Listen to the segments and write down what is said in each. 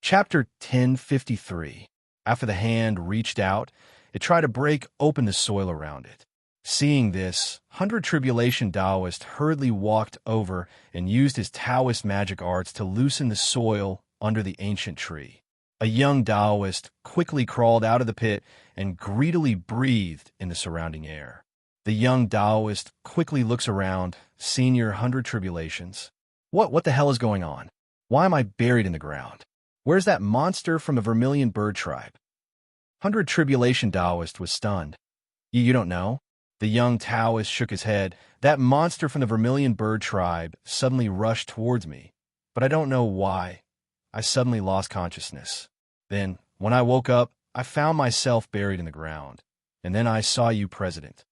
Chapter 1053. After the hand reached out, it tried to break open the soil around it. Seeing this, 100 Tribulation Taoist hurriedly walked over and used his Taoist magic arts to loosen the soil under the ancient tree. A young Taoist quickly crawled out of the pit and greedily breathed in the surrounding air. The young Taoist quickly looks around, Senior 100 Tribulations. What the hell is going on? Why am I buried in the ground? Where's that monster from the Vermilion Bird tribe? 100 Tribulation Taoist was stunned. You don't know? The young Taoist shook his head. That monster from the Vermilion Bird tribe suddenly rushed towards me, but I don't know why. I suddenly lost consciousness. Then, when I woke up, I found myself buried in the ground. And then I saw you, President.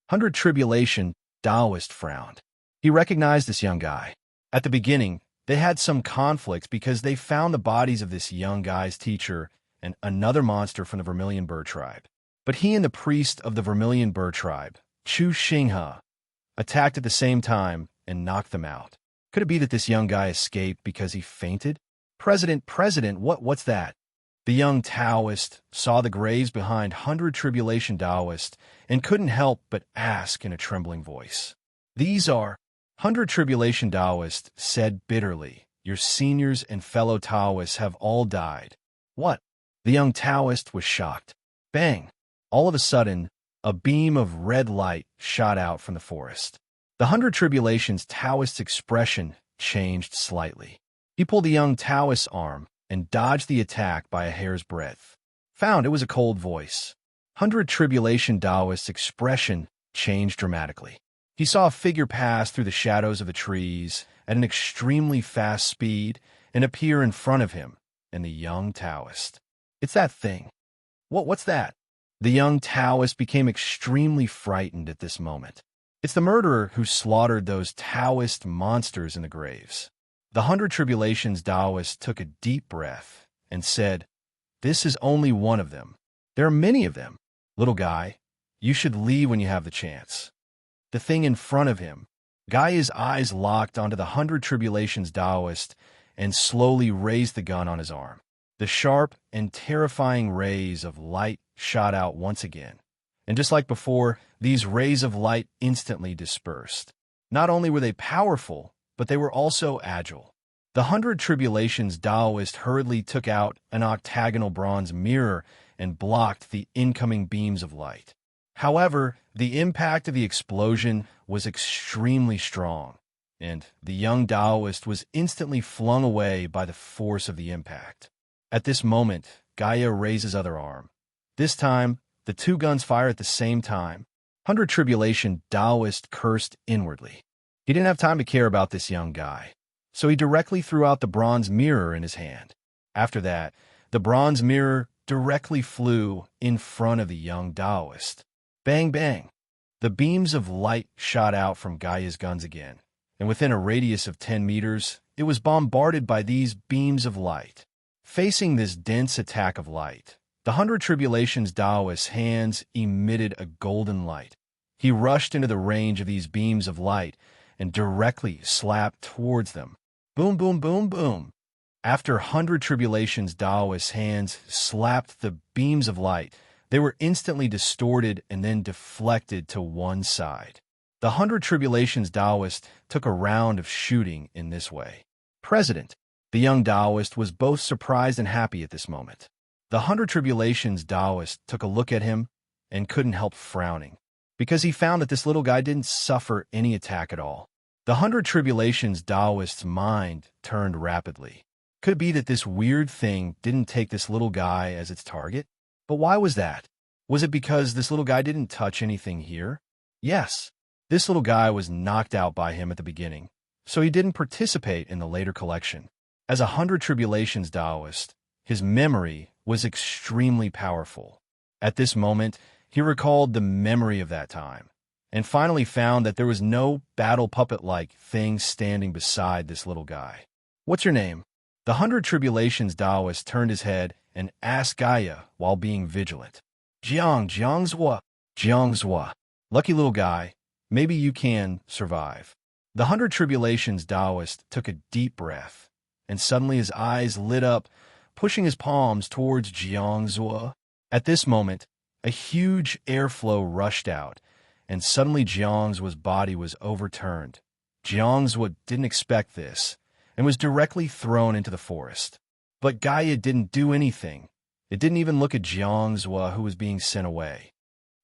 100 Tribulation Taoist frowned. He recognized this young guy. At the beginning, they had some conflicts because they found the bodies of this young guy's teacher and another monster from the Vermilion Bird tribe. But he and the priest of the Vermilion Bird tribe, Chu Xinghe, attacked at the same time and knocked them out. Could it be that this young guy escaped because he fainted? President, what's that? The young Taoist saw the graves behind 100 Tribulation Taoist and couldn't help but ask in a trembling voice. These are 100 Tribulation Taoist said bitterly. Your seniors and fellow Taoists have all died. What? The young Taoist was shocked. Bang! All of a sudden, a beam of red light shot out from the forest. The 100 Tribulations Taoist's expression changed slightly. He pulled the young Taoist's arm and dodged the attack by a hair's breadth. Found it was a cold voice. 100 Tribulation Taoist's expression changed dramatically. He saw a figure pass through the shadows of the trees at an extremely fast speed and appear in front of him and the young Taoist. It's that thing. What's that? The young Taoist became extremely frightened at this moment. It's the murderer who slaughtered those Taoist monsters in the graves. The 100 Tribulations Taoist took a deep breath and said, This is only one of them. There are many of them. Little guy, you should leave when you have the chance. The thing in front of him, Gaia's eyes locked onto the 100 Tribulations Taoist and slowly raised the gun on his arm. The sharp and terrifying rays of light shot out once again. And just like before, these rays of light instantly dispersed. Not only were they powerful, but they were also agile. The 100 Tribulations Taoist hurriedly took out an octagonal bronze mirror and blocked the incoming beams of light. However, the impact of the explosion was extremely strong, and the young Taoist was instantly flung away by the force of the impact. At this moment, Gaia raised his other arm. This time, the two guns fired at the same time. 100 Tribulation Taoist cursed inwardly. He didn't have time to care about this young guy, so he directly threw out the bronze mirror in his hand. After that, the bronze mirror directly flew in front of the young Taoist. Bang, bang! The beams of light shot out from Gaia's guns again, and within a radius of 10 meters, it was bombarded by these beams of light. Facing this dense attack of light, the 100 Tribulations Taoist's hands emitted a golden light. He rushed into the range of these beams of light and directly slapped towards them. Boom, boom, boom, boom. After 100 Tribulations Taoist's hands slapped the beams of light, they were instantly distorted and then deflected to one side. The 100 Tribulations Taoist took a round of shooting in this way. President. The young Taoist was both surprised and happy at this moment. The 100 Tribulations Taoist took a look at him and couldn't help frowning, because he found that this little guy didn't suffer any attack at all. The 100 Tribulations Taoist's mind turned rapidly. Could it be that this weird thing didn't take this little guy as its target? But why was that? Was it because this little guy didn't touch anything here? Yes, this little guy was knocked out by him at the beginning, so he didn't participate in the later collection. As a 100 Tribulations Taoist, his memory was extremely powerful. At this moment, he recalled the memory of that time, and finally found that there was no battle puppet-like thing standing beside this little guy. What's your name? The 100 Tribulations Taoist turned his head and asked Gaia while being vigilant. Jiangzhua. Lucky little guy, maybe you can survive. The 100 Tribulations Taoist took a deep breath, and suddenly his eyes lit up, pushing his palms towards Jiangzhou. At this moment, a huge airflow rushed out, and suddenly Jiangzuo's body was overturned. Jiangzuo didn't expect this, and was directly thrown into the forest. But Gaia didn't do anything. It didn't even look at Jiangzuo, who was being sent away.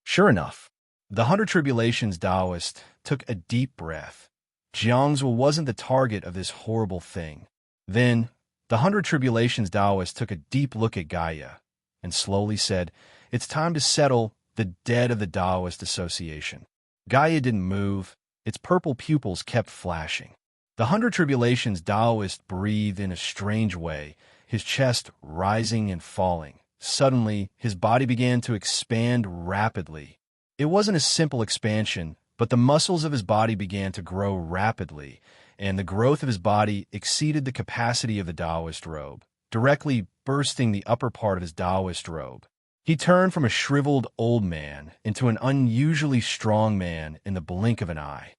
Sure enough, the Hundred Tribulations Taoist took a deep breath. Jiangzuo wasn't the target of this horrible thing. Then, the Hundred Tribulations Taoist took a deep look at Gaia and slowly said, "It's time to settle the debt of the Taoist Association." Gaia didn't move. Its purple pupils kept flashing. The Hundred Tribulations Taoist breathed in a strange way, his chest rising and falling. Suddenly, his body began to expand rapidly. It wasn't a simple expansion, but the muscles of his body began to grow rapidly, and the growth of his body exceeded the capacity of the Taoist robe, directly bursting the upper part of his Taoist robe. He turned from a shriveled old man into an unusually strong man in the blink of an eye.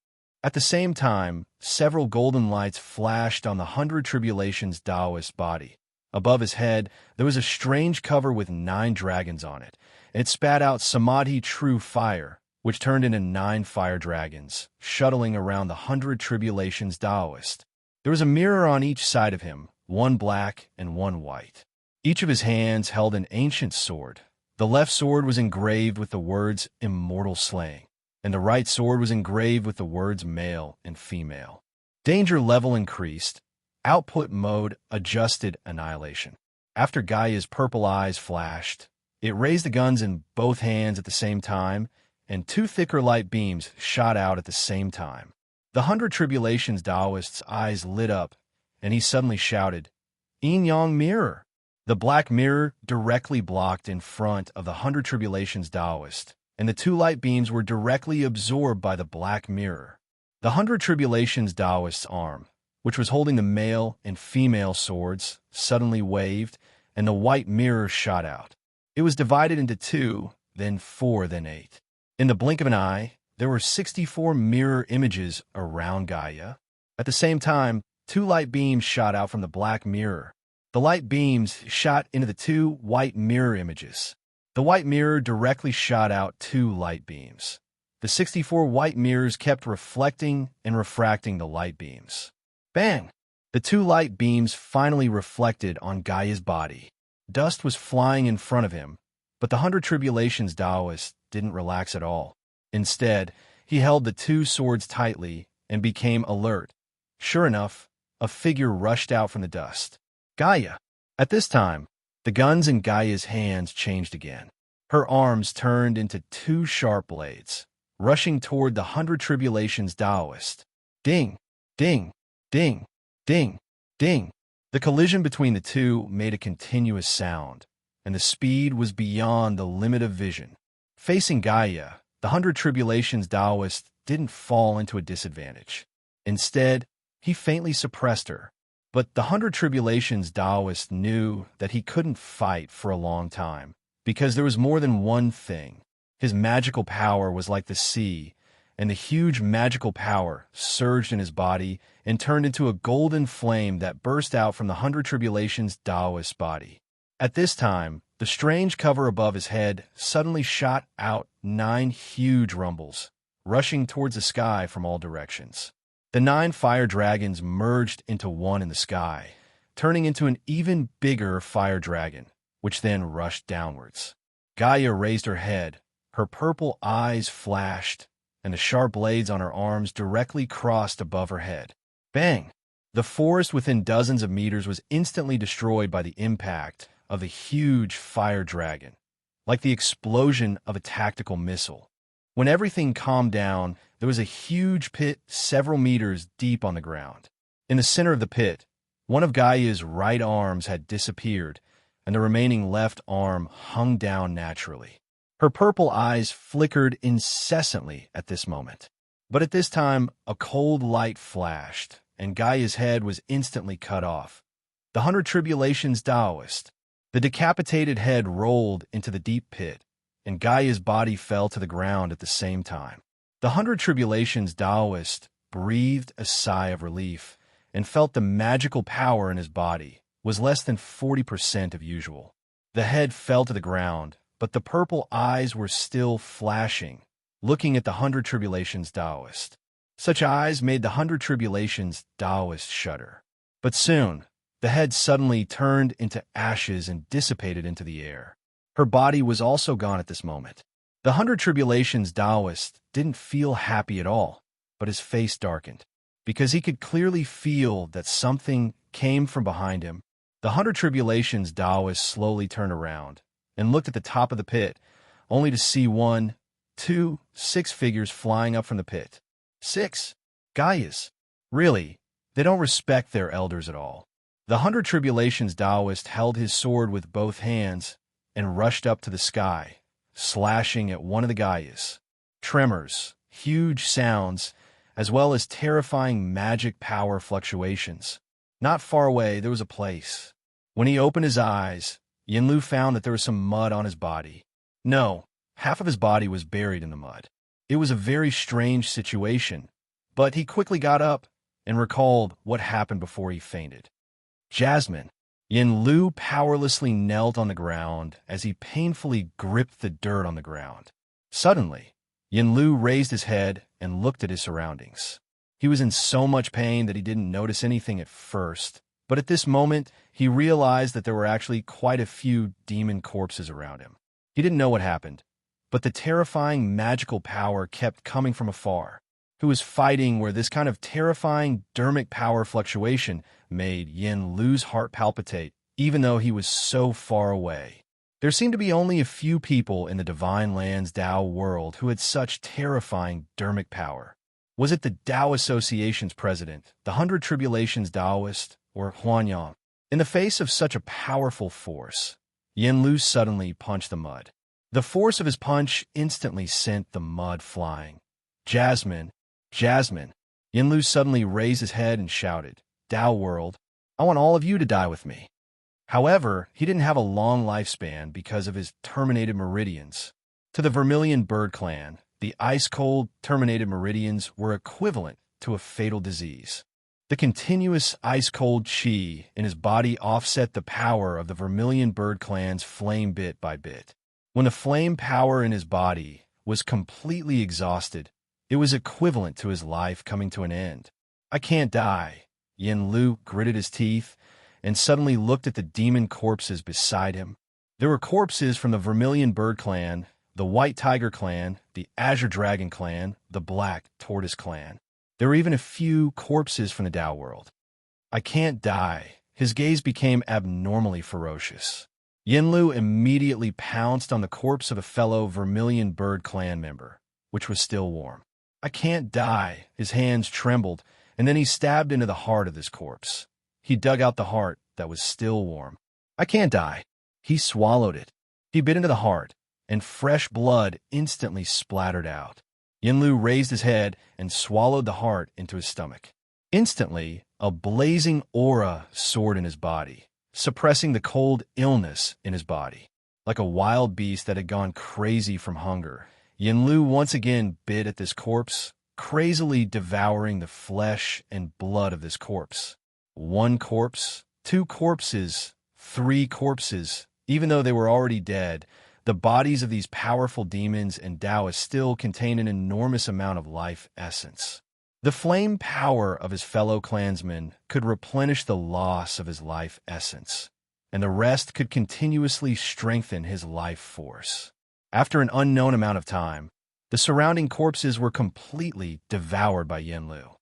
At the same time, several golden lights flashed on the Hundred Tribulations Taoist body. Above his head, there was a strange cover with 9 dragons on it, and it spat out Samadhi true fire, which turned into 9 fire dragons, shuttling around the Hundred Tribulations Taoist. There was a mirror on each side of him, one black and one white. Each of his hands held an ancient sword. The left sword was engraved with the words immortal slaying, and the right sword was engraved with the words male and female. Danger level increased. Output mode adjusted annihilation. After Gaia's purple eyes flashed, it raised the guns in both hands at the same time, and 2 thicker light beams shot out at the same time. The Hundred Tribulations Taoist's eyes lit up, and he suddenly shouted, "Yin Yang Mirror!" The black mirror directly blocked in front of the Hundred Tribulations Taoist, and the 2 light beams were directly absorbed by the black mirror. The Hundred Tribulations Taoist's arm, which was holding the male and female swords, suddenly waved, and the white mirror shot out. It was divided into 2, then 4, then 8. In the blink of an eye, there were 64 mirror images around Gaia. At the same time, 2 light beams shot out from the black mirror. The light beams shot into the 2 white mirror images. The white mirror directly shot out 2 light beams. The 64 white mirrors kept reflecting and refracting the light beams. Bang! The 2 light beams finally reflected on Gaia's body. Dust was flying in front of him, but the Hundred Tribulations Taoist didn't relax at all. Instead, he held the 2 swords tightly and became alert. Sure enough, a figure rushed out from the dust. Gaia! At this time, the guns in Gaia's hands changed again. Her arms turned into 2 sharp blades, rushing toward the Hundred Tribulations Taoist. Ding! Ding! Ding! Ding! Ding! The collision between the 2 made a continuous sound, and the speed was beyond the limit of vision. Facing Gaia, the Hundred Tribulations Taoist didn't fall into a disadvantage. Instead, he faintly suppressed her. But the Hundred Tribulations Taoist knew that he couldn't fight for a long time, because there was more than one thing. His magical power was like the sea, and the huge magical power surged in his body and turned into a golden flame that burst out from the Hundred Tribulations Taoist's body. At this time, the strange cover above his head suddenly shot out 9 huge rumbles, rushing towards the sky from all directions. The 9 fire dragons merged into one in the sky, turning into an even bigger fire dragon, which then rushed downwards. Gaia raised her head, her purple eyes flashed, and the sharp blades on her arms directly crossed above her head. Bang! The forest within dozens of meters was instantly destroyed by the impact of the huge fire dragon, like the explosion of a tactical missile. When everything calmed down, there was a huge pit several meters deep on the ground. In the center of the pit, one of Gaia's right arms had disappeared, and the remaining left arm hung down naturally. Her purple eyes flickered incessantly at this moment. But at this time, a cold light flashed, and Gaia's head was instantly cut off. The Hundred Tribulations Taoist. The decapitated head rolled into the deep pit, and Gaia's body fell to the ground at the same time. The Hundred Tribulations Taoist breathed a sigh of relief and felt the magical power in his body, was less than 40% of usual. The head fell to the ground, but the purple eyes were still flashing, looking at the Hundred Tribulations Taoist. Such eyes made the Hundred Tribulations Taoist shudder. But soon, the head suddenly turned into ashes and dissipated into the air. Her body was also gone at this moment. The Hundred Tribulations Taoist didn't feel happy at all, but his face darkened, because he could clearly feel that something came from behind him. The Hundred Tribulations Taoist slowly turned around and looked at the top of the pit, only to see 1, 2, 6 figures flying up from the pit. 6 Gaias. Really, they don't respect their elders at all. The Hundred Tribulations Taoist held his sword with both hands and rushed up to the sky, slashing at one of the Gaias. Tremors, huge sounds, as well as terrifying magic power fluctuations. Not far away, there was a place. When he opened his eyes, Yinlu found that there was some mud on his body. No, half of his body was buried in the mud. It was a very strange situation, but he quickly got up and recalled what happened before he fainted. Jasmine. Yinlu powerlessly knelt on the ground as he painfully gripped the dirt on the ground. Suddenly, Yinlu raised his head and looked at his surroundings. He was in so much pain that he didn't notice anything at first, but at this moment, he realized that there were actually quite a few demon corpses around him. He didn't know what happened, but the terrifying magical power kept coming from afar. Who was fighting where this kind of terrifying dermic power fluctuation made Yinlu's heart palpitate, even though he was so far away. There seemed to be only a few people in the Divine Land's Tao world who had such terrifying dermic power. Was it the Tao Association's president, the Hundred Tribulations Taoist, or Huanyang? In the face of such a powerful force, Yinlu suddenly punched the mud. The force of his punch instantly sent the mud flying. Jasmine. Jasmine. Yinlu suddenly raised his head and shouted, Tao world, I want all of you to die with me. However, he didn't have a long lifespan because of his terminated meridians. To the Vermilion Bird Clan, the ice-cold terminated meridians were equivalent to a fatal disease. The continuous ice-cold chi in his body offset the power of the Vermilion Bird Clan's flame bit by bit. When the flame power in his body was completely exhausted, it was equivalent to his life coming to an end. I can't die. Yinlu gritted his teeth and suddenly looked at the demon corpses beside him. There were corpses from the Vermilion Bird Clan, the White Tiger Clan, the Azure Dragon Clan, the Black Tortoise Clan. There were even a few corpses from the Tao world. I can't die. His gaze became abnormally ferocious. Yinlu immediately pounced on the corpse of a fellow Vermilion Bird Clan member, which was still warm. I can't die. His hands trembled, and then he stabbed into the heart of this corpse. He dug out the heart that was still warm. I can't die. He swallowed it. He bit into the heart, and fresh blood instantly splattered out. Yinlu raised his head and swallowed the heart into his stomach. Instantly, a blazing aura soared in his body, suppressing the cold illness in his body. Like a wild beast that had gone crazy from hunger, Yinlu once again bit at this corpse, crazily devouring the flesh and blood of this corpse. 1 corpse, 2 corpses, 3 corpses. Even though they were already dead, the bodies of these powerful demons and Taoists still contained an enormous amount of life essence. The flame power of his fellow clansmen could replenish the loss of his life essence, and the rest could continuously strengthen his life force. After an unknown amount of time, the surrounding corpses were completely devoured by Yinlu.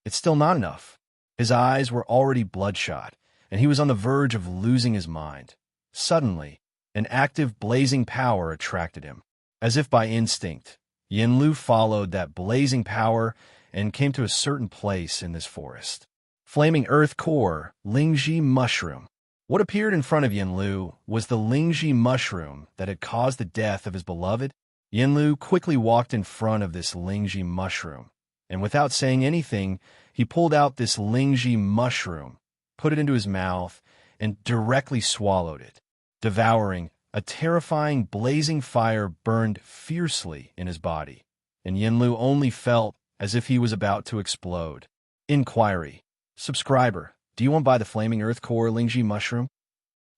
It's still not enough. His eyes were already bloodshot, and he was on the verge of losing his mind. Suddenly, an active blazing power attracted him. As if by instinct, Yinlu followed that blazing power and came to a certain place in this forest. Flaming earth core, Lingji mushroom. What appeared in front of Yinlu was the Lingji mushroom that had caused the death of his beloved. Yinlu quickly walked in front of this Lingji mushroom, and without saying anything, he pulled out this Lingji mushroom, put it into his mouth, and directly swallowed it. Devouring, a terrifying blazing fire burned fiercely in his body, and Yinlu only felt as if he was about to explode. Inquiry. Subscriber, do you want to buy the flaming earth core Lingji mushroom?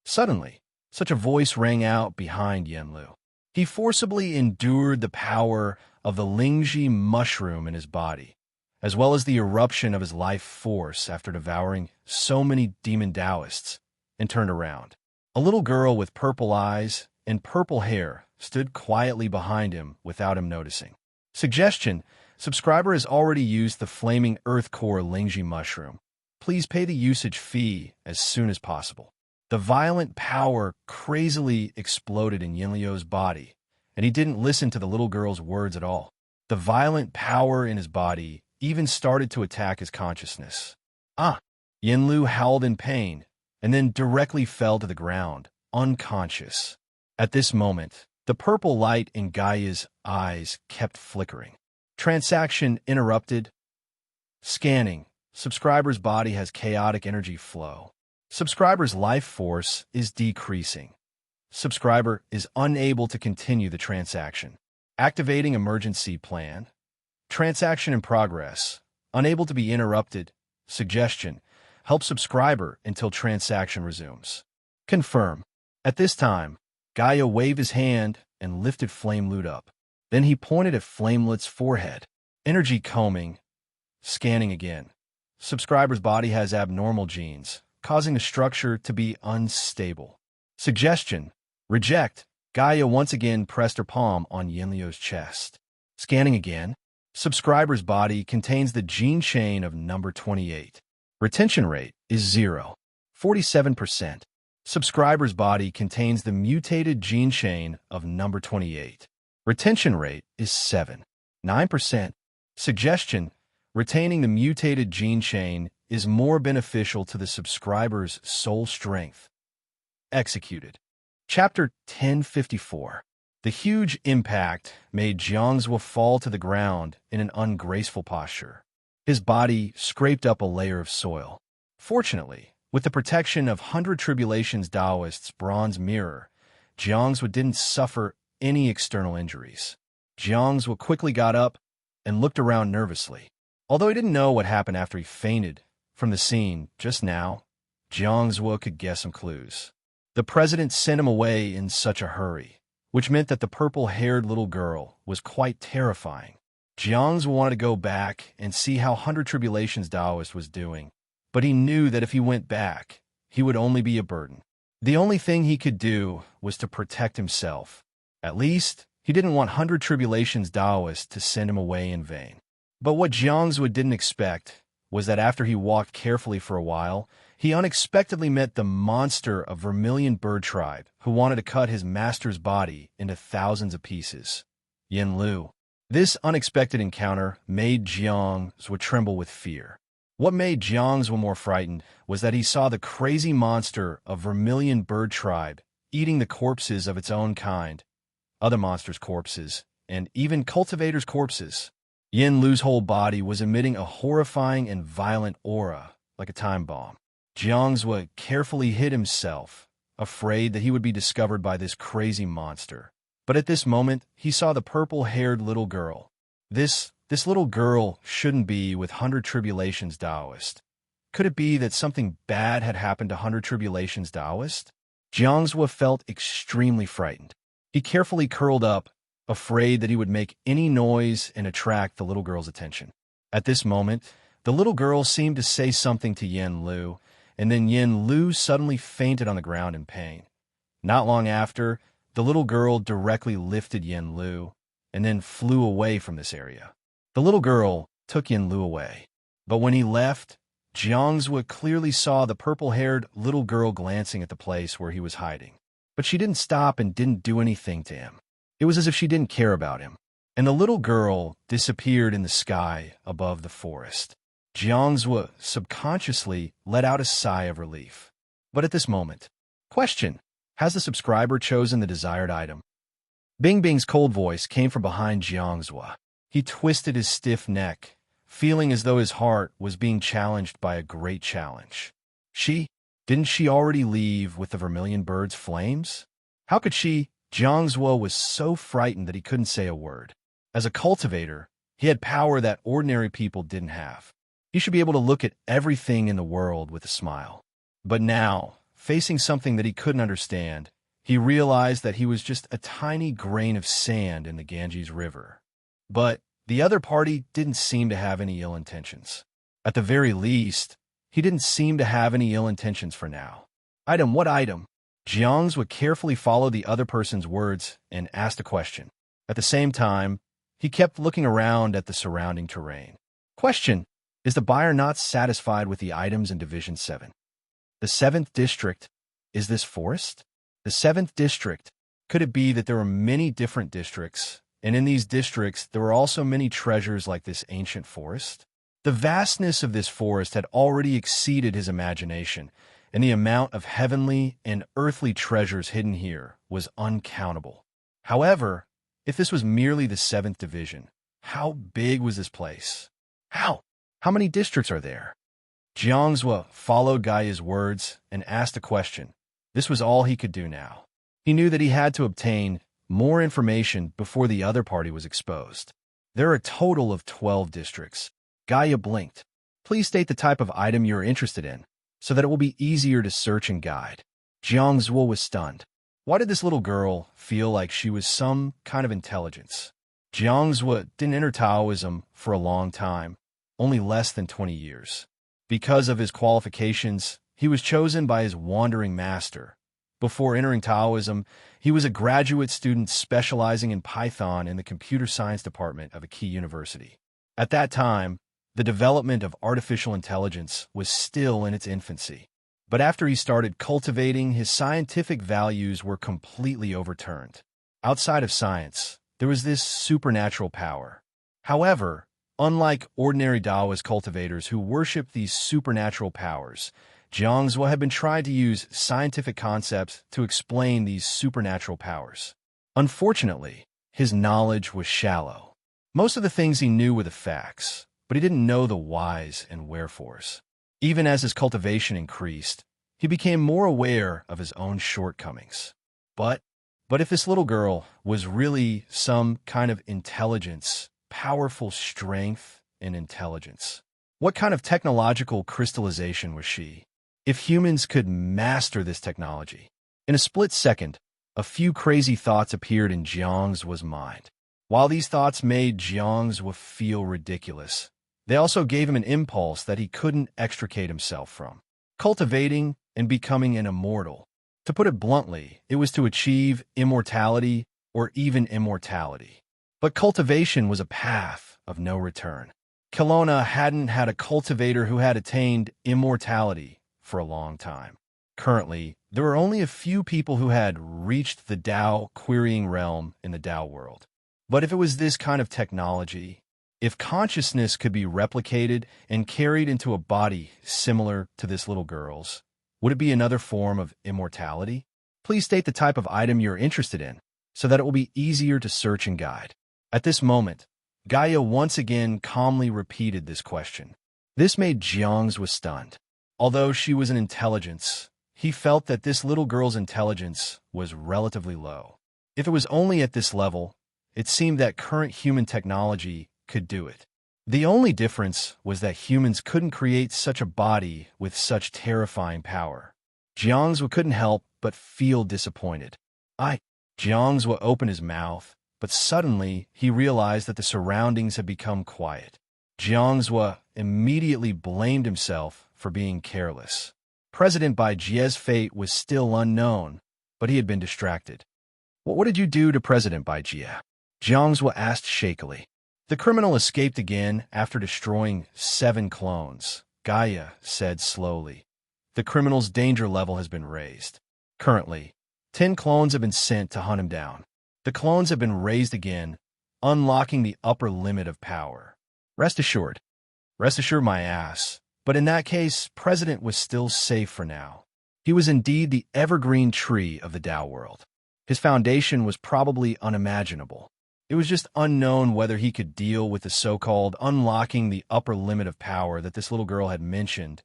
Suddenly, such a voice rang out behind Yenlu. He forcibly endured the power of the Lingji mushroom in his body, as well as the eruption of his life force after devouring so many demon Taoists, and turned around. A little girl with purple eyes and purple hair stood quietly behind him without him noticing. Suggestion: subscriber has already used the flaming earth core Lingji mushroom. Please pay the usage fee as soon as possible. The violent power crazily exploded in Yinliu's body, and he didn't listen to the little girl's words at all. The violent power in his body even started to attack his consciousness. Yinlu howled in pain, and then directly fell to the ground, unconscious. At this moment, the purple light in Gaia's eyes kept flickering. Transaction interrupted. Scanning. Subscriber's body has chaotic energy flow. Subscriber's life force is decreasing. Subscriber is unable to continue the transaction. Activating emergency plan. Transaction in progress. Unable to be interrupted. Suggestion: help subscriber until transaction resumes. Confirm. At this time, Gaia waved his hand and lifted Flamelut up. Then he pointed at Flamelet's forehead. Energy combing. Scanning again. Subscriber's body has abnormal genes, causing the structure to be unstable. Suggestion: reject. Gaia once again pressed her palm on Yinliu's chest. Scanning again. Subscriber's body contains the gene chain of number 28. Retention rate is 0. 47%. Subscriber's body contains the mutated gene chain of number 28. Retention rate is 7. 9%. Suggestion: retaining the mutated gene chain is more beneficial to the subscriber's soul strength. Executed. Chapter 1054. The huge impact made Jiangzhou fall to the ground in an ungraceful posture. His body scraped up a layer of soil. Fortunately, with the protection of 100 Tribulations Taoist's bronze mirror, Jiangzhou didn't suffer any external injuries. Jiangzhou quickly got up and looked around nervously. Although he didn't know what happened after he fainted from the scene just now, Jiangzhou could guess some clues. The president sent him away in such a hurry, which meant that the purple-haired little girl was quite terrifying. Jiangzhou wanted to go back and see how 100 Tribulations Taoist was doing, but he knew that if he went back, he would only be a burden. The only thing he could do was to protect himself. At least, he didn't want 100 Tribulations Taoist to send him away in vain. But what Jiangzhou didn't expect was that after he walked carefully for a while, he unexpectedly met the monster of Vermilion Bird Tribe who wanted to cut his master's body into thousands of pieces. Yinlu. This unexpected encounter made Jiangzhou tremble with fear. What made Jiangzhou more frightened was that he saw the crazy monster of Vermilion Bird Tribe eating the corpses of its own kind, other monsters' corpses, and even cultivators' corpses. Yinlu's whole body was emitting a horrifying and violent aura, like a time bomb. Jiangzhou carefully hid himself, afraid that he would be discovered by this crazy monster. But at this moment, he saw the purple-haired little girl. This little girl shouldn't be with 100 Tribulations Taoist. Could it be that something bad had happened to 100 Tribulations Taoist? Jiangzhou felt extremely frightened. He carefully curled up, afraid that he would make any noise and attract the little girl's attention. At this moment, the little girl seemed to say something to Yinlu, and then Yinlu suddenly fainted on the ground in pain. Not long after, the little girl directly lifted Yinlu and then flew away from this area. The little girl took Yinlu away. But when he left, Jiangzhou clearly saw the purple-haired little girl glancing at the place where he was hiding. But she didn't stop and didn't do anything to him. It was as if she didn't care about him. And the little girl disappeared in the sky above the forest. Jiangzhou subconsciously let out a sigh of relief. But at this moment, question: has the subscriber chosen the desired item? Bing Bing's cold voice came from behind Jiangzhou. He twisted his stiff neck, feeling as though his heart was being challenged by a great challenge. Didn't she already leave with the Vermilion Bird's flames? How could she? Jiangzhou was so frightened that he couldn't say a word. As a cultivator, he had power that ordinary people didn't have. He should be able to look at everything in the world with a smile. But now, facing something that he couldn't understand, he realized that he was just a tiny grain of sand in the Ganges River. But the other party didn't seem to have any ill intentions. At the very least, he didn't seem to have any ill intentions for now. Item, what item? Jiang's would carefully follow the other person's words and asked a question. At the same time, he kept looking around at the surrounding terrain. Question: is the buyer not satisfied with the items in Division 7? The 7th district, is this forest? The 7th district, could it be that there were many different districts, and in these districts there were also many treasures like this ancient forest? The vastness of this forest had already exceeded his imagination, and the amount of heavenly and earthly treasures hidden here was uncountable. However, if this was merely the 7th division, how big was this place? How many districts are there? Jiangzhou followed Gaia's words and asked a question. This was all he could do now. He knew that he had to obtain more information before the other party was exposed. There are a total of 12 districts. Gaia blinked. Please state the type of item you're interested in, so that it will be easier to search and guide. Jiangzhou was stunned. Why did this little girl feel like she was some kind of intelligence? Jiangzhou didn't enter Taoism for a long time, only less than 20 years. Because of his qualifications, he was chosen by his wandering master. Before entering Taoism, he was a graduate student specializing in Python in the computer science department of a key university. At that time, the development of artificial intelligence was still in its infancy. But after he started cultivating, his scientific values were completely overturned. Outside of science, there was this supernatural power. However, unlike ordinary Taoist cultivators who worship these supernatural powers, Jiangzhou had been trying to use scientific concepts to explain these supernatural powers. Unfortunately, his knowledge was shallow. Most of the things he knew were the facts, but he didn't know the whys and wherefores. Even as his cultivation increased, he became more aware of his own shortcomings. But if this little girl was really some kind of intelligence, powerful strength and intelligence, what kind of technological crystallization was she? If humans could master this technology. In a split second, a few crazy thoughts appeared in Jiang's mind. While these thoughts made Jiang's feel ridiculous, they also gave him an impulse that he couldn't extricate himself from. Cultivating and becoming an immortal. To put it bluntly, it was to achieve immortality or even immortality. But cultivation was a path of no return. Kelowna hadn't had a cultivator who had attained immortality for a long time. Currently, there were only a few people who had reached the Tao querying realm in the Tao world. But if it was this kind of technology, if consciousness could be replicated and carried into a body similar to this little girl's, would it be another form of immortality? Please state the type of item you're interested in, so that it will be easier to search and guide. At this moment, Gaia once again calmly repeated this question. This made Jiang's stunned. Although she was an intelligence, he felt that this little girl's intelligence was relatively low. If it was only at this level, it seemed that current human technology could do it. The only difference was that humans couldn't create such a body with such terrifying power. Jiangzhou couldn't help but feel disappointed. Jiangzhou opened his mouth, but suddenly he realized that the surroundings had become quiet. Jiangzhou immediately blamed himself for being careless. President Bai Jie's fate was still unknown, but he had been distracted. What did you do to President Bai Jie? Jiangzhou asked shakily. The criminal escaped again after destroying 7 clones, Gaia said slowly. The criminal's danger level has been raised. Currently, 10 clones have been sent to hunt him down. The clones have been raised again, unlocking the upper limit of power. Rest assured my ass. But in that case, President was still safe for now. He was indeed the evergreen tree of the Tao world. His foundation was probably unimaginable. It was just unknown whether he could deal with the so-called unlocking the upper limit of power that this little girl had mentioned.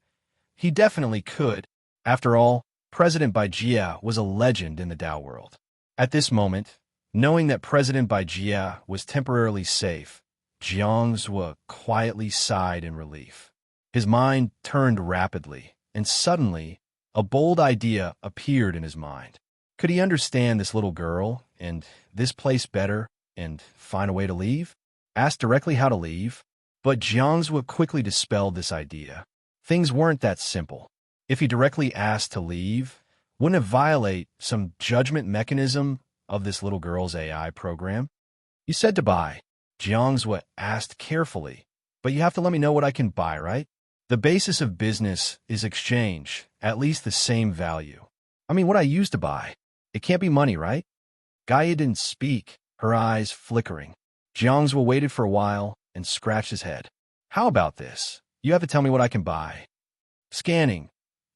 He definitely could. After all, President Bai Jie was a legend in the Tao world. At this moment, knowing that President Bai Jie was temporarily safe, Jiangzhou quietly sighed in relief. His mind turned rapidly, and suddenly, a bold idea appeared in his mind. Could he understand this little girl and this place better and find a way to leave? Ask directly how to leave? But Jiangsu quickly dispelled this idea. Things weren't that simple. If he directly asked to leave, wouldn't it violate some judgment mechanism of this little girl's AI program? You said to buy. Jiangsu asked carefully. But you have to let me know what I can buy, right? The basis of business is exchange, at least the same value. I mean, what I used to buy. It can't be money, right? Gaia didn't speak, her eyes flickering. Jiangsu waited for a while and scratched his head. How about this? You have to tell me what I can buy. Scanning.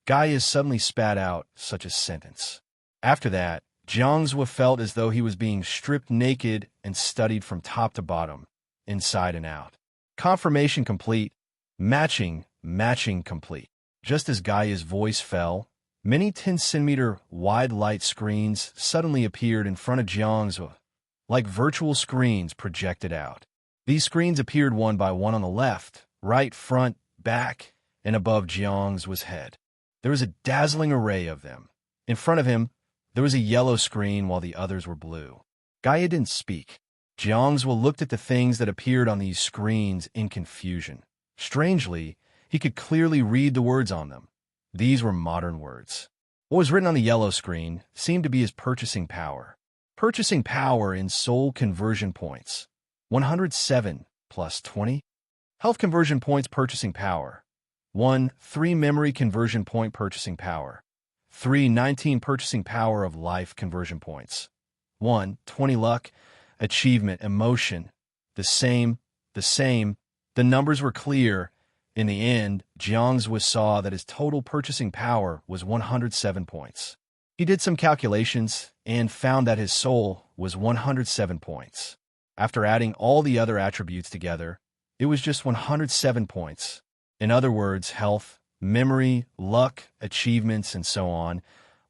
Gaia suddenly spat out such a sentence. After that, Jiangsu felt as though he was being stripped naked and studied from top to bottom, inside and out. Confirmation complete. Matching complete. Just as Gaia's voice fell, many 10-centimeter wide light screens suddenly appeared in front of Jiangsu, like virtual screens projected out. These screens appeared one by one on the left, right, front, back, and above Jiangsu's head. There was a dazzling array of them. In front of him, there was a yellow screen while the others were blue. Gaia didn't speak. Jiangsu looked at the things that appeared on these screens in confusion. Strangely, he could clearly read the words on them. These were modern words. What was written on the yellow screen seemed to be his purchasing power. Purchasing power in soul conversion points. 107 plus 20. Health conversion points purchasing power. 1. 3 memory conversion point purchasing power. 3. 19 purchasing power of life conversion points. 1. 20 luck, achievement, emotion. The same. The numbers were clear. In the end, Jiangsu saw that his total purchasing power was 107 points. He did some calculations and found that his soul was 107 points. After adding all the other attributes together, it was just 107 points. In other words, health, memory, luck, achievements, and so on.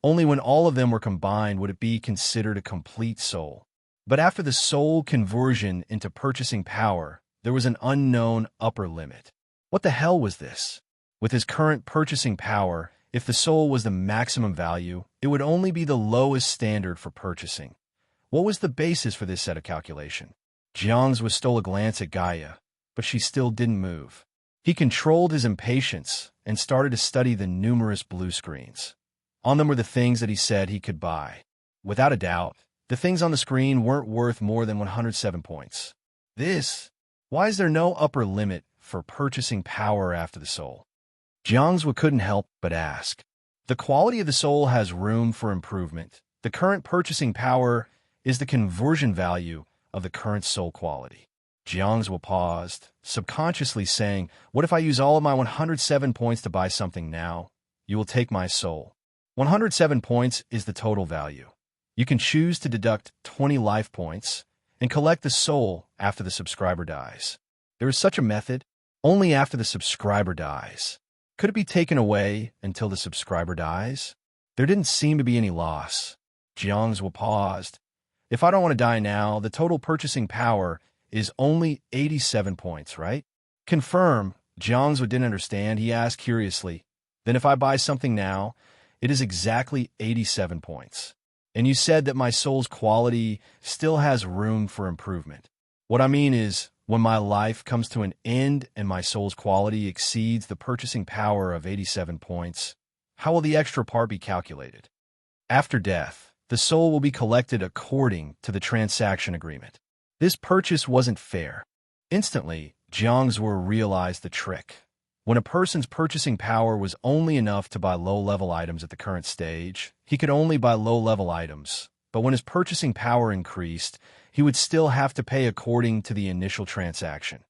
Only when all of them were combined would it be considered a complete soul. But after the soul conversion into purchasing power, there was an unknown upper limit. What the hell was this? With his current purchasing power, if the soul was the maximum value, it would only be the lowest standard for purchasing. What was the basis for this set of calculation? Jiangsu stole a glance at Gaia, but she still didn't move. He controlled his impatience and started to study the numerous blue screens. On them were the things that he said he could buy. Without a doubt, the things on the screen weren't worth more than 107 points. Why is there no upper limit for purchasing power after the soul? Jiangsu couldn't help but ask. The quality of the soul has room for improvement. The current purchasing power is the conversion value of the current soul quality. Jiangsu paused, subconsciously saying, what if I use all of my 107 points to buy something now? You will take my soul. 107 points is the total value. You can choose to deduct 20 life points and collect the soul after the subscriber dies. There is such a method, only after the subscriber dies. Could it be taken away until the subscriber dies? There didn't seem to be any loss. Jiangsu paused. If I don't want to die now, the total purchasing power is only 87 points, right? Confirm. Jiangsu didn't understand. He asked curiously. Then if I buy something now, it is exactly 87 points. And you said that my soul's quality still has room for improvement. What I mean is, when my life comes to an end and my soul's quality exceeds the purchasing power of 87 points, how will the extra part be calculated? After death, the soul will be collected according to the transaction agreement. This purchase wasn't fair. Instantly, Jiangsu realized the trick. When a person's purchasing power was only enough to buy low-level items at the current stage, he could only buy low-level items. But when his purchasing power increased, he would still have to pay according to the initial transaction.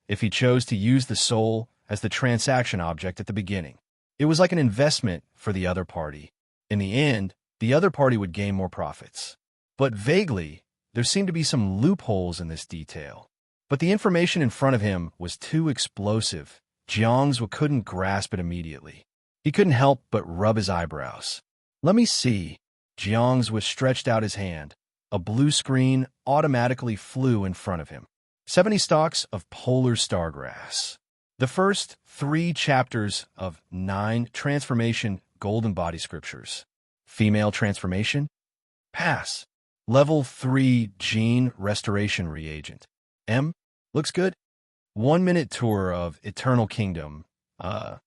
If he chose to use the soul as the transaction object at the beginning, it was like an investment for the other party. In the end, the other party would gain more profits. But vaguely, there seemed to be some loopholes in this detail. But the information in front of him was too explosive. Jiangsu couldn't grasp it immediately. He couldn't help but rub his eyebrows. Let me see. Jiangsu stretched out his hand. A blue screen automatically flew in front of him. 70 stalks of polar stargrass. The first 3 chapters of 9 Transformation Golden Body Scriptures. Female Transformation? Pass. Level 3 Gene Restoration Reagent. M? Looks good. 1-minute tour of Eternal Kingdom. 1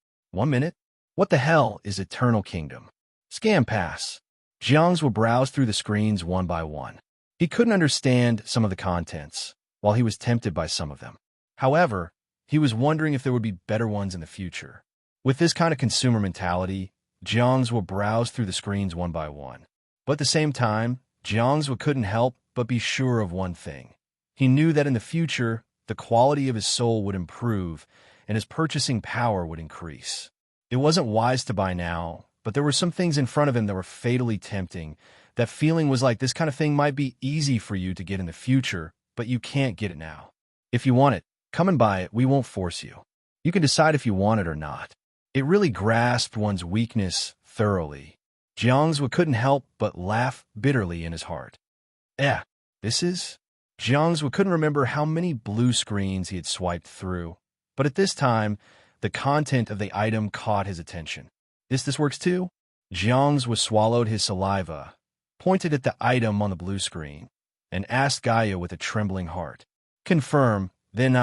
minute? What the hell is Eternal Kingdom? Scam pass. Jiang's will browse through the screens one by one. He couldn't understand some of the contents, while he was tempted by some of them. However, he was wondering if there would be better ones in the future. With this kind of consumer mentality, Jiang's will browse through the screens one by one. But at the same time, Jiang's will couldn't help but be sure of one thing. He knew that in the future, the quality of his soul would improve and his purchasing power would increase. It wasn't wise to buy now, but there were some things in front of him that were fatally tempting. That feeling was like this kind of thing might be easy for you to get in the future, but you can't get it now. If you want it, come and buy it. We won't force you. You can decide if you want it or not. It really grasped one's weakness thoroughly. Jiang's couldn't help but laugh bitterly in his heart. This is? Jiang's couldn't remember how many blue screens he had swiped through, but at this time, the content of the item caught his attention. This works too? Jiang's swallowed his saliva, pointed at the item on the blue screen, and asked Gaia with a trembling heart. Confirm. Then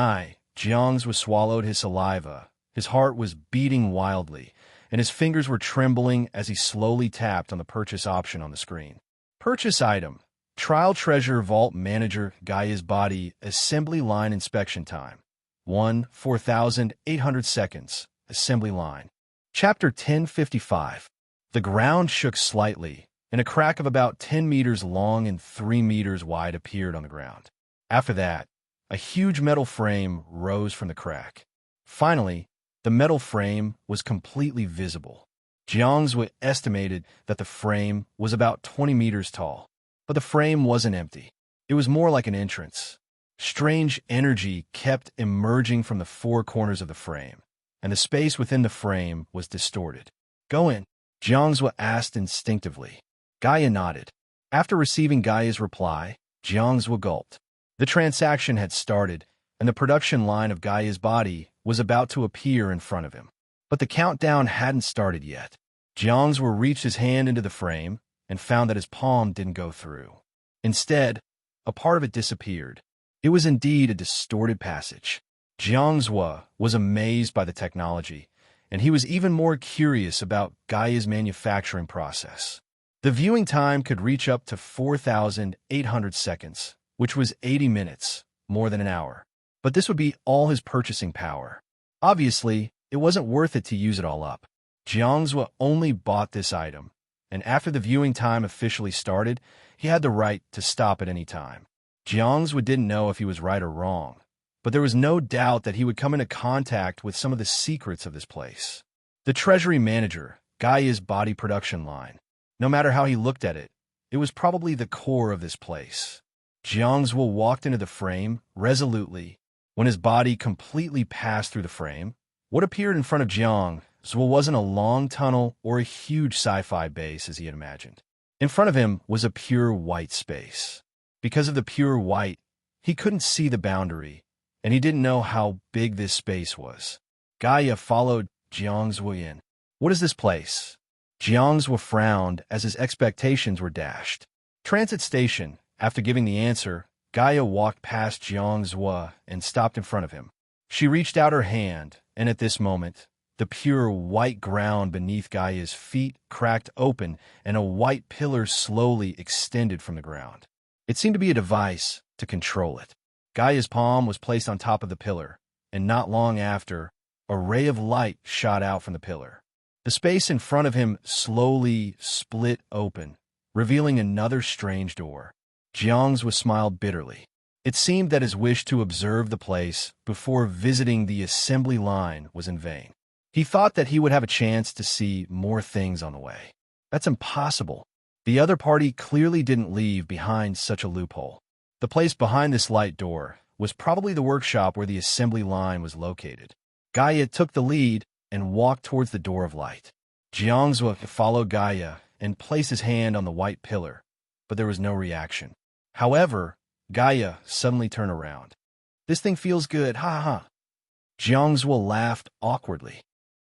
Jiang's swallowed his saliva. His heart was beating wildly, and his fingers were trembling as he slowly tapped on the purchase option on the screen. Purchase item. Trial Treasure Vault Manager Gaia's Body Assembly Line Inspection Time. 4,800 seconds. Assembly line. Chapter 1055. The ground shook slightly, and a crack of about 10 meters long and 3 meters wide appeared on the ground. After that, a huge metal frame rose from the crack. Finally, the metal frame was completely visible. Jiang's estimated that the frame was about 20 meters tall, but the frame wasn't empty. It was more like an entrance. Strange energy kept emerging from the 4 corners of the frame, and the space within the frame was distorted. Go in, Jiang's asked instinctively. Gaia nodded. After receiving Gaia's reply, Jiang's gulped. The transaction had started, and the production line of Gaia's body was about to appear in front of him. But the countdown hadn't started yet. Jiang's reached his hand into the frame and found that his palm didn't go through. Instead, a part of it disappeared. It was indeed a distorted passage. Jiang's was amazed by the technology, and he was even more curious about Gaia's manufacturing process. The viewing time could reach up to 4,800 seconds, which was 80 minutes, more than an hour. But this would be all his purchasing power. Obviously, it wasn't worth it to use it all up. Jiang's only bought this item, and after the viewing time officially started, he had the right to stop at any time. Jiang's didn't know if he was right or wrong, but there was no doubt that he would come into contact with some of the secrets of this place. The treasury manager, Gaia's body production line. No matter how he looked at it, it was probably the core of this place. Jiang's walked into the frame resolutely. When his body completely passed through the frame, what appeared in front of Jiang's wasn't a long tunnel or a huge sci-fi base as he had imagined. In front of him was a pure white space. Because of the pure white, he couldn't see the boundary, and he didn't know how big this space was. Gaia followed Jiang's in. What is this place? Jiang's frowned as his expectations were dashed. Transit station. After giving the answer, Gaia walked past Jiang's and stopped in front of him. She reached out her hand, and at this moment, the pure white ground beneath Gaia's feet cracked open, and a white pillar slowly extended from the ground. It seemed to be a device to control it. Gaia's palm was placed on top of the pillar, and not long after, a ray of light shot out from the pillar. The space in front of him slowly split open, revealing another strange door. Jiang's smiled bitterly. It seemed that his wish to observe the place before visiting the assembly line was in vain. He thought that he would have a chance to see more things on the way. That's impossible. The other party clearly didn't leave behind such a loophole. The place behind this light door was probably the workshop where the assembly line was located. Gaia took the lead and walked towards the door of light. Jiang's followed Gaia and placed his hand on the white pillar, but there was no reaction. However, Gaia suddenly turned around. This thing feels good, ha ha. Jiangzhou laughed awkwardly.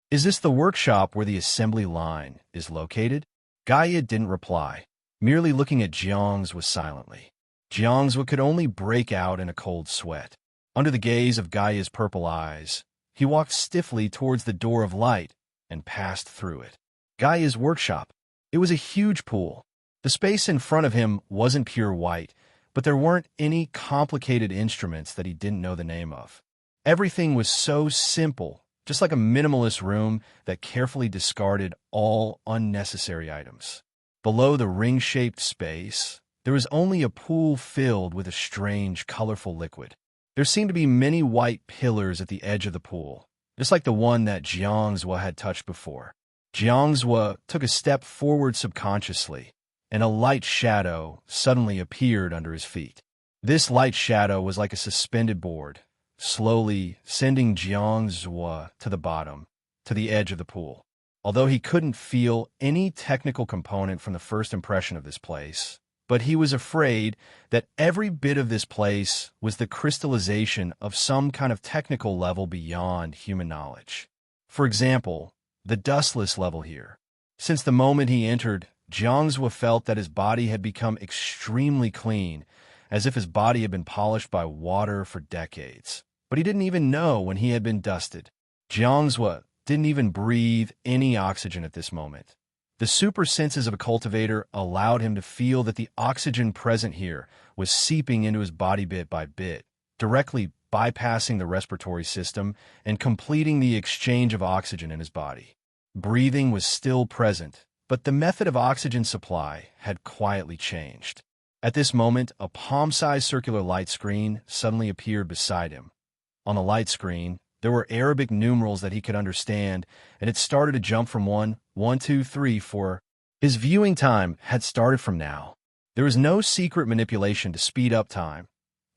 Is this the workshop where the assembly line is located? Gaia didn't reply, merely looking at Jiangzhou silently. Jiangzhou could only break out in a cold sweat. Under the gaze of Gaia's purple eyes, he walked stiffly towards the door of light and passed through it. Gaia's workshop. It was a huge pool. The space in front of him wasn't pure white, but there weren't any complicated instruments that he didn't know the name of. Everything was so simple, just like a minimalist room that carefully discarded all unnecessary items. Below the ring-shaped space, there was only a pool filled with a strange, colorful liquid. There seemed to be many white pillars at the edge of the pool, just like the one that Jiangzhou had touched before. Jiangzhou took a step forward subconsciously, and a light shadow suddenly appeared under his feet. This light shadow was like a suspended board, slowly sending Jiangzhou to the bottom, to the edge of the pool. Although he couldn't feel any technical component from the first impression of this place, but he was afraid that every bit of this place was the crystallization of some kind of technical level beyond human knowledge. For example, the dustless level here. Since the moment he entered, Jiangzhou felt that his body had become extremely clean, as if his body had been polished by water for decades. But he didn't even know when he had been dusted. Jiangzhou didn't even breathe any oxygen at this moment. The super senses of a cultivator allowed him to feel that the oxygen present here was seeping into his body bit by bit, directly bypassing the respiratory system and completing the exchange of oxygen in his body. Breathing was still present, but the method of oxygen supply had quietly changed. At this moment, a palm-sized circular light screen suddenly appeared beside him. On the light screen, there were Arabic numerals that he could understand, and it started to jump from 1, 1, 2, 3, 4. His viewing time had started from now. There was no secret manipulation to speed up time,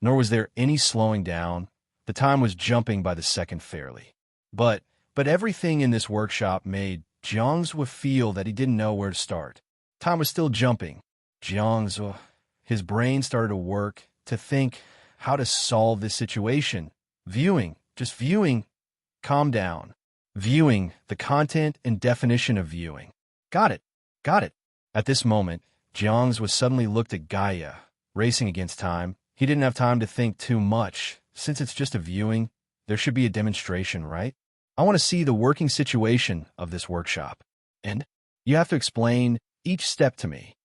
nor was there any slowing down. The time was jumping by the second fairly. But everything in this workshop made Jiangzhou feel that he didn't know where to start. Time was still jumping. Jiangzhou, his brain started to work to think how to solve this situation. Viewing, just viewing. Calm down. Viewing, the content and definition of viewing. Got it. At this moment, Jiangzhou suddenly looked at Gaia, racing against time. He didn't have time to think too much. Since it's just a viewing, there should be a demonstration, right? I want to see the working situation of this workshop. And you have to explain each step to me.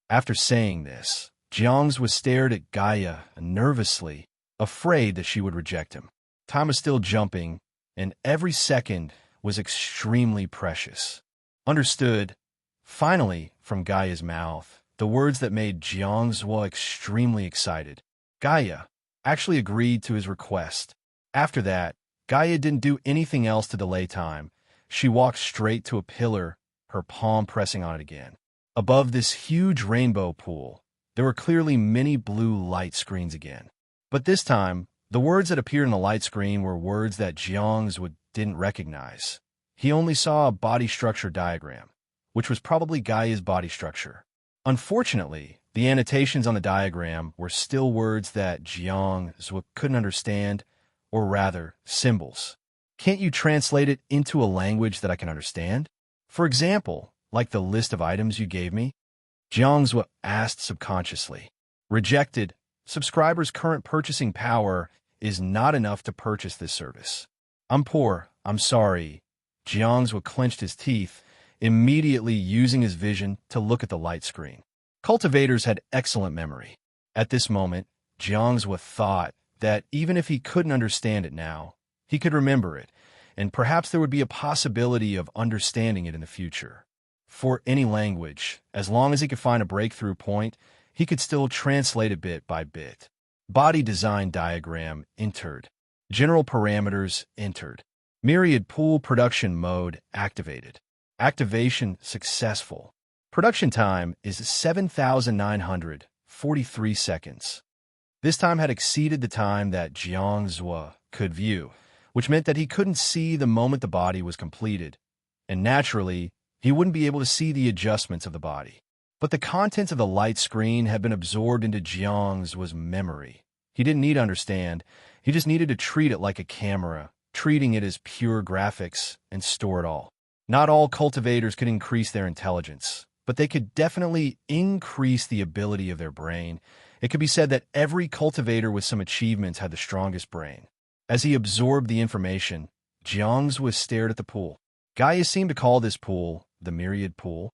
After saying this, Jiangzhou stared at Gaia nervously, afraid that she would reject him. Time was still jumping, and every second was extremely precious. Understood. Finally, from Gaia's mouth, the words that made Jiangzhou extremely excited. Gaia actually agreed to his request. After that, Gaia didn't do anything else to delay time. She walked straight to a pillar, her palm pressing on it again. Above this huge rainbow pool, there were clearly many blue light screens again. But this time, the words that appeared in the light screen were words that Jiangzhou didn't recognize. He only saw a body structure diagram, which was probably Gaia's body structure. Unfortunately, the annotations on the diagram were still words that Jiangzhou couldn't understand, or rather, symbols. Can't you translate it into a language that I can understand? For example, like the list of items you gave me? Jiangzhou asked subconsciously. Rejected. Subscribers' current purchasing power is not enough to purchase this service. I'm poor. I'm sorry. Jiangzhou clenched his teeth, immediately using his vision to look at the light screen. Cultivators had excellent memory. At this moment, Jiangzhou thought that even if he couldn't understand it now, he could remember it, and perhaps there would be a possibility of understanding it in the future. For any language, as long as he could find a breakthrough point, he could still translate it bit by bit. Body design diagram entered. General parameters entered. Myriad pool production mode activated. Activation successful. Production time is 7,943 seconds. This time had exceeded the time that Jiangzhou could view, which meant that he couldn't see the moment the body was completed, and naturally, he wouldn't be able to see the adjustments of the body. But the contents of the light screen had been absorbed into Jiangzhou's memory. He didn't need to understand, he just needed to treat it like a camera, treating it as pure graphics and store it all. Not all cultivators could increase their intelligence, but they could definitely increase the ability of their brain. It could be said that every cultivator with some achievements had the strongest brain. As he absorbed the information, Jiang's stared at the pool. Gaia seemed to call this pool the Myriad Pool.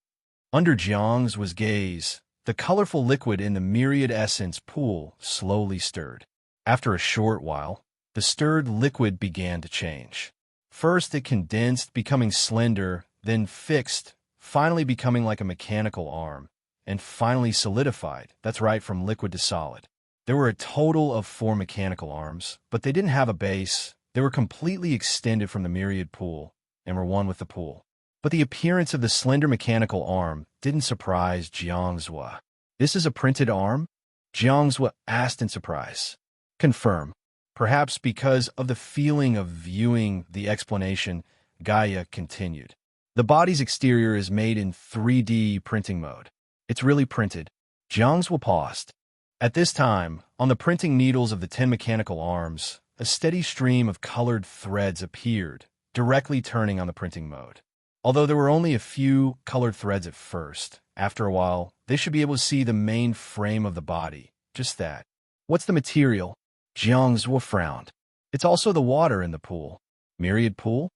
Under Jiang's gaze, the colorful liquid in the Myriad Essence pool slowly stirred. After a short while, the stirred liquid began to change. First, it condensed, becoming slender, then fixed, finally becoming like a mechanical arm, and finally solidified. That's right, from liquid to solid. There were a total of 4 mechanical arms, but they didn't have a base. They were completely extended from the Myriad Pool and were one with the pool. But the appearance of the slender mechanical arm didn't surprise Jiangzhou. "This is a printed arm?" Jiangzhou asked in surprise. "Confirm." Perhaps because of the feeling of viewing the explanation, Gaia continued. "The body's exterior is made in 3D printing mode. It's really printed." Jiangzhou paused. At this time, on the printing needles of the 10 mechanical arms, a steady stream of colored threads appeared, directly turning on the printing mode. Although there were only a few colored threads at first, after a while, they should be able to see the main frame of the body. Just that. "What's the material?" Jiangzhou frowned. "It's also the water in the pool." "Myriad Pool?"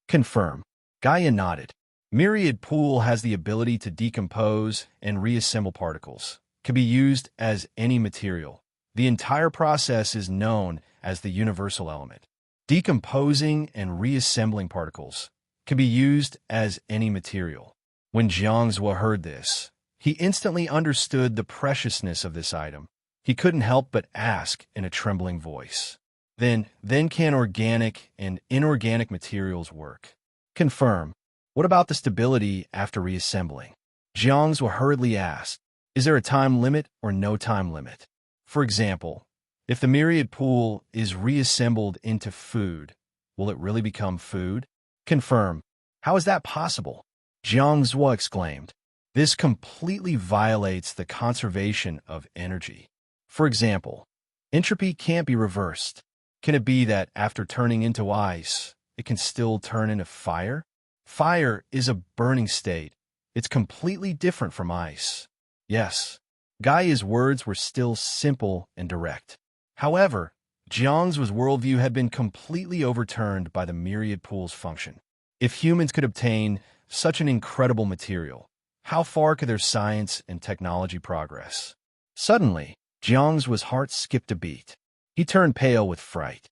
"Confirm." Gaia nodded. Myriad Pool has the ability to decompose and reassemble particles. Can be used as any material. The entire process is known as the universal element. Decomposing and reassembling particles can be used as any material. When Jiangzhou heard this, he instantly understood the preciousness of this item. He couldn't help but ask in a trembling voice, Then can organic and inorganic materials work?" "Confirm." "What about the stability after reassembling?" Jiangzhou hurriedly asked, "Is there a time limit or no time limit? For example, if the Myriad Pool is reassembled into food, will it really become food?" "Confirm." "How is that possible?" Jiangzhou exclaimed. "This completely violates the conservation of energy. For example, entropy can't be reversed. Can it be that after turning into ice, it can still turn into fire? Fire is a burning state. It's completely different from ice." Yes, Gaia's words were still simple and direct. However, Jiang's worldview had been completely overturned by the Myriad Pool's function. If humans could obtain such an incredible material, how far could their science and technology progress? Suddenly, Jiang's heart skipped a beat. He turned pale with fright.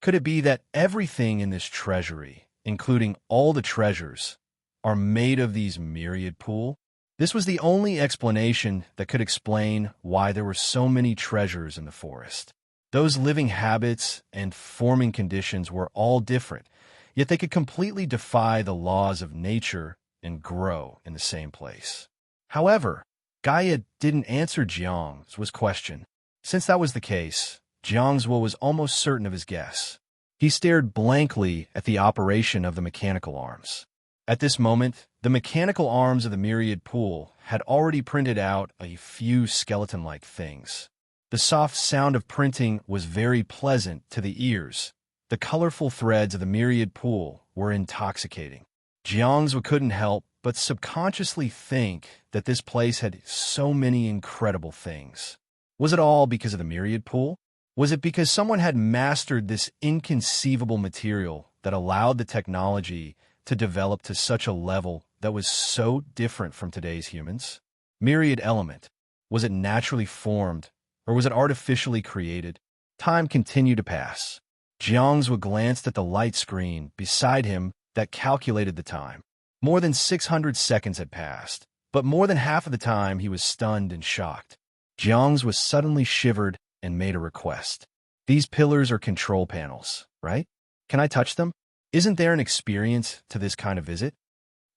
Could it be that everything in this treasury, including all the treasures, are made of these Myriad Pool? This was the only explanation that could explain why there were so many treasures in the forest. Those living habits and forming conditions were all different, yet they could completely defy the laws of nature and grow in the same place. However, Gaia didn't answer Jiang's question. Since that was the case, Jiangzhou was almost certain of his guess. He stared blankly at the operation of the mechanical arms. At this moment, the mechanical arms of the Myriad Pool had already printed out a few skeleton-like things. The soft sound of printing was very pleasant to the ears. The colorful threads of the Myriad Pool were intoxicating. Jiangzhou couldn't help but subconsciously think that this place had so many incredible things. Was it all because of the Myriad Pool? Was it because someone had mastered this inconceivable material that allowed the technology to develop to such a level that was so different from today's humans? Myriad element. Was it naturally formed, or was it artificially created? Time continued to pass. Jiangzhou glanced at the light screen beside him that calculated the time. More than 600 seconds had passed, but more than half of the time he was stunned and shocked. Jiangzhou suddenly shivered and made a request. "These pillars are control panels, right? Can I touch them? Isn't there an experience to this kind of visit?"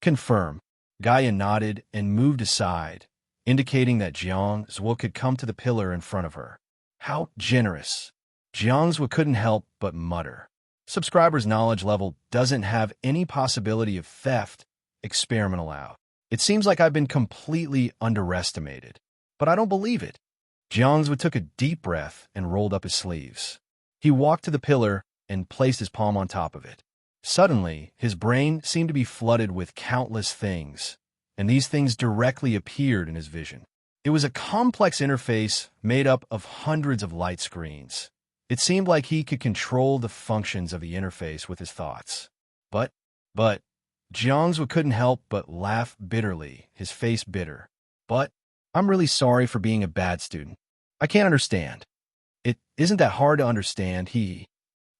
"Confirm." Gaia nodded and moved aside, indicating that Jiangzhou could come to the pillar in front of her. How generous. Jiangzhou couldn't help but mutter. Subscriber's knowledge level doesn't have any possibility of theft. Experiment allowed. It seems like I've been completely underestimated. But I don't believe it. Jiangzhou took a deep breath and rolled up his sleeves. He walked to the pillar, and placed his palm on top of it. Suddenly, his brain seemed to be flooded with countless things, and these things directly appeared in his vision. It was a complex interface made up of hundreds of light screens. It seemed like he could control the functions of the interface with his thoughts. But, Jiangsu couldn't help but laugh bitterly, his face bitter. But, I'm really sorry for being a bad student. I can't understand. It isn't that hard to understand,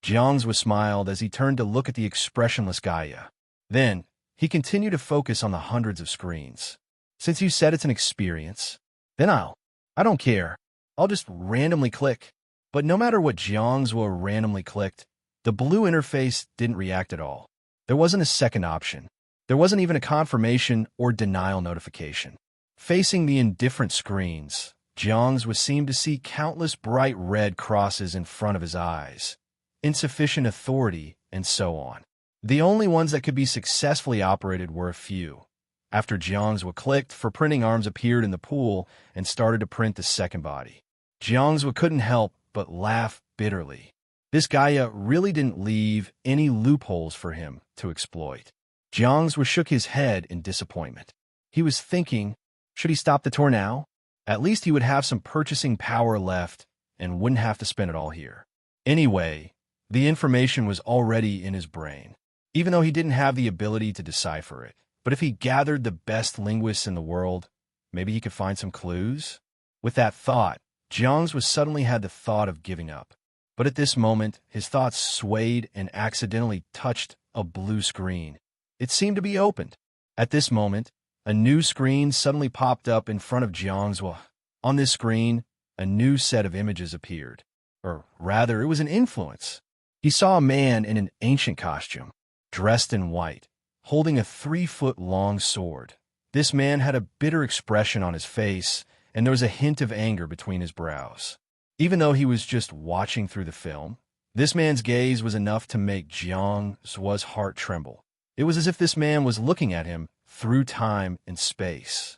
Jiangsu smiled as he turned to look at the expressionless Gaia. Then, he continued to focus on the hundreds of screens. Since you said it's an experience, then I don't care. I'll just randomly click. But no matter what Jiangsu randomly clicked, the blue interface didn't react at all. There wasn't a second option. There wasn't even a confirmation or denial notification. Facing the indifferent screens, Jiangsu seemed to see countless bright red crosses in front of his eyes, insufficient authority, and so on. The only ones that could be successfully operated were a few. After Jiangsu clicked, for printing arms appeared in the pool and started to print the second body. Jiangsu couldn't help but laugh bitterly. This Gaia really didn't leave any loopholes for him to exploit. Jiangsu shook his head in disappointment. He was thinking, should he stop the tour now? At least he would have some purchasing power left and wouldn't have to spend it all here. Anyway, the information was already in his brain, even though he didn't have the ability to decipher it. But if he gathered the best linguists in the world, maybe he could find some clues? With that thought, Jiangsu suddenly had the thought of giving up. But at this moment, his thoughts swayed and accidentally touched a blue screen. It seemed to be opened. At this moment, a new screen suddenly popped up in front of Jiangsu. On this screen, a new set of images appeared. Or rather, it was an influence. He saw a man in an ancient costume, dressed in white, holding a 3-foot-long sword. This man had a bitter expression on his face, and there was a hint of anger between his brows. Even though he was just watching through the film, this man's gaze was enough to make Jiangsu's heart tremble. It was as if this man was looking at him through time and space.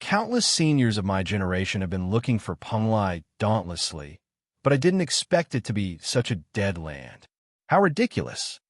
Countless seniors of my generation have been looking for Penglai dauntlessly, but I didn't expect it to be such a dead land. How ridiculous!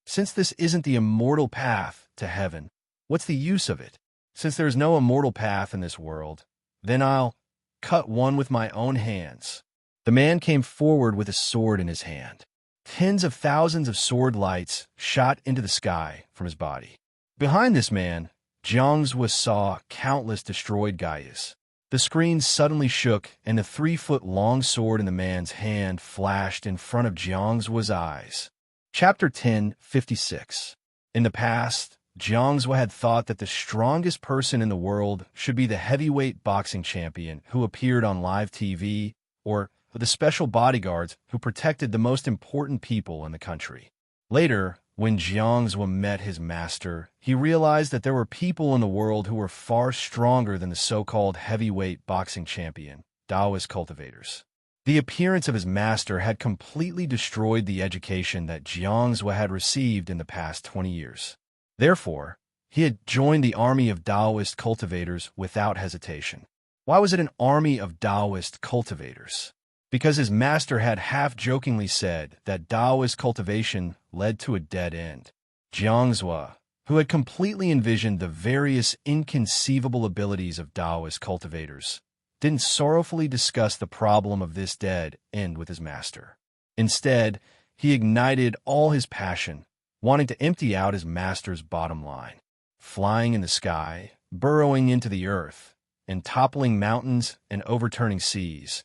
Since this isn't the immortal path to heaven, what's the use of it? Since there's no immortal path in this world, then I'll cut one with my own hands. The man came forward with a sword in his hand. Tens of thousands of sword lights shot into the sky from his body. Behind this man, Jiangsu saw countless destroyed Gaias. The screen suddenly shook, and the 3-foot-long sword in the man's hand flashed in front of Jiangsu's eyes. Chapter 10:56. In the past, Jiangsu had thought that the strongest person in the world should be the heavyweight boxing champion who appeared on live TV, or the special bodyguards who protected the most important people in the country. Later, when Jiangsu met his master, he realized that there were people in the world who were far stronger than the so-called heavyweight boxing champion, Taoist cultivators. The appearance of his master had completely destroyed the education that Jiangsu had received in the past 20 years. Therefore, he had joined the army of Taoist cultivators without hesitation. Why was it an army of Taoist cultivators? Because his master had half-jokingly said that Taoist cultivation led to a dead end. Jiangsu, who had completely envisioned the various inconceivable abilities of Taoist cultivators, didn't sorrowfully discuss the problem of this dead end with his master. Instead, he ignited all his passion, wanting to empty out his master's bottom line. Flying in the sky, burrowing into the earth, and toppling mountains and overturning seas.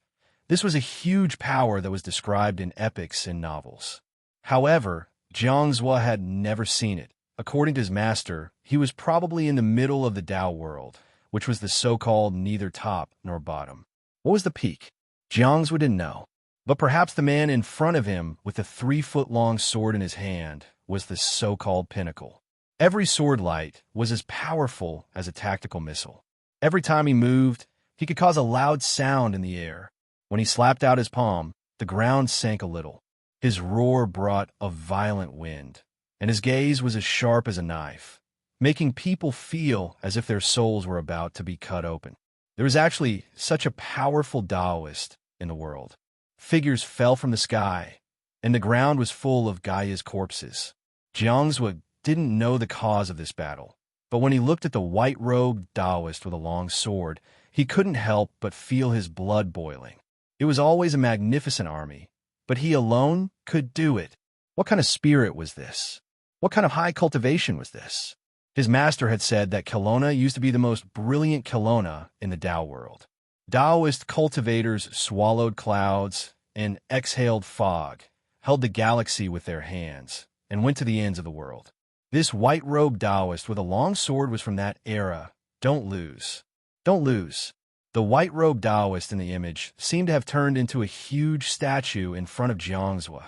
This was a huge power that was described in epics and novels. However, Jiangsu had never seen it. According to his master, he was probably in the middle of the Tao world, which was the so-called neither top nor bottom. What was the peak? Jiangsu didn't know. But perhaps the man in front of him with the 3-foot-long sword in his hand was the so-called pinnacle. Every sword light was as powerful as a tactical missile. Every time he moved, he could cause a loud sound in the air. When he slapped out his palm, the ground sank a little. His roar brought a violent wind, and his gaze was as sharp as a knife, making people feel as if their souls were about to be cut open. There was actually such a powerful Taoist in the world. Figures fell from the sky, and the ground was full of Gaia's corpses. Jiangzhou didn't know the cause of this battle, but when he looked at the white-robed Taoist with a long sword, he couldn't help but feel his blood boiling. It was always a magnificent army, but he alone could do it. What kind of spirit was this? What kind of high cultivation was this? His master had said that Kelowna used to be the most brilliant Kelowna in the Tao world. Taoist cultivators swallowed clouds and exhaled fog, held the galaxy with their hands, and went to the ends of the world. This white-robed Taoist with a long sword was from that era. Don't lose. Don't lose. The white-robed Taoist in the image seemed to have turned into a huge statue in front of Jiangzhou.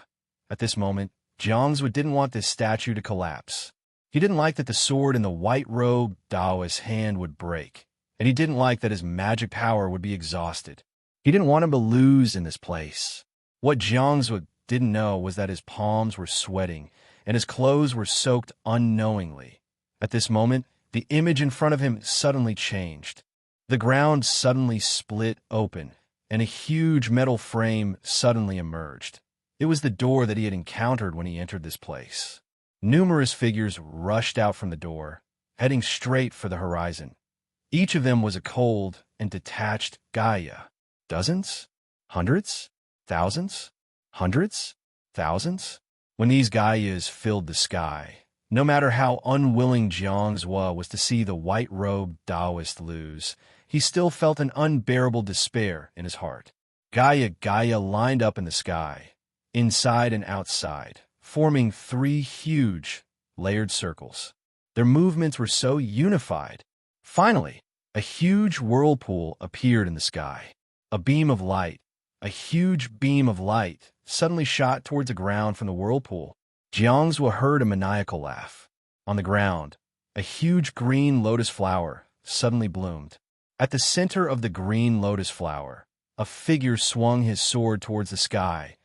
At this moment, Jiangzhou didn't want this statue to collapse. He didn't like that the sword in the white-robed Taoist's hand would break, and he didn't like that his magic power would be exhausted. He didn't want him to lose in this place. What Jiangzhou didn't know was that his palms were sweating, and his clothes were soaked unknowingly. At this moment, the image in front of him suddenly changed. The ground suddenly split open, and a huge metal frame suddenly emerged. It was the door that he had encountered when he entered this place. Numerous figures rushed out from the door, heading straight for the horizon. Each of them was a cold and detached Gaia. Dozens? Hundreds? Thousands? Hundreds? Thousands? When these Gaias filled the sky, no matter how unwilling Jiangzhou was to see the white-robed Taoist lose, he still felt an unbearable despair in his heart. Gaia lined up in the sky, inside and outside, forming 3 huge, layered circles. Their movements were so unified. Finally, a huge whirlpool appeared in the sky. A huge beam of light, suddenly shot towards the ground from the whirlpool. Jiangzhou heard a maniacal laugh. On the ground, a huge green lotus flower suddenly bloomed. At the center of the green lotus flower, a figure swung his sword towards the sky,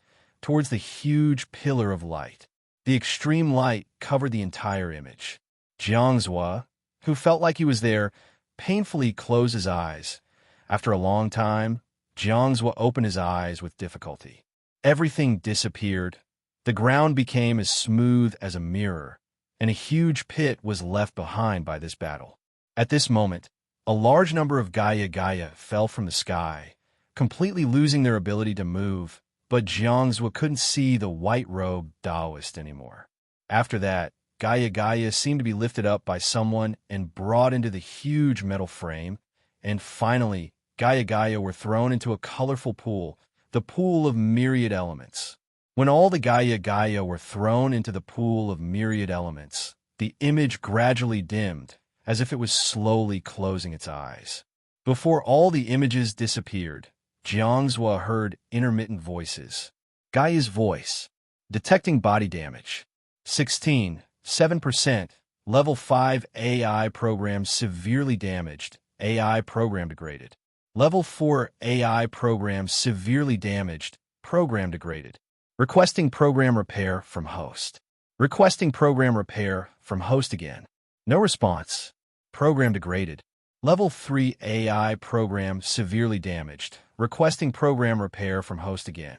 towards the huge pillar of light. The extreme light covered the entire image. Jiangzhou, who felt like he was there, painfully closed his eyes. After a long time, Jiangzhou opened his eyes with difficulty. Everything disappeared. The ground became as smooth as a mirror, and a huge pit was left behind by this battle. At this moment, a large number of Gaia fell from the sky, completely losing their ability to move, but Jiangzhou couldn't see the white-robed Taoist anymore. After that, Gaia seemed to be lifted up by someone and brought into the huge metal frame, and finally, Gaia were thrown into a colorful pool, the pool of myriad elements. When all the Gaia were thrown into the pool of myriad elements, the image gradually dimmed, as if it was slowly closing its eyes. Before all the images disappeared, Jiangzhou heard intermittent voices. Gaia's voice. Detecting body damage. 16, 7%. Level 5 AI program severely damaged. AI program degraded. Level 4 AI program severely damaged. Program degraded. Requesting program repair from host. Requesting program repair from host again. No response. Program degraded. Level 3 AI program severely damaged. Requesting program repair from host again.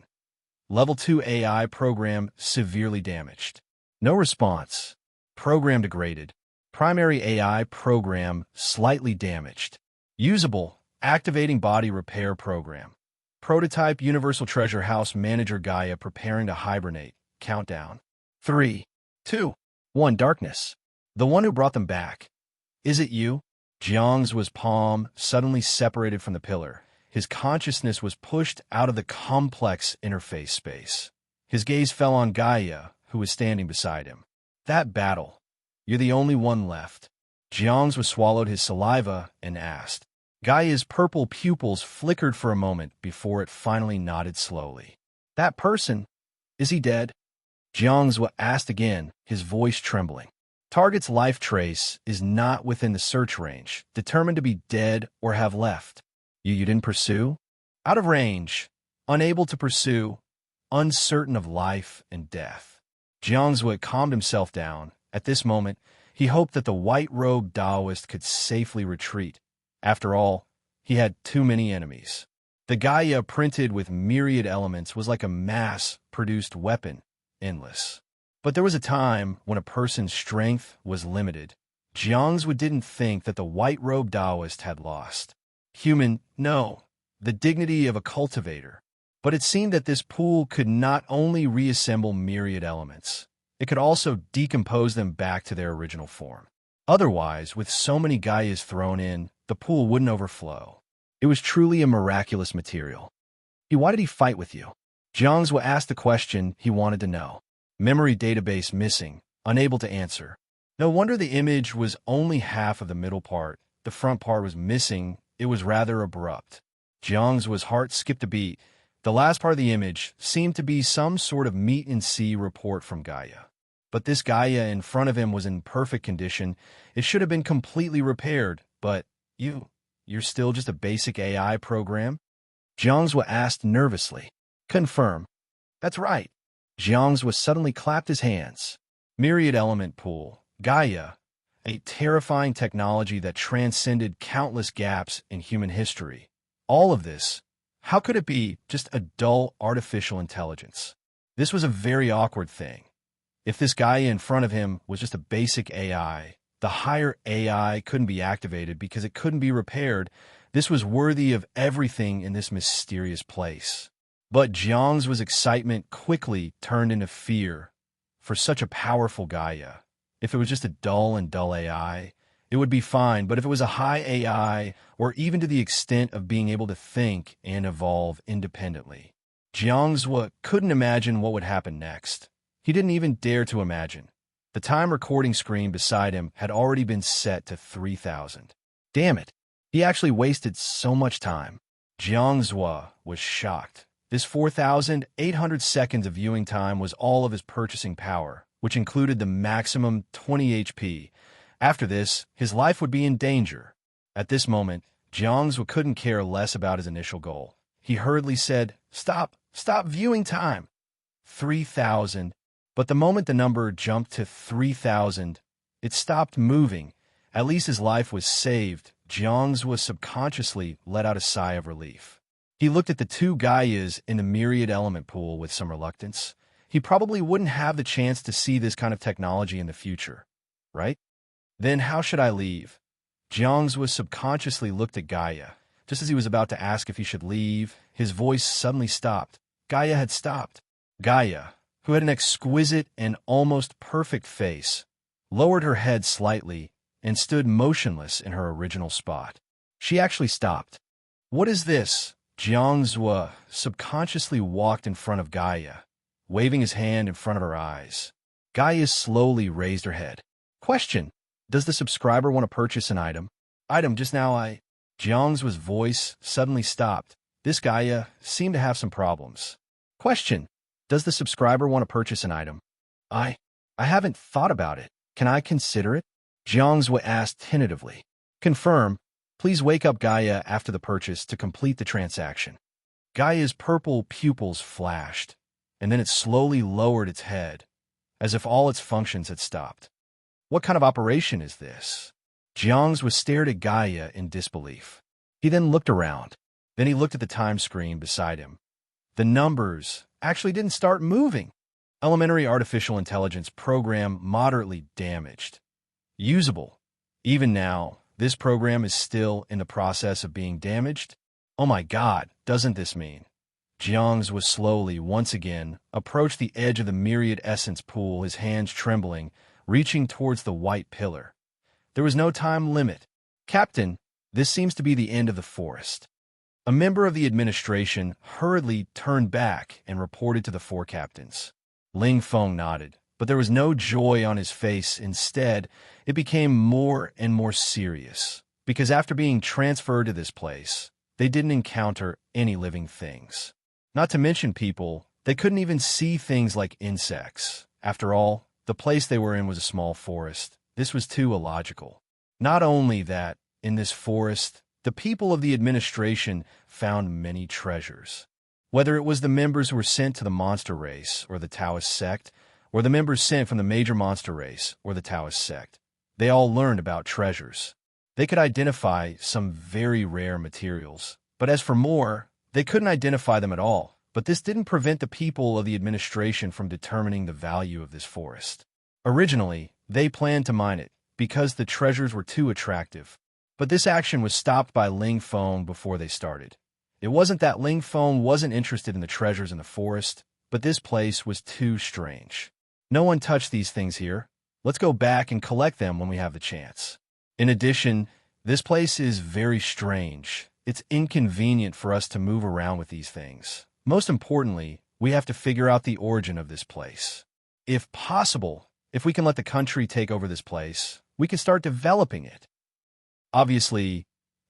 Level 2 AI program severely damaged. No response. Program degraded. Primary AI program slightly damaged. Usable. Activating body repair program. Prototype Universal Treasure House Manager Gaia preparing to hibernate. Countdown. 3, 2, 1. Darkness. The one who brought them back. Is it you? Jiangzhou's palm suddenly separated from the pillar. His consciousness was pushed out of the complex interface space. His gaze fell on Gaia, who was standing beside him. That battle. You're the only one left. Jiangzhou swallowed his saliva and asked. Gaia's purple pupils flickered for a moment before it finally nodded slowly. That person, is he dead? Jiangzhou asked again, his voice trembling. Target's life trace is not within the search range, determined to be dead or have left. You didn't pursue? Out of range, unable to pursue, uncertain of life and death. Jiangzhou calmed himself down. At this moment, he hoped that the white-robed Taoist could safely retreat. After all, he had too many enemies. The Gaia printed with myriad elements was like a mass-produced weapon, endless. But there was a time when a person's strength was limited. Jiangsu didn't think that the white-robed Taoist had lost. Human, no, the dignity of a cultivator. But it seemed that this pool could not only reassemble myriad elements, it could also decompose them back to their original form. Otherwise, with so many Gaias thrown in, the pool wouldn't overflow. It was truly a miraculous material. Why did he fight with you? Jiangsu asked the question he wanted to know. Memory database missing, unable to answer. No wonder the image was only half of the middle part. The front part was missing. It was rather abrupt. Jiangsu's heart skipped a beat. The last part of the image seemed to be some sort of meet-and-see report from Gaia. But this Gaia in front of him was in perfect condition. It should have been completely repaired, but you're still just a basic AI program? Jiangsu asked nervously. Confirm. That's right. Jiangsu suddenly clapped his hands. Myriad element pool, Gaia, a terrifying technology that transcended countless gaps in human history. All of this, how could it be just a dull artificial intelligence? This was a very awkward thing. If this Gaia in front of him was just a basic AI, the higher AI couldn't be activated because it couldn't be repaired. This was worthy of everything in this mysterious place. But Jiangsu's excitement quickly turned into fear for such a powerful Gaia. If it was just a dull AI, it would be fine, but if it was a high AI, or even to the extent of being able to think and evolve independently, Jiangsu couldn't imagine what would happen next. He didn't even dare to imagine. The time recording screen beside him had already been set to 3,000. Damn it. He actually wasted so much time. Jiangsu was shocked. This 4,800 seconds of viewing time was all of his purchasing power, which included the maximum 20 HP. After this, his life would be in danger. At this moment, Jiangsu couldn't care less about his initial goal. He hurriedly said, Stop viewing time. 3,000. But the moment the number jumped to 3,000, it stopped moving. At least his life was saved. Jiangsu subconsciously let out a sigh of relief. He looked at the two Gaias in the myriad element pool with some reluctance. He probably wouldn't have the chance to see this kind of technology in the future, right? Then how should I leave? Jiangsu subconsciously looked at Gaia. Just as he was about to ask if he should leave, his voice suddenly stopped. Gaia had stopped. Gaia, who had an exquisite and almost perfect face, lowered her head slightly and stood motionless in her original spot. She actually stopped. What is this? Jiangsu subconsciously walked in front of Gaia, waving his hand in front of her eyes. Gaia slowly raised her head. Question. Does the subscriber want to purchase an item? Just now Jiangsu's voice suddenly stopped. This Gaia seemed to have some problems. Question. Does the subscriber want to purchase an item? I haven't thought about it. Can I consider it? Jiangsu asked tentatively. Confirm. Please wake up Gaia after the purchase to complete the transaction. Gaia's purple pupils flashed, and then it slowly lowered its head, as if all its functions had stopped. What kind of operation is this? Jiangsu stared at Gaia in disbelief. He then looked around. Then he looked at the time screen beside him. The numbers actually didn't start moving. Elementary artificial intelligence program moderately damaged. Usable. Even now, this program is still in the process of being damaged. Oh my God, doesn't this mean? Jiangsu slowly, once again, approached the edge of the myriad essence pool, his hands trembling, reaching towards the white pillar. There was no time limit. Captain, this seems to be the end of the forest. A member of the administration hurriedly turned back and reported to the four captains. Ling Feng nodded, but there was no joy on his face. Instead, it became more and more serious, because after being transferred to this place, they didn't encounter any living things. Not to mention people, they couldn't even see things like insects. After all, the place they were in was a small forest. This was too illogical. Not only that, in this forest, the people of the administration found many treasures. Whether it was the members who were sent to the monster race or the Taoist sect, or the members sent from the major monster race or the Taoist sect, they all learned about treasures. They could identify some very rare materials, but as for more, They couldn't identify them at all, but this didn't prevent the people of the administration from determining the value of this forest. Originally, they planned to mine it, because the treasures were too attractive. But this action was stopped by Ling Feng before they started. It wasn't that Ling Feng wasn't interested in the treasures in the forest, but this place was too strange. No one touched these things here. Let's go back and collect them when we have the chance. In addition, this place is very strange. It's inconvenient for us to move around with these things. Most importantly, we have to figure out the origin of this place. If possible, if we can let the country take over this place, we can start developing it. Obviously,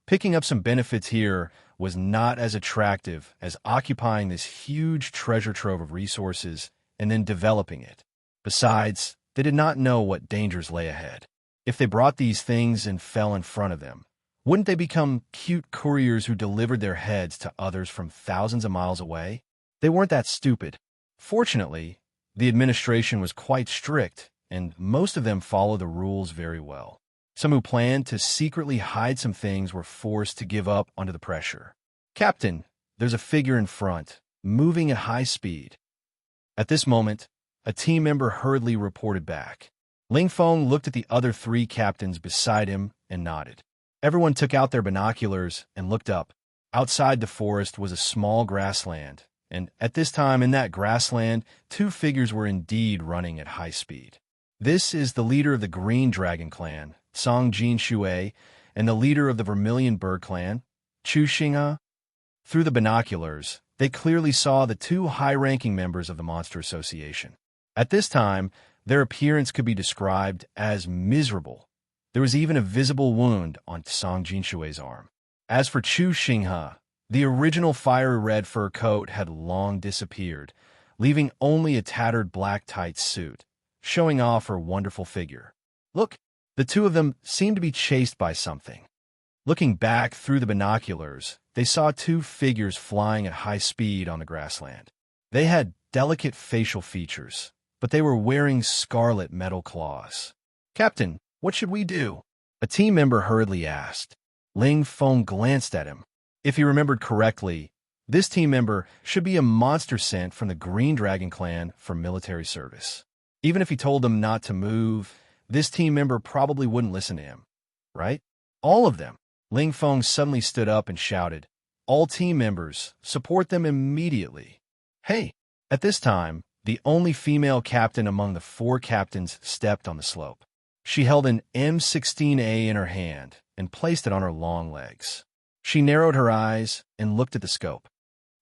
picking up some benefits here was not as attractive as occupying this huge treasure trove of resources and then developing it. Besides, they did not know what dangers lay ahead. If they brought these things and fell in front of them, wouldn't they become cute couriers who delivered their heads to others from thousands of miles away? They weren't that stupid. Fortunately, the administration was quite strict, and most of them followed the rules very well. Some who planned to secretly hide some things were forced to give up under the pressure. "Captain, there's a figure in front, moving at high speed." At this moment, a team member hurriedly reported back. Ling Feng looked at the other three captains beside him and nodded. Everyone took out their binoculars and looked up. Outside the forest was a small grassland, and at this time in that grassland, two figures were indeed running at high speed. This is the leader of the Green Dragon clan, Song Jin Shui, and the leader of the Vermilion Bird clan, Chu Xinghe. Through the binoculars, they clearly saw the two high-ranking members of the Monster Association. At this time, their appearance could be described as miserable. There was even a visible wound on Song Jinshui's arm. As for Chu Xinghe, the original fiery red fur coat had long disappeared, leaving only a tattered black tight suit, showing off her wonderful figure. Look, the two of them seemed to be chased by something. Looking back through the binoculars, they saw two figures flying at high speed on the grassland. They had delicate facial features, but they were wearing scarlet metal claws. "Captain, what should we do?" a team member hurriedly asked. Ling Feng glanced at him. If he remembered correctly, this team member should be a monster sent from the Green Dragon clan for military service. Even if he told them not to move, this team member probably wouldn't listen to him, right? All of them. Ling Feng suddenly stood up and shouted, "All team members, support them immediately." Hey! At this time, the only female captain among the four captains stepped on the slope. She held an M16A in her hand and placed it on her long legs. She narrowed her eyes and looked at the scope.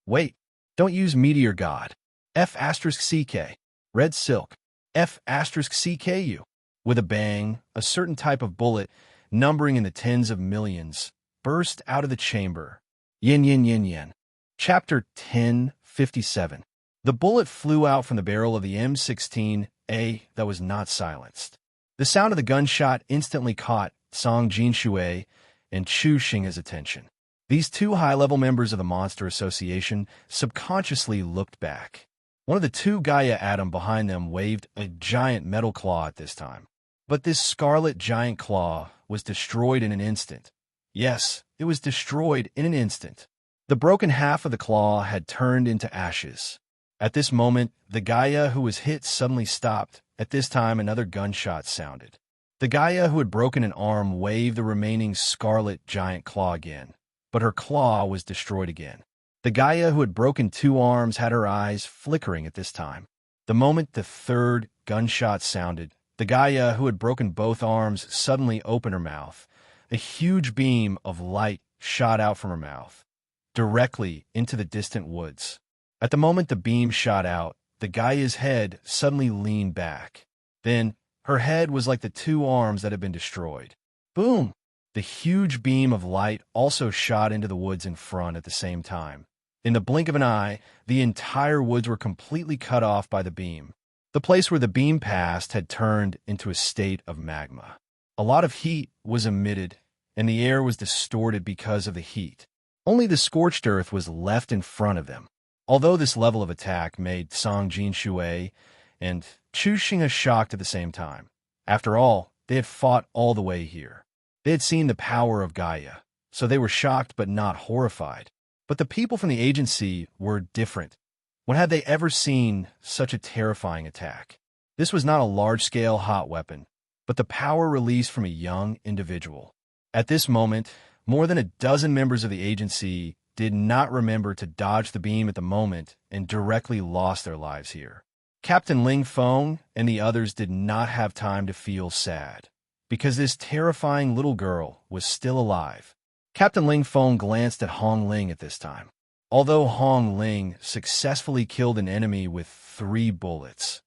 "Wait, don't use Meteor God. F*CK. Red Silk. F*CKU. With a bang, a certain type of bullet, numbering in the tens of millions, burst out of the chamber. Yin yin yin yin. Chapter 1057. The bullet flew out from the barrel of the M16A that was not silenced. The sound of the gunshot instantly caught Song Jinshui and Chu Xinghe's attention. These two high-level members of the Monster Association subconsciously looked back. One of the two Gaia Atom behind them waved a giant metal claw at this time. But this scarlet giant claw was destroyed in an instant. Yes, it was destroyed in an instant. The broken half of the claw had turned into ashes. At this moment, the Gaia who was hit suddenly stopped. At this time, another gunshot sounded. The Gaia who had broken an arm waved the remaining scarlet giant claw again, but her claw was destroyed again. The Gaia who had broken two arms had her eyes flickering at this time. The moment the third gunshot sounded, the Gaia who had broken both arms suddenly opened her mouth. A huge beam of light shot out from her mouth, directly into the distant woods. At the moment the beam shot out, the Gaia's head suddenly leaned back. Then, her head was like the two arms that had been destroyed. Boom! The huge beam of light also shot into the woods in front at the same time. In the blink of an eye, the entire woods were completely cut off by the beam. The place where the beam passed had turned into a state of magma. A lot of heat was emitted, and the air was distorted because of the heat. Only the scorched earth was left in front of them. Although this level of attack made Song Jinshui and Chu Xinghe shocked at the same time. After all, they had fought all the way here. They had seen the power of Gaia, so they were shocked but not horrified. But the people from the agency were different. When had they ever seen such a terrifying attack? This was not a large-scale hot weapon, but the power released from a young individual. At this moment, more than a dozen members of the agency did not remember to dodge the beam at the moment and directly lost their lives here. Captain Ling Feng and the others did not have time to feel sad, because this terrifying little girl was still alive. Captain Ling Feng glanced at Hong Ling at this time. Although Hong Ling successfully killed an enemy with 3 bullets,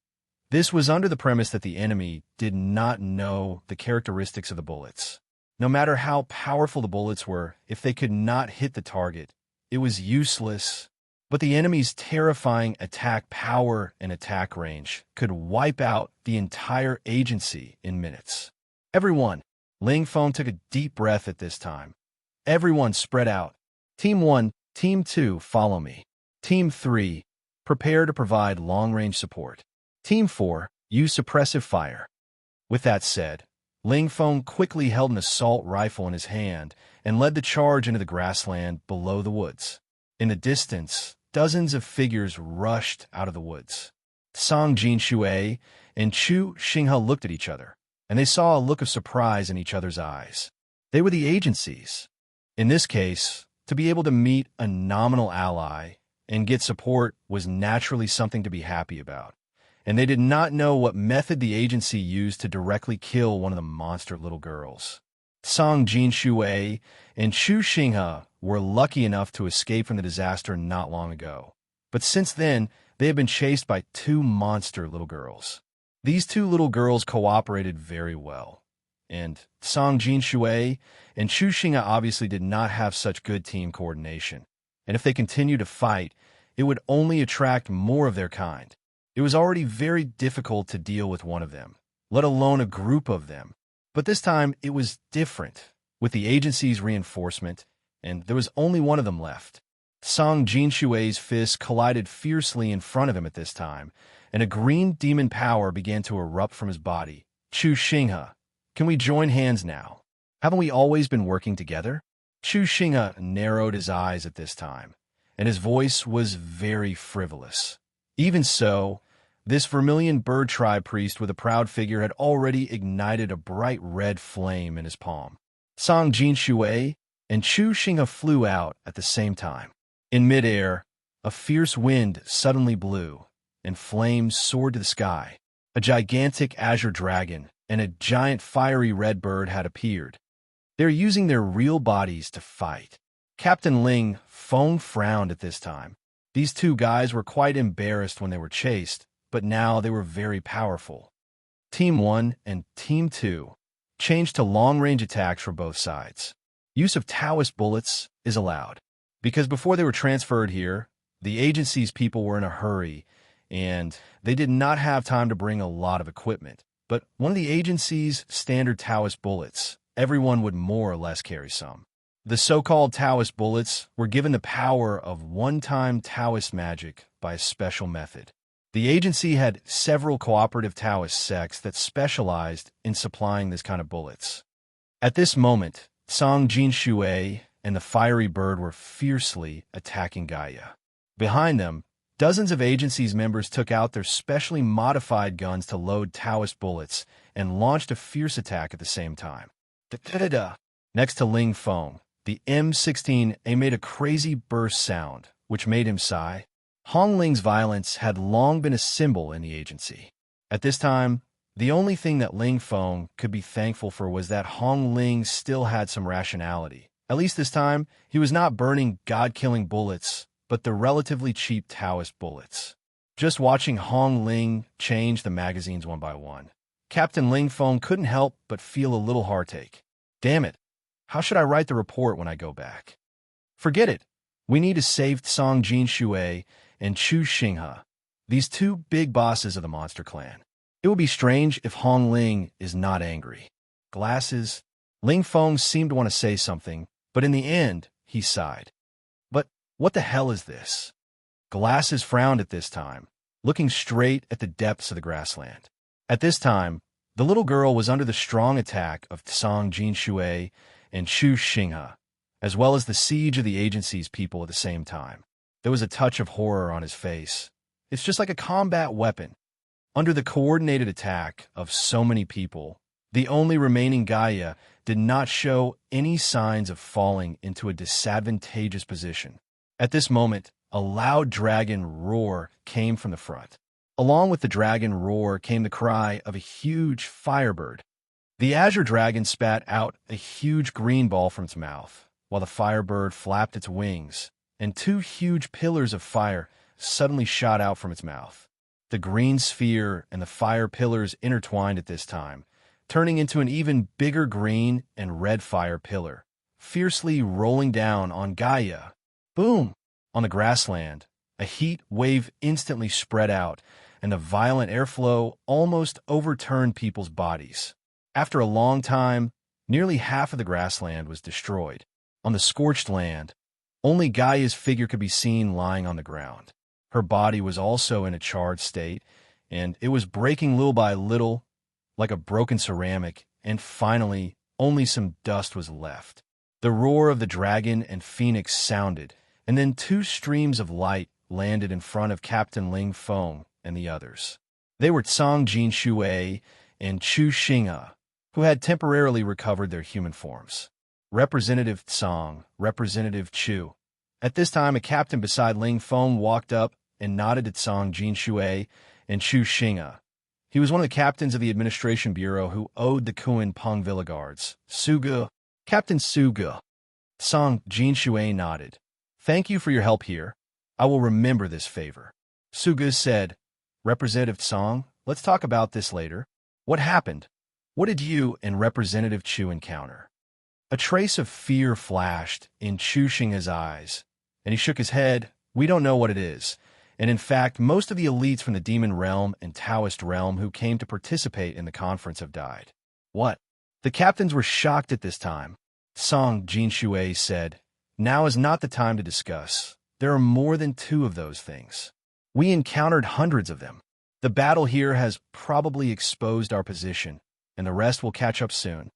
this was under the premise that the enemy did not know the characteristics of the bullets. No matter how powerful the bullets were, if they could not hit the target, it was useless. But the enemy's terrifying attack power and attack range could wipe out the entire agency in minutes. Everyone, Ling Feng took a deep breath at this time. Everyone spread out. Team 1, Team 2, follow me. Team 3, prepare to provide long-range support. Team 4, use suppressive fire. With that said, Ling Feng quickly held an assault rifle in his hand and led the charge into the grassland below the woods. In the distance, dozens of figures rushed out of the woods. Song Jinshui and Chu Xinghe looked at each other, and they saw a look of surprise in each other's eyes. They were the agencies. In this case, to be able to meet a nominal ally and get support was naturally something to be happy about, and they did not know what method the agency used to directly kill one of the monster little girls. Song Jinshui and Chu Xinghe were lucky enough to escape from the disaster not long ago, but since then, they have been chased by 2 monster little girls. These 2 little girls cooperated very well, and Song Jinshui and Chu Xinghe obviously did not have such good team coordination, and if they continued to fight, it would only attract more of their kind. It was already very difficult to deal with one of them, let alone a group of them. But this time, it was different, with the agency's reinforcement, and there was only one of them left. Song Jinshui's fists collided fiercely in front of him at this time, and a green demon power began to erupt from his body. Chu Xinghe, can we join hands now? Haven't we always been working together? Chu Xinghe narrowed his eyes at this time, and his voice was very frivolous. Even so, this vermilion bird tribe priest with a proud figure had already ignited a bright red flame in his palm. Song Jinshui and Chu Xinghe flew out at the same time. In midair, a fierce wind suddenly blew, and flames soared to the sky. A gigantic azure dragon and a giant fiery red bird had appeared. They're using their real bodies to fight. Captain Ling Feng frowned at this time. These 2 guys were quite embarrassed when they were chased, but now they were very powerful. Team 1 and Team 2 changed to long-range attacks for both sides. Use of Taoist bullets is allowed, because before they were transferred here, the agency's people were in a hurry, and they did not have time to bring a lot of equipment. But one of the agency's standard Taoist bullets, everyone would more or less carry some. The so-called Taoist bullets were given the power of one-time Taoist magic by a special method. The agency had several cooperative Taoist sects that specialized in supplying this kind of bullets. At this moment, Song Jinshui and the fiery bird were fiercely attacking Gaia. Behind them, dozens of agency's members took out their specially modified guns to load Taoist bullets and launched a fierce attack at the same time. Da-da-da-da. Next to Ling Feng, the M16A made a crazy burst sound, which made him sigh. Hong Ling's violence had long been a symbol in the agency. At this time, the only thing that Ling Feng could be thankful for was that Hong Ling still had some rationality. At least this time, he was not burning god-killing bullets, but the relatively cheap Taoist bullets. Just watching Hong Ling change the magazines one by one, Captain Ling Feng couldn't help but feel a little heartache. Damn it, how should I write the report when I go back? Forget it. We need to save Song Jinshui and Chu Xinghe, these 2 big bosses of the monster clan. It would be strange if Hong Ling is not angry. Glasses. Ling Feng seemed to want to say something, but in the end, he sighed. But what the hell is this? Glasses frowned at this time, looking straight at the depths of the grassland. At this time, the little girl was under the strong attack of Song Jinshui and Chu Xinghe. as well as the siege of the agency's people at the same time. There was a touch of horror on his face. It's just like a combat weapon. Under the coordinated attack of so many people, the only remaining Gaia did not show any signs of falling into a disadvantageous position. At this moment, a loud dragon roar came from the front. Along with the dragon roar came the cry of a huge firebird. The azure dragon spat out a huge green ball from its mouth, while the firebird flapped its wings, and two huge pillars of fire suddenly shot out from its mouth. The green sphere and the fire pillars intertwined at this time, turning into an even bigger green and red fire pillar, fiercely rolling down on Gaia. Boom! On the grassland, a heat wave instantly spread out, and the violent airflow almost overturned people's bodies. After a long time, nearly half of the grassland was destroyed. On the scorched land, only Gaia's figure could be seen lying on the ground. Her body was also in a charred state, and it was breaking little by little, like a broken ceramic, and finally, only some dust was left. The roar of the dragon and phoenix sounded, and then two streams of light landed in front of Captain Ling Feng and the others. They were Tsang Jinshui and Chu Xing'e, who had temporarily recovered their human forms. Representative Tsang, Representative Chu. At this time, a captain beside Ling Feng walked up and nodded at Tsang Jinshui and Chu Xing'e. He was one of the captains of the Administration Bureau who owed the Kuan Peng Villa Guards. Suge, Captain Suge. Tsang Jinshui nodded. Thank you for your help here. I will remember this favor. Suge said, Representative Tsang, let's talk about this later. What happened? What did you and Representative Chu encounter? A trace of fear flashed in Chu Xing'e's eyes, and he shook his head. We don't know what it is. And in fact, most of the elites from the Demon Realm and Taoist Realm who came to participate in the conference have died. What? The captains were shocked at this time. Tsang Jinshui said, Now is not the time to discuss. There are more than two of those things. We encountered hundreds of them. The battle here has probably exposed our position, and the rest will catch up soon.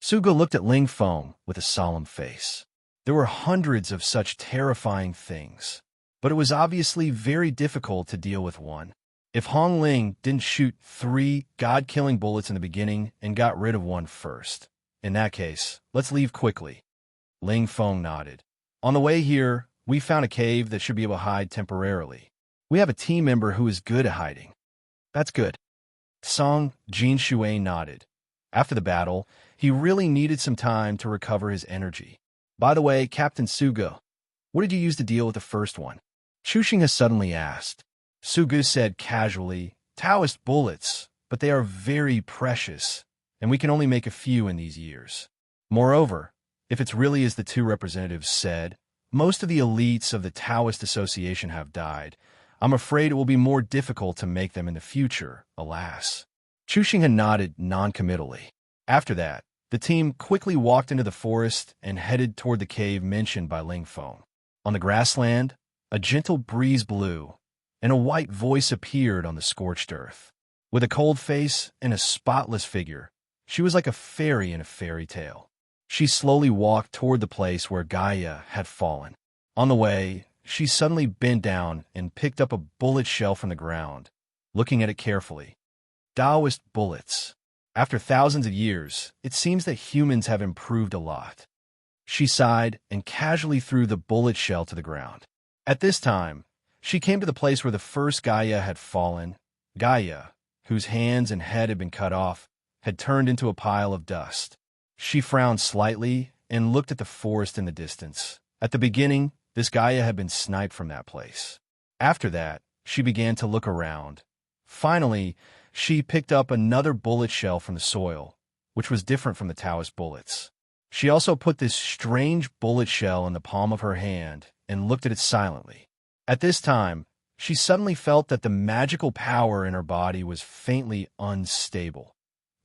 Suge looked at Ling Feng with a solemn face. There were hundreds of such terrifying things, but it was obviously very difficult to deal with one. If Hong Ling didn't shoot 3 god-killing bullets in the beginning and got rid of one first. In that case, let's leave quickly. Ling Feng nodded. On the way here, we found a cave that should be able to hide temporarily. We have a team member who is good at hiding. That's good. Tsang Jinshui nodded. After the battle, he really needed some time to recover his energy. By the way, Captain Suge, what did you use to deal with the first one? Chu Xing'e suddenly asked. Suge said casually, Taoist bullets, but they are very precious, and we can only make a few in these years. Moreover, if it's really as the two representatives said, most of the elites of the Taoist Association have died. I'm afraid it will be more difficult to make them in the future, alas. Chu Xing'e nodded non-committally. After that, the team quickly walked into the forest and headed toward the cave mentioned by Ling Feng. On the grassland, a gentle breeze blew, and a white voice appeared on the scorched earth. With a cold face and a spotless figure, she was like a fairy in a fairy tale. She slowly walked toward the place where Gaia had fallen. On the way, she suddenly bent down and picked up a bullet shell from the ground, looking at it carefully. Taoist bullets. After thousands of years, it seems that humans have improved a lot. She sighed and casually threw the bullet shell to the ground. At this time, she came to the place where the first Gaia had fallen. Gaia, whose hands and head had been cut off, had turned into a pile of dust. She frowned slightly and looked at the forest in the distance. At the beginning, this Gaia had been sniped from that place. After that, she began to look around. Finally, she picked up another bullet shell from the soil, which was different from the Taoist bullets. She also put this strange bullet shell in the palm of her hand and looked at it silently. At this time, she suddenly felt that the magical power in her body was faintly unstable.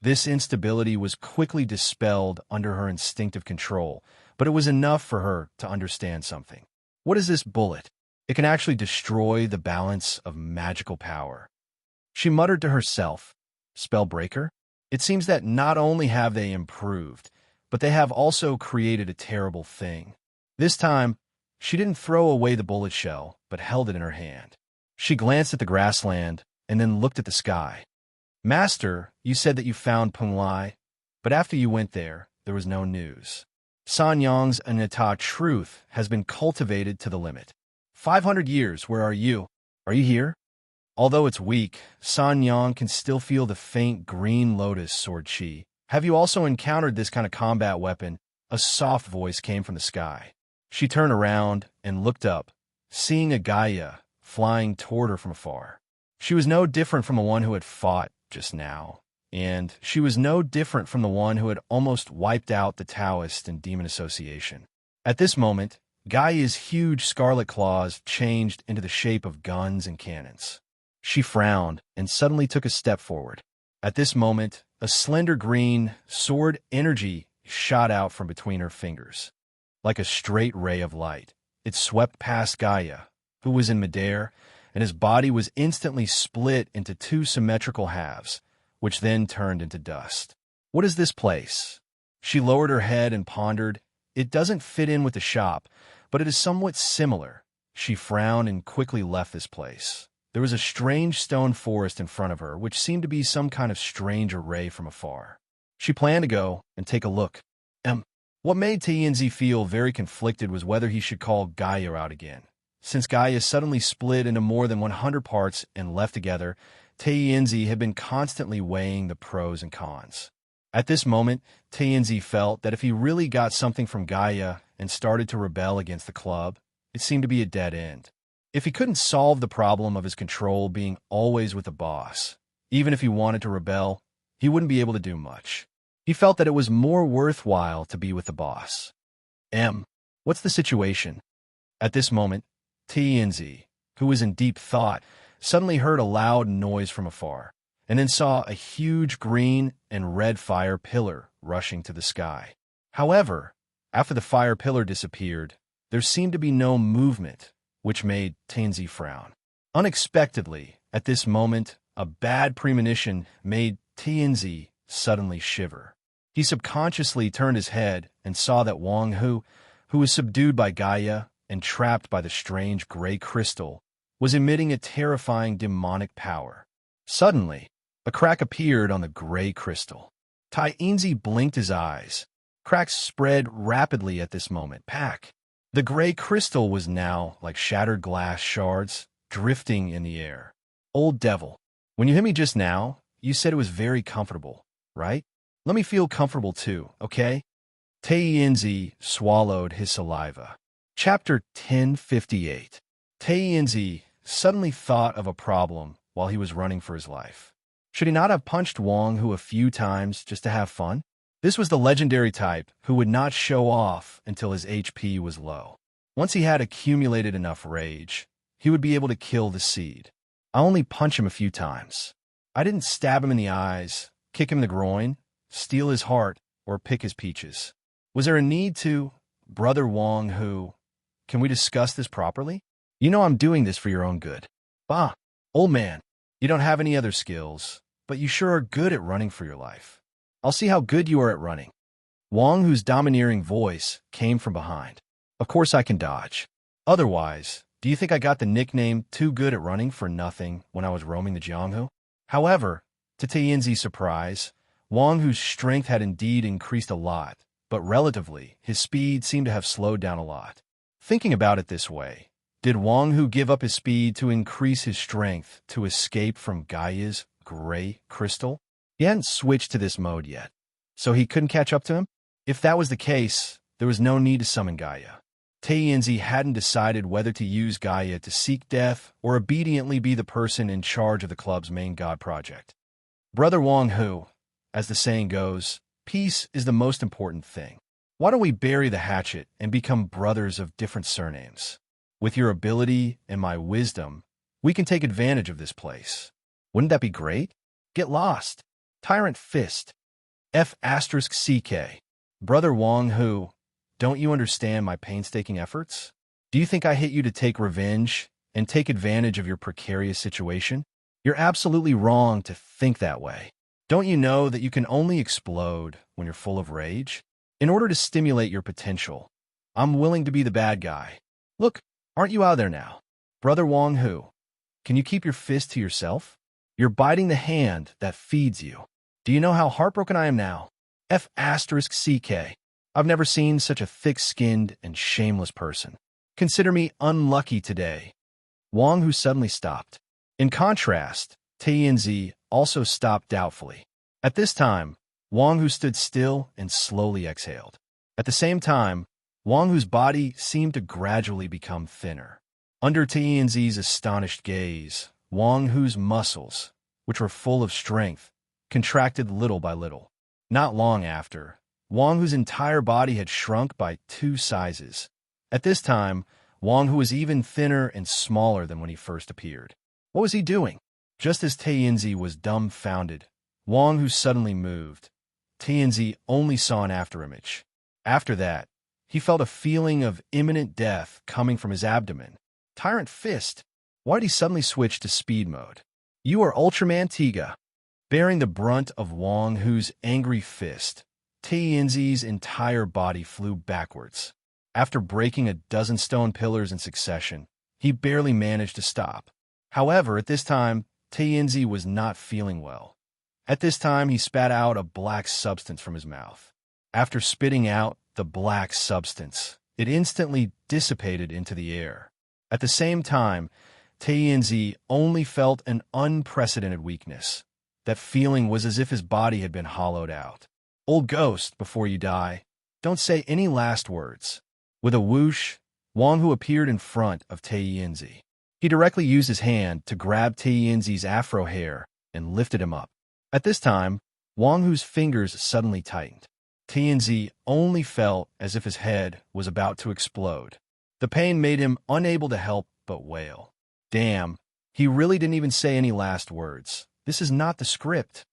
This instability was quickly dispelled under her instinctive control, but it was enough for her to understand something. What is this bullet? It can actually destroy the balance of magical power. She muttered to herself, Spellbreaker? It seems that not only have they improved, but they have also created a terrible thing. This time, she didn't throw away the bullet shell, but held it in her hand. She glanced at the grassland and then looked at the sky. Master, you said that you found Punglai, but after you went there was no news. Sanyang's Anata truth has been cultivated to the limit. 500 years, where are you? Are you here? Although it's weak, Sanyang can still feel the faint green lotus sword chi. Have you also encountered this kind of combat weapon? A soft voice came from the sky. She turned around and looked up, seeing a Gaia flying toward her from afar. She was no different from the one who had fought just now, and she was no different from the one who had almost wiped out the Taoist and Demon Association. At this moment, Gaia's huge scarlet claws changed into the shape of guns and cannons. She frowned and suddenly took a step forward. At this moment, a slender green sword energy shot out from between her fingers. Like a straight ray of light, it swept past Gaia, who was in midair, and his body was instantly split into two symmetrical halves, which then turned into dust. What is this place? She lowered her head and pondered. It doesn't fit in with the shop, but it is somewhat similar. She frowned and quickly left this place. There was a strange stone forest in front of her, which seemed to be some kind of strange array from afar. She planned to go and take a look. What made Tianzi feel very conflicted was whether he should call Gaia out again. Since Gaia suddenly split into more than 100 parts and left together, Tianzi had been constantly weighing the pros and cons. At this moment, Tianzi felt that if he really got something from Gaia and started to rebel against the club, it seemed to be a dead end. If he couldn't solve the problem of his control being always with the boss, even if he wanted to rebel, he wouldn't be able to do much. He felt that it was more worthwhile to be with the boss. What's the situation? At this moment, Tianzi, who was in deep thought, suddenly heard a loud noise from afar, and then saw a huge green and red fire pillar rushing to the sky. However, after the fire pillar disappeared, there seemed to be no movement, which made Tianzi frown. Unexpectedly, at this moment, a bad premonition made Tianzi suddenly shiver. He subconsciously turned his head and saw that Wang Hu, who was subdued by Gaia and trapped by the strange gray crystal, was emitting a terrifying demonic power. Suddenly, a crack appeared on the gray crystal. Tianzi blinked his eyes. Cracks spread rapidly at this moment. Pack. The gray crystal was now like shattered glass shards drifting in the air. Old devil, when you hit me just now, you said it was very comfortable, right? Let me feel comfortable too, okay? Tianzi swallowed his saliva. Chapter 1058. Tianzi suddenly thought of a problem while he was running for his life. Should he not have punched Wang Hu a few times just to have fun? This was the legendary type who would not show off until his HP was low. Once he had accumulated enough rage, he would be able to kill the seed. I only punch him a few times. I didn't stab him in the eyes, kick him in the groin, steal his heart, or pick his peaches. Was there a need to? Brother Wang Hu, can we discuss this properly? You know I'm doing this for your own good. Bah, old man, you don't have any other skills, but you sure are good at running for your life. I'll see how good you are at running. Wang Hu's domineering voice came from behind. Of course I can dodge. Otherwise, do you think I got the nickname too good at running for nothing when I was roaming the Jianghu? However, to Tianzi's surprise, Wang Hu's strength had indeed increased a lot, but relatively, his speed seemed to have slowed down a lot. Thinking about it this way, did Wang Hu give up his speed to increase his strength to escape from Gaia's gray crystal? He hadn't switched to this mode yet, so he couldn't catch up to him? If that was the case, there was no need to summon Gaia. Tianzi hadn't decided whether to use Gaia to seek death or obediently be the person in charge of the club's main god project. Brother Wang Hu, as the saying goes, peace is the most important thing. Why don't we bury the hatchet and become brothers of different surnames? With your ability and my wisdom, we can take advantage of this place. Wouldn't that be great? Get lost. Tyrant Fist. F*CK. Brother Wang Hu, don't you understand my painstaking efforts? Do you think I hit you to take revenge and take advantage of your precarious situation? You're absolutely wrong to think that way. Don't you know that you can only explode when you're full of rage? In order to stimulate your potential, I'm willing to be the bad guy. Look, aren't you out there now? Brother Wong Hu, can you keep your fist to yourself? You're biting the hand that feeds you. Do you know how heartbroken I am now? F***CK. I've never seen such a thick-skinned and shameless person. Consider me unlucky today. Wong Hu suddenly stopped. In contrast, Tianzi also stopped doubtfully. At this time, Wong Hu stood still and slowly exhaled. At the same time, Wong Hu's body seemed to gradually become thinner. Under Tianzi's astonished gaze, Wong Hu's muscles, which were full of strength, contracted little by little. Not long after, Wong Hu's entire body had shrunk by 2 sizes. At this time, Wong Hu was even thinner and smaller than when he first appeared. What was he doing? Just as Tianzi was dumbfounded, Wong Hu suddenly moved. Tianzi only saw an afterimage. After that, he felt a feeling of imminent death coming from his abdomen. Tyrant Fist, why did he suddenly switch to speed mode? You are Ultraman Tiga. Bearing the brunt of Wong Hu's angry fist, Tianzi's entire body flew backwards. After breaking a dozen stone pillars in succession, he barely managed to stop. However, at this time, Tianzi was not feeling well. At this time, he spat out a black substance from his mouth. After spitting out the black substance, it instantly dissipated into the air. At the same time, Tianzi only felt an unprecedented weakness. That feeling was as if his body had been hollowed out. Old ghost, before you die, don't say any last words. With a whoosh, Wong Hu appeared in front of Tianzi. He directly used his hand to grab Tianzi's afro hair and lifted him up. At this time, Wong Hu's fingers suddenly tightened. Tianzi only felt as if his head was about to explode. The pain made him unable to help but wail. Damn, he really didn't even say any last words. This is not the script.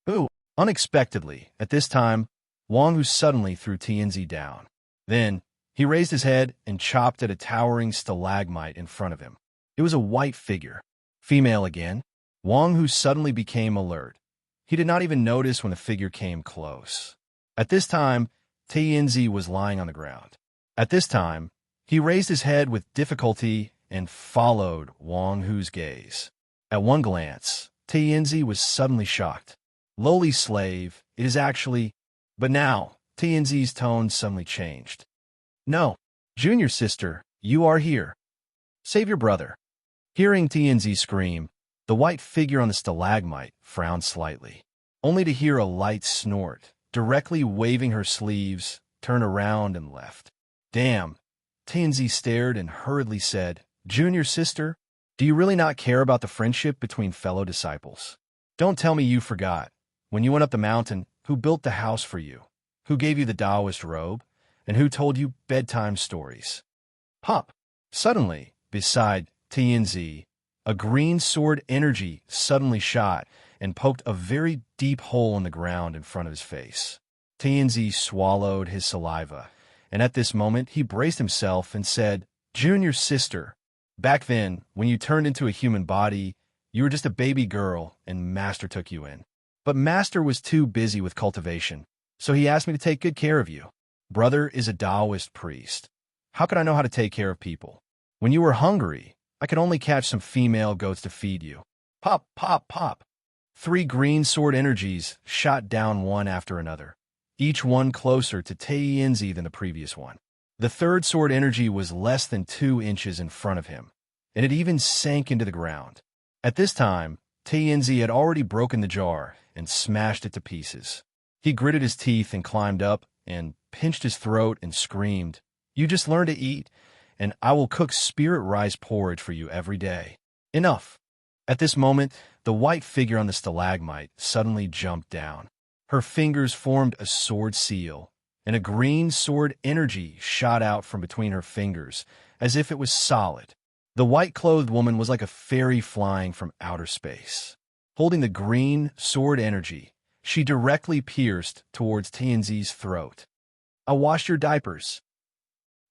Ooh, unexpectedly, at this time, Wong Hu suddenly threw Tianzi down. Then, he raised his head and chopped at a towering stalagmite in front of him. It was a white figure. Female again. Wong Hu suddenly became alert. He did not even notice when the figure came close. At this time, Tianzi was lying on the ground. At this time, he raised his head with difficulty and followed Wong Hu's gaze. At one glance, Tianzi was suddenly shocked. Lowly slave, it is actually... But now, Tianzi's tone suddenly changed. No, junior sister, you are here. Save your brother. Hearing Tianzi scream, the white figure on the stalagmite frowned slightly, only to hear a light snort, directly waving her sleeves, turn around and left. Damn, Tianzi stared and hurriedly said, Junior sister, do you really not care about the friendship between fellow disciples? Don't tell me you forgot, when you went up the mountain, who built the house for you, who gave you the Taoist robe, and who told you bedtime stories. Pop! Suddenly, beside Tianzi, a green sword energy suddenly shot and poked a very deep hole in the ground in front of his face. Tianzi swallowed his saliva, and at this moment he braced himself and said, Junior sister, back then, when you turned into a human body, you were just a baby girl and Master took you in. But Master was too busy with cultivation, so he asked me to take good care of you. Brother is a Taoist priest. How could I know how to take care of people? When you were hungry, I could only catch some female goats to feed you. Pop, pop, pop. 3 green sword energies shot down one after another, each one closer to Tianzi than the previous one. The third sword energy was less than 2 inches in front of him, and it even sank into the ground. At this time, Tianzi had already broken the jar and smashed it to pieces. He gritted his teeth and climbed up and pinched his throat and screamed, You just learn to eat, and I will cook spirit rice porridge for you every day. Enough. At this moment, the white figure on the stalagmite suddenly jumped down. Her fingers formed a sword seal, and a green sword energy shot out from between her fingers, as if it was solid. The white-clothed woman was like a fairy flying from outer space. Holding the green sword energy, she directly pierced towards Tianzi's throat. I washed your diapers.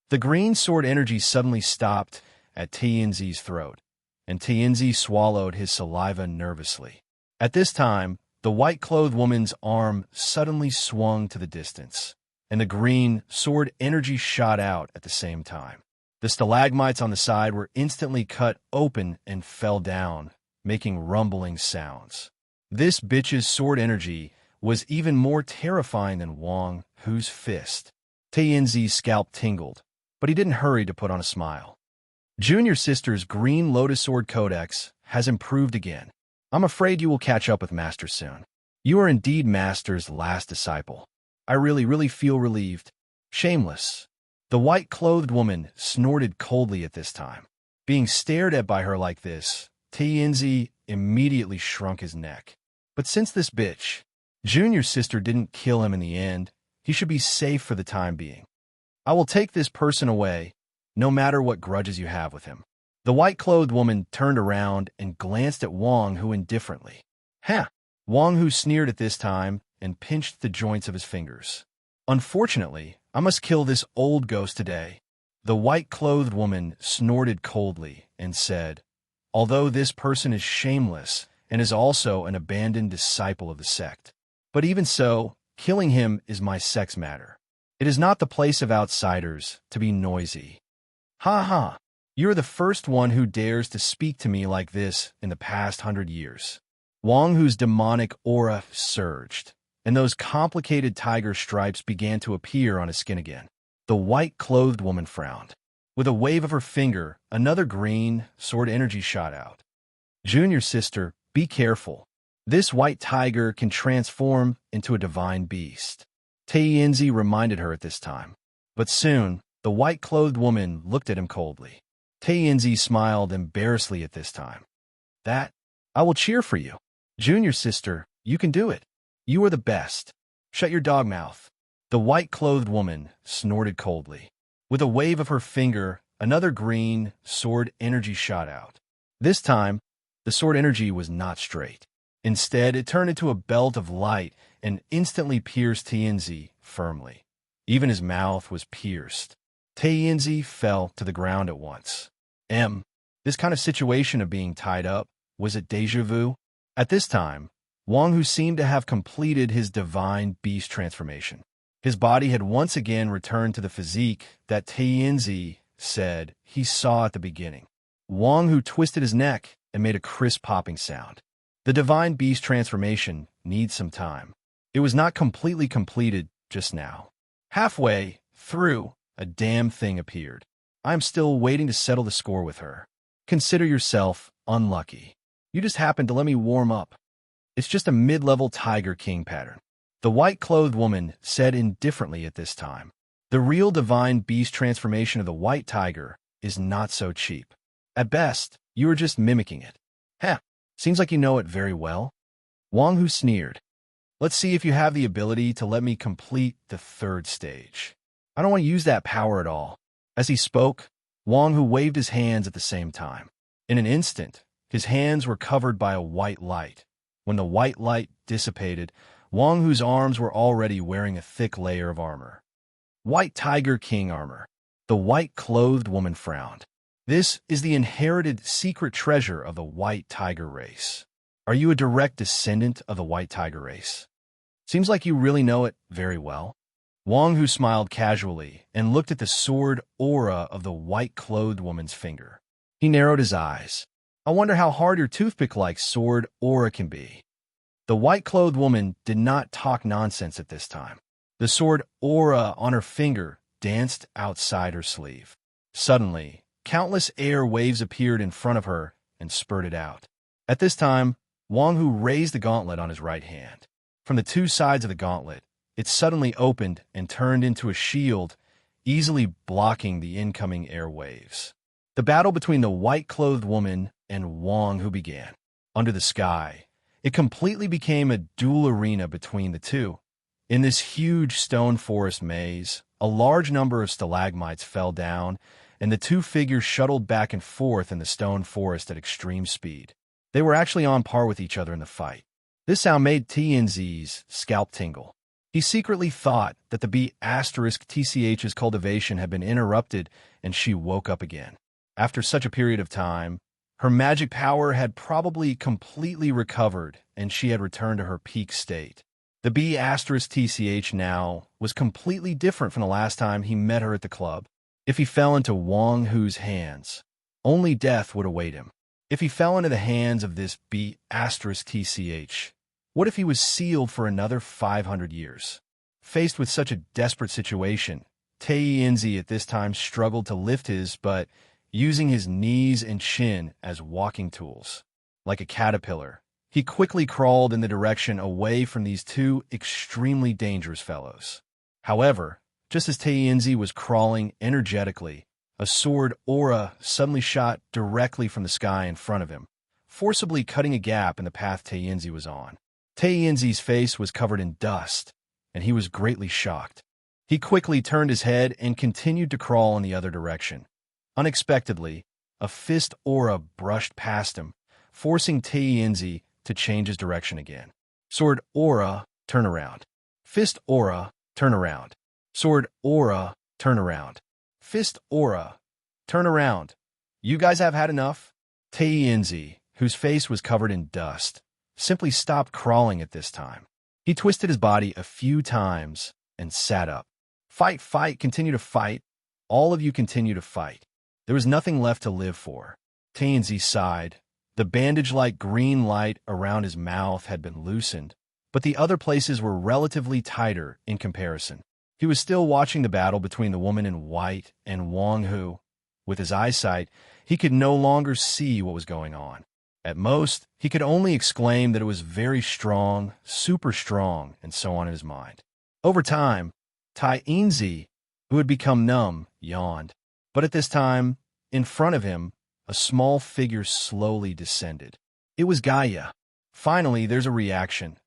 The green sword energy suddenly stopped at Tianzi's throat, and Tianzi swallowed his saliva nervously. At this time, the white-clothed woman's arm suddenly swung to the distance. and the green sword energy shot out at the same time. The stalagmites on the side were instantly cut open and fell down, making rumbling sounds. This bitch's sword energy was even more terrifying than Wang Hu's fist. Tianzi's scalp tingled, but he didn't hurry to put on a smile. Junior sister's green lotus sword codex has improved again. I'm afraid you will catch up with Master soon. You are indeed Master's last disciple. I really feel relieved. Shameless. The white-clothed woman snorted coldly at this time. Being stared at by her like this, Tianzi immediately shrunk his neck. But since this bitch, Junior sister didn't kill him in the end, he should be safe for the time being. I will take this person away, no matter what grudges you have with him. The white-clothed woman turned around and glanced at Wang Hu indifferently. Ha! Wang Hu sneered at this time and pinched the joints of his fingers. Unfortunately, I must kill this old ghost today. The white-clothed woman snorted coldly and said, although this person is shameless and is also an abandoned disciple of the sect. But even so, killing him is my sex matter. It is not the place of outsiders to be noisy. Ha ha! You're the first one who dares to speak to me like this in the past 100 years. Wang Hu's demonic aura surged, and those complicated tiger stripes began to appear on his skin again. The white-clothed woman frowned. With a wave of her finger, another green sword energy shot out. Junior sister, be careful. This white tiger can transform into a divine beast. Tianzi reminded her at this time. But soon, the white-clothed woman looked at him coldly. Tianzi smiled embarrassedly at this time. That, I will cheer for you. Junior sister, you can do it. You are the best. Shut your dog mouth. The white-clothed woman snorted coldly. With a wave of her finger, another green sword energy shot out. This time, the sword energy was not straight. Instead, it turned into a belt of light and instantly pierced Tianzi firmly. Even his mouth was pierced. Tianzi fell to the ground at once. This kind of situation of being tied up, was it déjà vu? At this time, Wang Hu seemed to have completed his divine beast transformation. His body had once again returned to the physique that Tianzi said he saw at the beginning. Wang Hu twisted his neck and made a crisp popping sound. The divine beast transformation needs some time. It was not completely completed just now. Halfway through, a damn thing appeared. I am still waiting to settle the score with her. Consider yourself unlucky. You just happened to let me warm up. It's just a mid-level Tiger King pattern. The white-clothed woman said indifferently at this time. The real divine beast transformation of the white tiger is not so cheap. At best, you are just mimicking it. Heh, seems like you know it very well. Wang Hu sneered. Let's see if you have the ability to let me complete the third stage. I don't want to use that power at all. As he spoke, Wang Hu waved his hands at the same time. In an instant, his hands were covered by a white light. When the white light dissipated, Wang Hu's arms were already wearing a thick layer of armor. White Tiger King armor. The white-clothed woman frowned. This is the inherited secret treasure of the white tiger race. Are you a direct descendant of the white tiger race? Seems like you really know it very well. Wang Hu smiled casually and looked at the sword aura of the white-clothed woman's finger. He narrowed his eyes. I wonder how hard your toothpick-like sword aura can be. The white-clothed woman did not talk nonsense at this time. The sword aura on her finger danced outside her sleeve. Suddenly, countless air waves appeared in front of her and spurted out. At this time, Wang Hu raised the gauntlet on his right hand. From the two sides of the gauntlet, it suddenly opened and turned into a shield, easily blocking the incoming air waves. The battle between the white-clothed woman and Wang Hu began. Under the sky, it completely became a duel arena between the two. In this huge stone forest maze, a large number of stalagmites fell down, and the two figures shuttled back and forth in the stone forest at extreme speed. They were actually on par with each other in the fight. This sound made Tianzi's scalp tingle. He secretly thought that the B***TCH's cultivation had been interrupted, and she woke up again. After such a period of time, her magic power had probably completely recovered, and she had returned to her peak state. The B*TCH now was completely different from the last time he met her at the club. If he fell into Wang Hu's hands, only death would await him. If he fell into the hands of this B*TCH, what if he was sealed for another 500 years? Faced with such a desperate situation, Tae-Inzi at this time struggled to lift his but using his knees and chin as walking tools. Like a caterpillar, he quickly crawled in the direction away from these two extremely dangerous fellows. However, just as Tae-Inzi was crawling energetically, a sword aura suddenly shot directly from the sky in front of him, forcibly cutting a gap in the path Tae-Inzi was on. Tae-Inzi's face was covered in dust, and he was greatly shocked. He quickly turned his head and continued to crawl in the other direction. Unexpectedly, a fist aura brushed past him, forcing Tae-Inzi to change his direction again. Sword aura, turn around. Fist aura, turn around. Sword aura, turn around. Fist aura, turn around. You guys have had enough? Tae-Inzi, whose face was covered in dust, simply stopped crawling at this time. He twisted his body a few times and sat up. Fight, fight, continue to fight. All of you continue to fight. There was nothing left to live for. Tae-Inzi sighed. The bandage-like green light around his mouth had been loosened, but the other places were relatively tighter in comparison. He was still watching the battle between the woman in white and Wang Hu. With his eyesight, he could no longer see what was going on. At most, he could only exclaim that it was very strong, super strong, and so on in his mind. Over time, Tae-Inzi, who had become numb, yawned. But at this time, in front of him, a small figure slowly descended. It was Gaia. Finally, there's a reaction.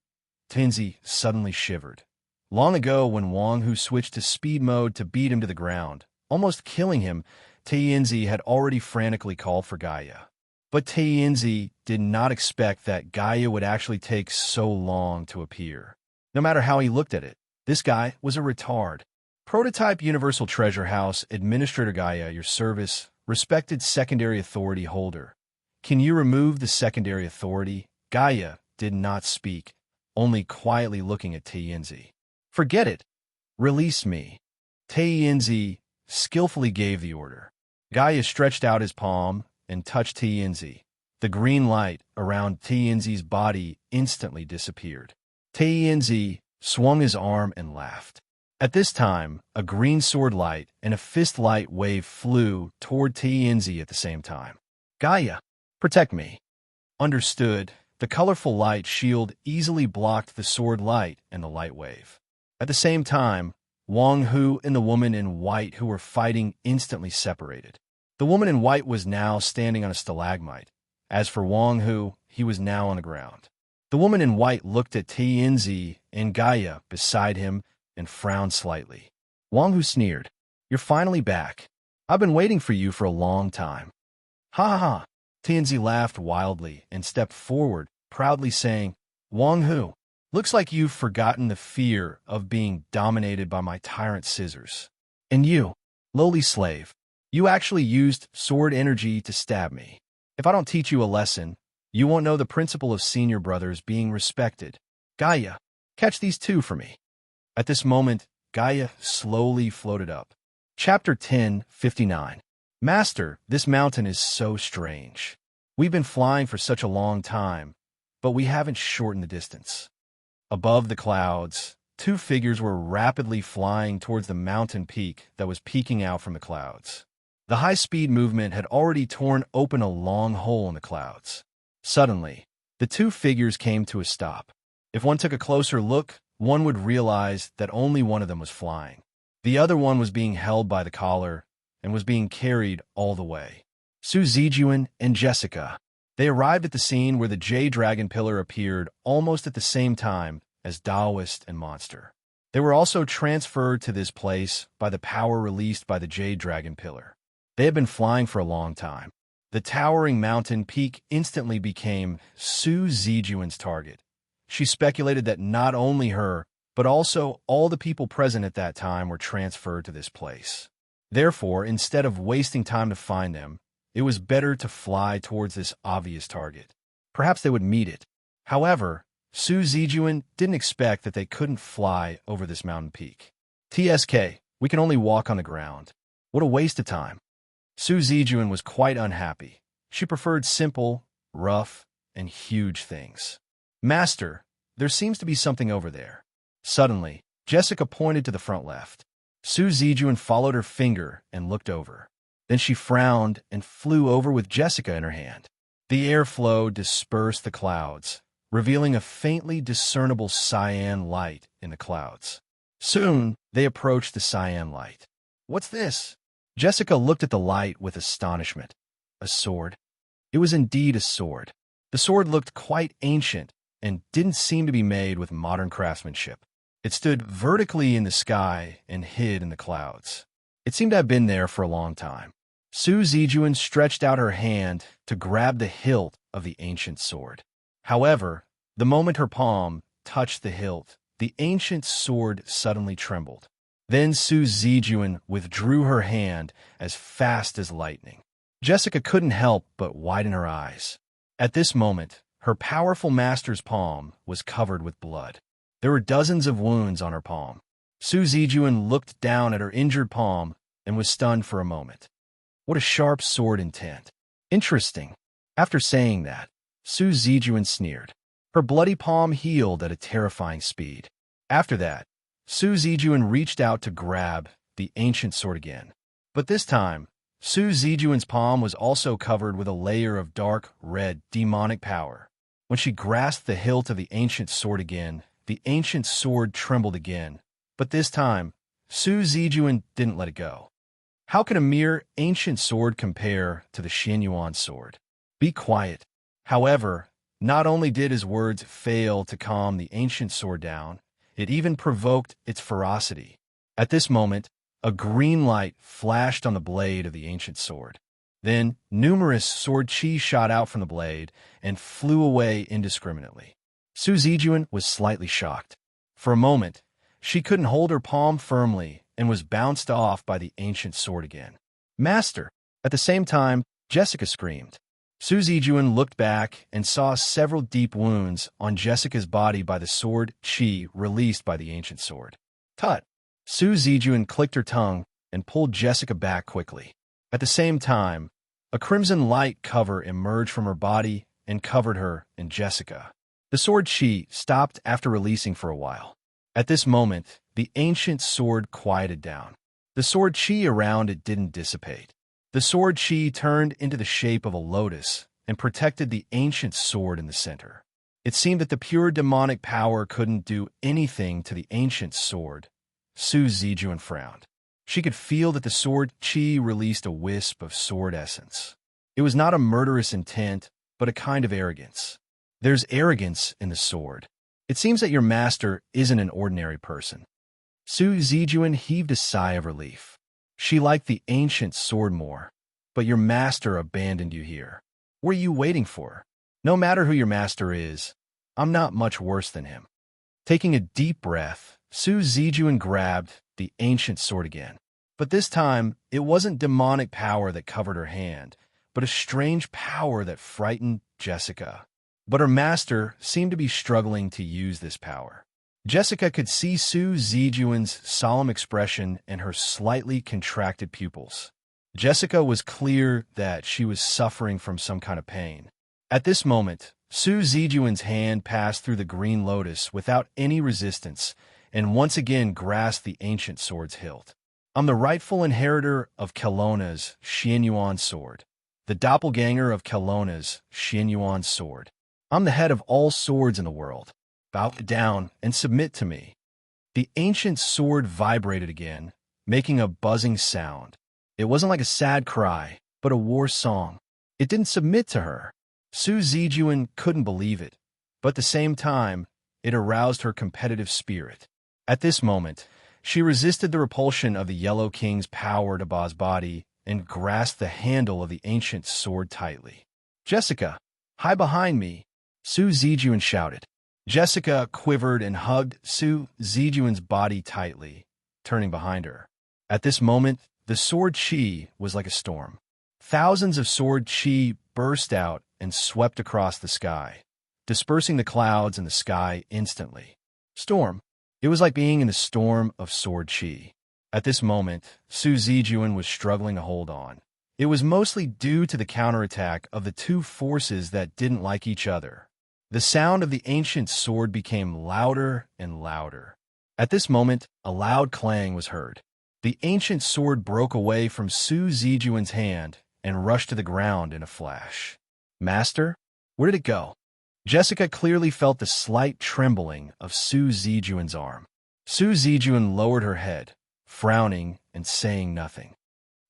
Tae-Inzi suddenly shivered. Long ago, when Wang Hu switched to speed mode to beat him to the ground, almost killing him, Tae-Inzi had already frantically called for Gaia. But Tae-Inzi did not expect that Gaia would actually take so long to appear. No matter how he looked at it, this guy was a retard. Prototype Universal Treasure House Administrator Gaia, your service, respected secondary authority holder. Can you remove the secondary authority? Gaia did not speak, only quietly looking at Tae-Inzi. Forget it. Release me. Tae-Inzi skillfully gave the order. Gaia stretched out his palm and touched Tae-Inzi. The green light around Tae-Inzi's body instantly disappeared. Tae-Inzi swung his arm and laughed. At this time, a green sword light and a fist light wave flew toward Tae-Inzi at the same time. Gaia, protect me. Understood. The colorful light shield easily blocked the sword light and the light wave. At the same time, Wang Hu and the woman in white who were fighting instantly separated. The woman in white was now standing on a stalagmite. As for Wang Hu, he was now on the ground. The woman in white looked at Tae-Inzi and Gaia beside him and frowned slightly. Wang Hu sneered. You're finally back. I've been waiting for you for a long time. Ha ha ha. Tae-Inzi laughed wildly and stepped forward, proudly saying, Wang Hu, looks like you've forgotten the fear of being dominated by my tyrant scissors. And you, lowly slave, you actually used sword energy to stab me. If I don't teach you a lesson, you won't know the principle of senior brothers being respected. Gaia, catch these two for me. At this moment, Gaia slowly floated up. Chapter 10:59. Master, this mountain is so strange. We've been flying for such a long time, but we haven't shortened the distance. Above the clouds, two figures were rapidly flying towards the mountain peak that was peeking out from the clouds. The high-speed movement had already torn open a long hole in the clouds. Suddenly, the two figures came to a stop. If one took a closer look, one would realize that only one of them was flying. The other one was being held by the collar and was being carried all the way. Su Zijuan and Jessica. They arrived at the scene where the Jade Dragon Pillar appeared almost at the same time as Taoist and Monster. They were also transferred to this place by the power released by the Jade Dragon Pillar. They had been flying for a long time. The towering mountain peak instantly became Su Zijuan's target. She speculated that not only her, but also all the people present at that time were transferred to this place. Therefore, instead of wasting time to find them, it was better to fly towards this obvious target. Perhaps they would meet it. However, Su Zijuan didn't expect that they couldn't fly over this mountain peak. TSK, we can only walk on the ground. What a waste of time. Su Zijuan was quite unhappy. She preferred simple, rough, and huge things. Master, there seems to be something over there. Suddenly, Jessica pointed to the front left. Su Zijuan followed her finger and looked over. Then she frowned and flew over with Jessica in her hand. The airflow dispersed the clouds, revealing a faintly discernible cyan light in the clouds. Soon, they approached the cyan light. What's this? Jessica looked at the light with astonishment. A sword. It was indeed a sword. The sword looked quite ancient and didn't seem to be made with modern craftsmanship. It stood vertically in the sky and hid in the clouds. It seemed to have been there for a long time. Su Zijuan stretched out her hand to grab the hilt of the ancient sword. However, the moment her palm touched the hilt, the ancient sword suddenly trembled. Then Su Zijuan withdrew her hand as fast as lightning. Jessica couldn't help but widen her eyes. At this moment, her powerful master's palm was covered with blood. There were dozens of wounds on her palm. Su Zijuan looked down at her injured palm and was stunned for a moment. What a sharp sword intent. Interesting. After saying that, Su Zijuan sneered. Her bloody palm healed at a terrifying speed. After that, Su Zijuan reached out to grab the ancient sword again. But this time, Su Zijuan's palm was also covered with a layer of dark red demonic power. When she grasped the hilt of the ancient sword again, the ancient sword trembled again. But this time, Su Zijuan didn't let it go. How can a mere ancient sword compare to the Xianyuan sword? Be quiet. However, not only did his words fail to calm the ancient sword down, it even provoked its ferocity. At this moment, a green light flashed on the blade of the ancient sword. Then, numerous sword chi shot out from the blade and flew away indiscriminately. Su Zijuan was slightly shocked. For a moment, she couldn't hold her palm firmly and was bounced off by the ancient sword again. Master! At the same time, Jessica screamed. Su Zijuan looked back and saw several deep wounds on Jessica's body by the sword chi released by the ancient sword. Tut! Su Zijuan clicked her tongue and pulled Jessica back quickly. At the same time, a crimson light cover emerged from her body and covered her and Jessica. The sword chi stopped after releasing for a while. At this moment, the ancient sword quieted down. The sword chi around it didn't dissipate. The sword chi turned into the shape of a lotus and protected the ancient sword in the center. It seemed that the pure demonic power couldn't do anything to the ancient sword. Su Zijuan frowned. She could feel that the sword chi released a wisp of sword essence. It was not a murderous intent, but a kind of arrogance. There's arrogance in the sword. It seems that your master isn't an ordinary person. Su Zijuan heaved a sigh of relief. She liked the ancient sword more, but your master abandoned you here. What are you waiting for? No matter who your master is, I'm not much worse than him. Taking a deep breath, Su Zijuan grabbed the ancient sword again. But this time, it wasn't demonic power that covered her hand, but a strange power that frightened Jessica. But her master seemed to be struggling to use this power. Jessica could see Su Zijuan's solemn expression and her slightly contracted pupils. Jessica was clear that she was suffering from some kind of pain. At this moment, Su Zijuan's hand passed through the green lotus without any resistance and once again grasped the ancient sword's hilt. I'm the rightful inheritor of Kelowna's Xianyuan sword, the doppelganger of Kelowna's Xianyuan sword. I'm the head of all swords in the world. Bow down and submit to me. The ancient sword vibrated again, making a buzzing sound. It wasn't like a sad cry, but a war song. It didn't submit to her. Su Zijuan couldn't believe it, but at the same time, it aroused her competitive spirit. At this moment, she resisted the repulsion of the Yellow King's power to Ba's body and grasped the handle of the ancient sword tightly. Jessica, hide behind me, Su Zijuan shouted. Jessica quivered and hugged Su Zijuan's body tightly, turning behind her. At this moment, the sword chi was like a storm. Thousands of sword chi burst out and swept across the sky, dispersing the clouds in the sky instantly. Storm. It was like being in the storm of sword chi. At this moment, Su Zijuan was struggling to hold on. It was mostly due to the counterattack of the two forces that didn't like each other. The sound of the ancient sword became louder and louder. At this moment, a loud clang was heard. The ancient sword broke away from Su Zijuan's hand and rushed to the ground in a flash. Master? Where did it go? Jessica clearly felt the slight trembling of Su Zijuan's arm. Su Zijuan lowered her head, frowning and saying nothing.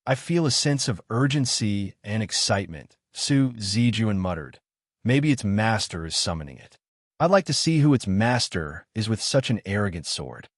I feel a sense of urgency and excitement, Su Zijuan muttered. Maybe its master is summoning it. I'd like to see who its master is with such an arrogant sword.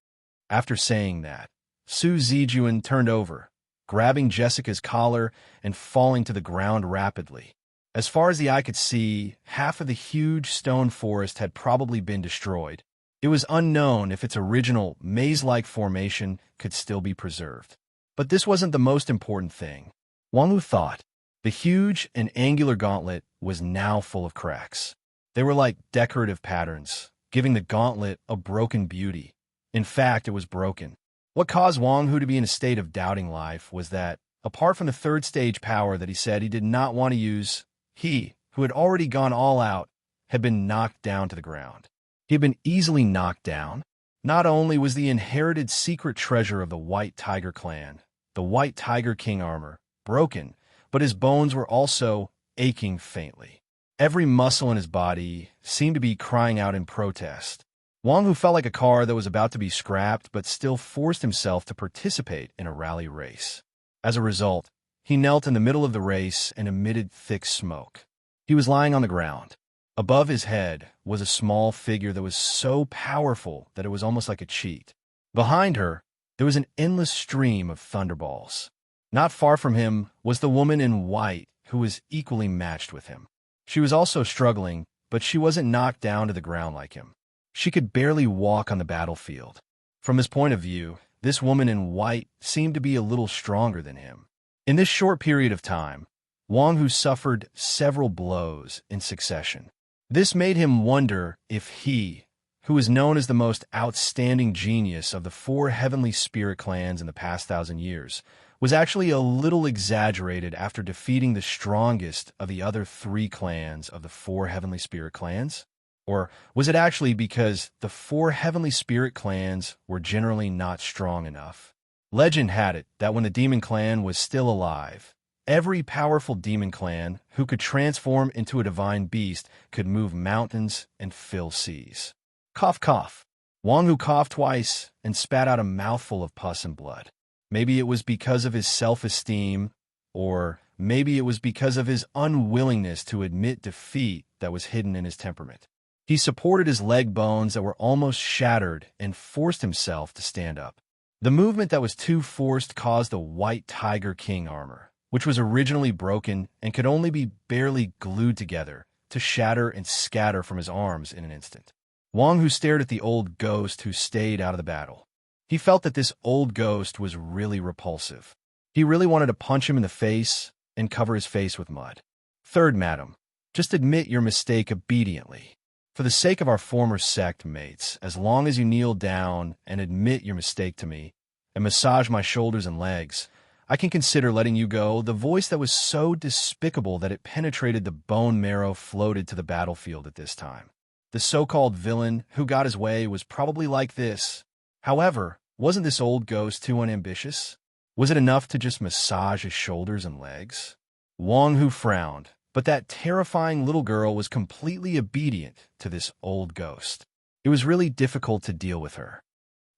After saying that, Su Zijuan turned over, grabbing Jessica's collar and falling to the ground rapidly. As far as the eye could see, half of the huge stone forest had probably been destroyed. It was unknown if its original maze-like formation could still be preserved. But this wasn't the most important thing. Wang Wu thought. The huge and angular gauntlet was now full of cracks. They were like decorative patterns, giving the gauntlet a broken beauty. In fact, it was broken. What caused Wang Hu to be in a state of doubting life was that, apart from the third stage power that he said he did not want to use, he, who had already gone all out, had been knocked down to the ground. He had been easily knocked down. Not only was the inherited secret treasure of the White Tiger clan, the White Tiger King armor, broken, but his bones were also aching faintly. Every muscle in his body seemed to be crying out in protest. Wang Hu felt like a car that was about to be scrapped but still forced himself to participate in a rally race. As a result, he knelt in the middle of the race and emitted thick smoke. He was lying on the ground. Above his head was a small figure that was so powerful that it was almost like a cheat. Behind her, there was an endless stream of thunderballs. Not far from him was the woman in white, who was equally matched with him. She was also struggling, but she wasn't knocked down to the ground like him. She could barely walk on the battlefield. From his point of view, this woman in white seemed to be a little stronger than him. In this short period of time, Wang Hu suffered several blows in succession. This made him wonder if he, who is known as the most outstanding genius of the 4 heavenly spirit clans in the past 1,000 years, was actually a little exaggerated after defeating the strongest of the other 3 clans of the 4 heavenly spirit clans? Or was it actually because the 4 heavenly spirit clans were generally not strong enough? Legend had it that when the demon clan was still alive, every powerful demon clan who could transform into a divine beast could move mountains and fill seas. Cough, cough. Wang Hu coughed twice and spat out a mouthful of pus and blood. Maybe it was because of his self-esteem, or maybe it was because of his unwillingness to admit defeat that was hidden in his temperament. He supported his leg bones that were almost shattered and forced himself to stand up. The movement that was too forced caused the White Tiger King armor, which was originally broken and could only be barely glued together, to shatter and scatter from his arms in an instant. Wang Hu stared at the old ghost who stayed out of the battle. He felt that this old ghost was really repulsive. He really wanted to punch him in the face and cover his face with mud. Third, madam, just admit your mistake obediently. For the sake of our former sect mates, as long as you kneel down and admit your mistake to me and massage my shoulders and legs, I can consider letting you go. The voice that was so despicable that it penetrated the bone marrow floated to the battlefield at this time. The so-called villain who got his way was probably like this. However, wasn't this old ghost too unambitious? Was it enough to just massage his shoulders and legs? Wang Hu frowned, but that terrifying little girl was completely obedient to this old ghost. It was really difficult to deal with her.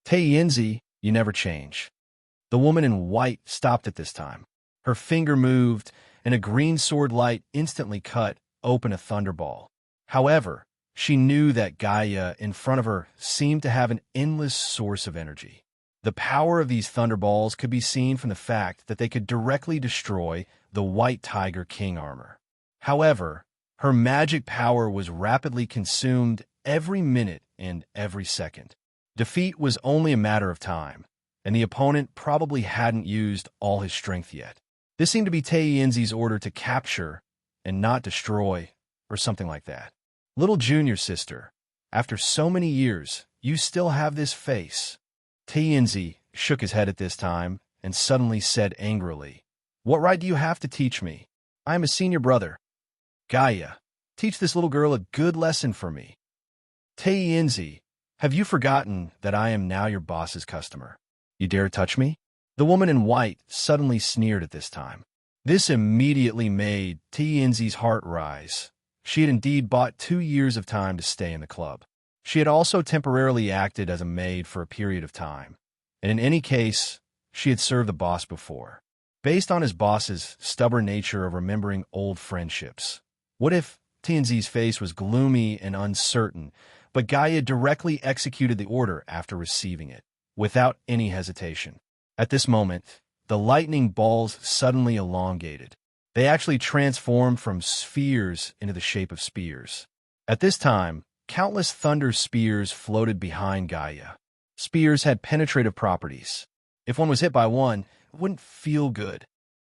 Tei Yinzi, you never change. The woman in white stopped at this time. Her finger moved, and a green sword light instantly cut open a thunderball. However, she knew that Gaia in front of her seemed to have an endless source of energy. The power of these thunderballs could be seen from the fact that they could directly destroy the White Tiger King armor. However, her magic power was rapidly consumed every minute and every second. Defeat was only a matter of time, and the opponent probably hadn't used all his strength yet. This seemed to be Tei Yinzi's order to capture and not destroy, or something like that. Little junior sister, after so many years, you still have this face. Tianzi shook his head at this time and suddenly said angrily, "What right do you have to teach me? I am a senior brother. Gaia, teach this little girl a good lesson for me. Tianzi, have you forgotten that I am now your boss's customer? You dare touch me?" The woman in white suddenly sneered at this time. This immediately made Tianzi's heart rise. She had indeed bought 2 years of time to stay in the club. She had also temporarily acted as a maid for a period of time, and in any case, she had served the boss before. Based on his boss's stubborn nature of remembering old friendships, what if Tianzi's face was gloomy and uncertain, but Gaia directly executed the order after receiving it, without any hesitation? At this moment, the lightning balls suddenly elongated. They actually transformed from spheres into the shape of spears. At this time, countless thunder spears floated behind Gaia. Spears had penetrative properties. If one was hit by one, it wouldn't feel good.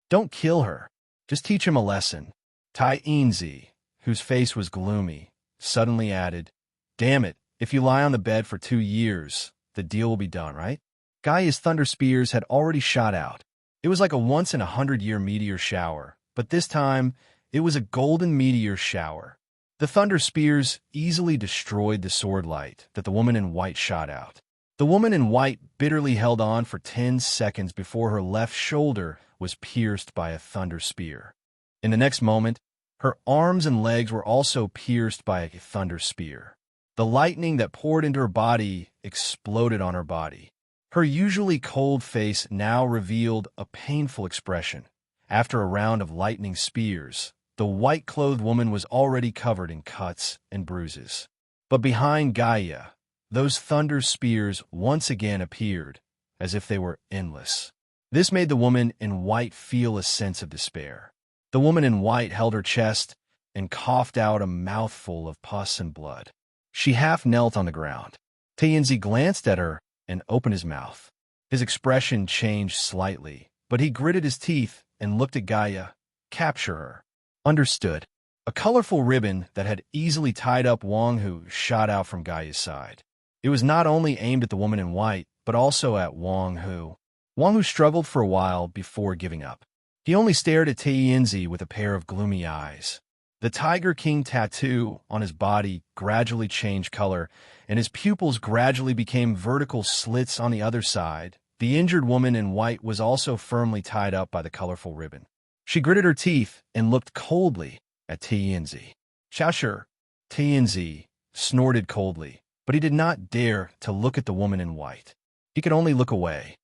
Don't kill her. Just teach him a lesson. Tianzi, whose face was gloomy, suddenly added, "Damn it, if you lie on the bed for 2 years, the deal will be done, right?" Gaia's thunder spears had already shot out. It was like a once-in-a-100-year meteor shower, but this time, it was a golden meteor shower. The thunder spears easily destroyed the sword light that the woman in white shot out. The woman in white bitterly held on for 10 seconds before her left shoulder was pierced by a thunder spear. In the next moment, her arms and legs were also pierced by a thunder spear. The lightning that poured into her body exploded on her body. Her usually cold face now revealed a painful expression. After a round of lightning spears, the white-clothed woman was already covered in cuts and bruises. But behind Gaia, those thunder spears once again appeared, as if they were endless. This made the woman in white feel a sense of despair. The woman in white held her chest and coughed out a mouthful of pus and blood. She half knelt on the ground. Tianzi glanced at her and opened his mouth. His expression changed slightly, but he gritted his teeth and looked at Gaia. "Capture her." "Understood." A colorful ribbon that had easily tied up Wang Hu shot out from Gaia's side. It was not only aimed at the woman in white, but also at Wang Hu. Wang Hu struggled for a while before giving up. He only stared at Tianzi with a pair of gloomy eyes. The Tiger King tattoo on his body gradually changed color, and his pupils gradually became vertical slits on the other side. The injured woman in white was also firmly tied up by the colorful ribbon. She gritted her teeth and looked coldly at Tianzi. "Xiaoshi," Tianzi snorted coldly, but he did not dare to look at the woman in white. He could only look away.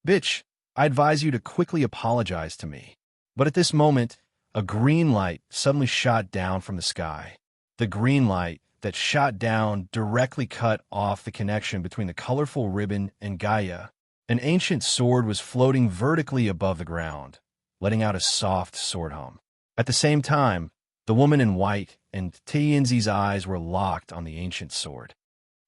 "Bitch, I advise you to quickly apologize to me." But at this moment, a green light suddenly shot down from the sky. The green light that shot down directly cut off the connection between the colorful ribbon and Gaia. An ancient sword was floating vertically above the ground, letting out a soft sword hum. At the same time, the woman in white and Tianzi's eyes were locked on the ancient sword.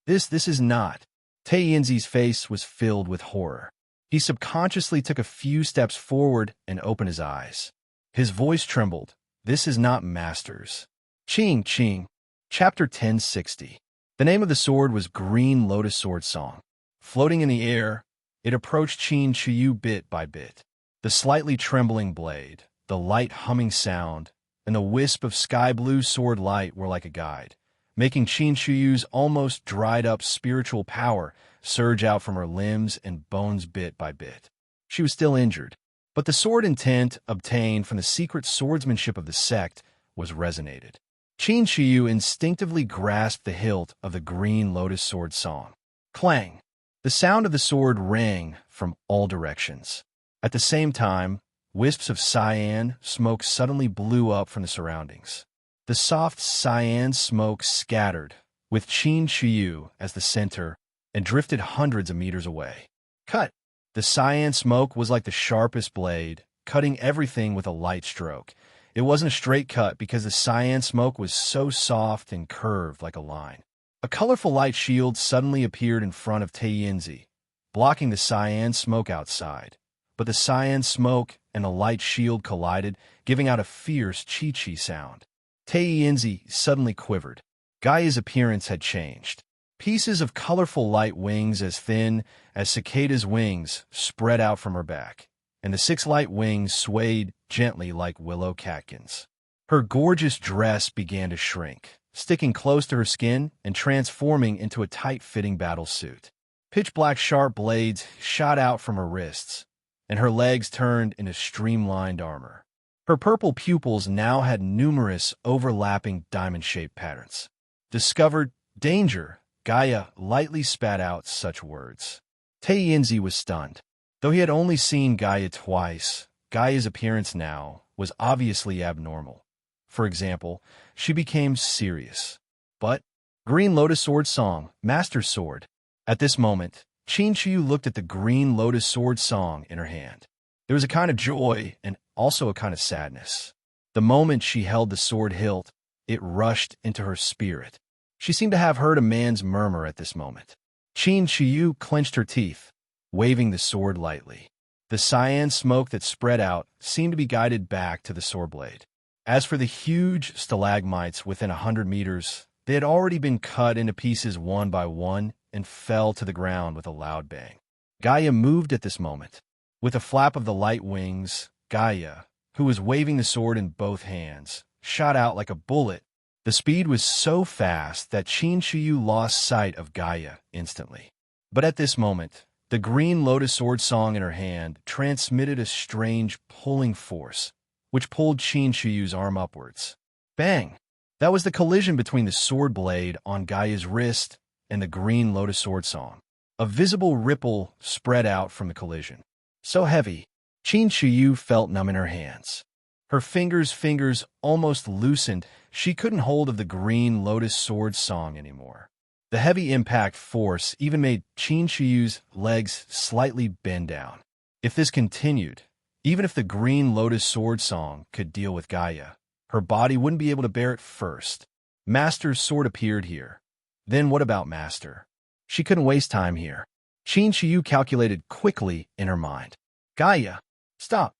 This is not. Tianzi's face was filled with horror. He subconsciously took a few steps forward and opened his eyes. His voice trembled. "This is not Masters." Ching Ching. Chapter 1060. The name of the sword was Green Lotus Sword Song. Floating in the air, it approached Qin Chiyu bit by bit. The slightly trembling blade, the light humming sound, and the wisp of sky-blue sword light were like a guide, making Qin Chiyu's almost dried-up spiritual power surge out from her limbs and bones bit by bit. She was still injured, but the sword intent obtained from the secret swordsmanship of the sect was resonated. Qin Chiyu instinctively grasped the hilt of the Green Lotus Sword Song. Clang! The sound of the sword rang from all directions. At the same time, wisps of cyan smoke suddenly blew up from the surroundings. The soft cyan smoke scattered, with Qin Chiyu as the center, and drifted hundreds of meters away. Cut! The cyan smoke was like the sharpest blade, cutting everything with a light stroke. It wasn't a straight cut because the cyan smoke was so soft and curved like a line. A colorful light shield suddenly appeared in front of Tianzi, blocking the cyan smoke outside. But the cyan smoke and the light shield collided, giving out a fierce chi-chi sound. Tianzi suddenly quivered. Gaia's appearance had changed. Pieces of colorful light wings as thin as cicada's wings spread out from her back, and the 6 light wings swayed gently like willow catkins. Her gorgeous dress began to shrink, sticking close to her skin and transforming into a tight-fitting battle suit. Pitch-black sharp blades shot out from her wrists, and her legs turned into streamlined armor. Her purple pupils now had numerous overlapping diamond-shaped patterns. Discovered danger, Gaia lightly spat out such words. Taiyinzi was stunned. Though he had only seen Gaia twice, Gaia's appearance now was obviously abnormal. For example, she became serious. But, Green Lotus Sword Song, Master Sword. At this moment, Qin Shiyu looked at the Green Lotus Sword Song in her hand. There was a kind of joy and also a kind of sadness. The moment she held the sword hilt, it rushed into her spirit. She seemed to have heard a man's murmur at this moment. Qin Shiyu clenched her teeth, waving the sword lightly. The cyan smoke that spread out seemed to be guided back to the sword blade. As for the huge stalagmites within 100 meters, they had already been cut into pieces one by one and fell to the ground with a loud bang. Gaia moved at this moment. With a flap of the light wings, Gaia, who was waving the sword in both hands, shot out like a bullet. The speed was so fast that Qin Shiyu lost sight of Gaia instantly. But at this moment, the Green Lotus Sword Song in her hand transmitted a strange pulling force, which pulled Qin Shiyu's arm upwards. Bang! That was the collision between the sword blade on Gaia's wrist and the Green Lotus Sword Song. A visible ripple spread out from the collision. So heavy, Qin Shiyu felt numb in her hands. Her fingers almost loosened. She couldn't hold of the Green Lotus Sword Song anymore. The heavy impact force even made Qin Shiyu's legs slightly bend down. If this continued, even if the Green Lotus Sword Song could deal with Gaia, her body wouldn't be able to bear it first. Master's sword appeared here. Then what about Master? She couldn't waste time here. Qin Shiyu calculated quickly in her mind. Gaia, stop!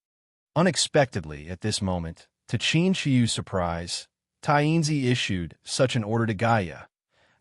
Unexpectedly, at this moment, to Qin Shiyu's surprise, Taiyinzi issued such an order to Gaia.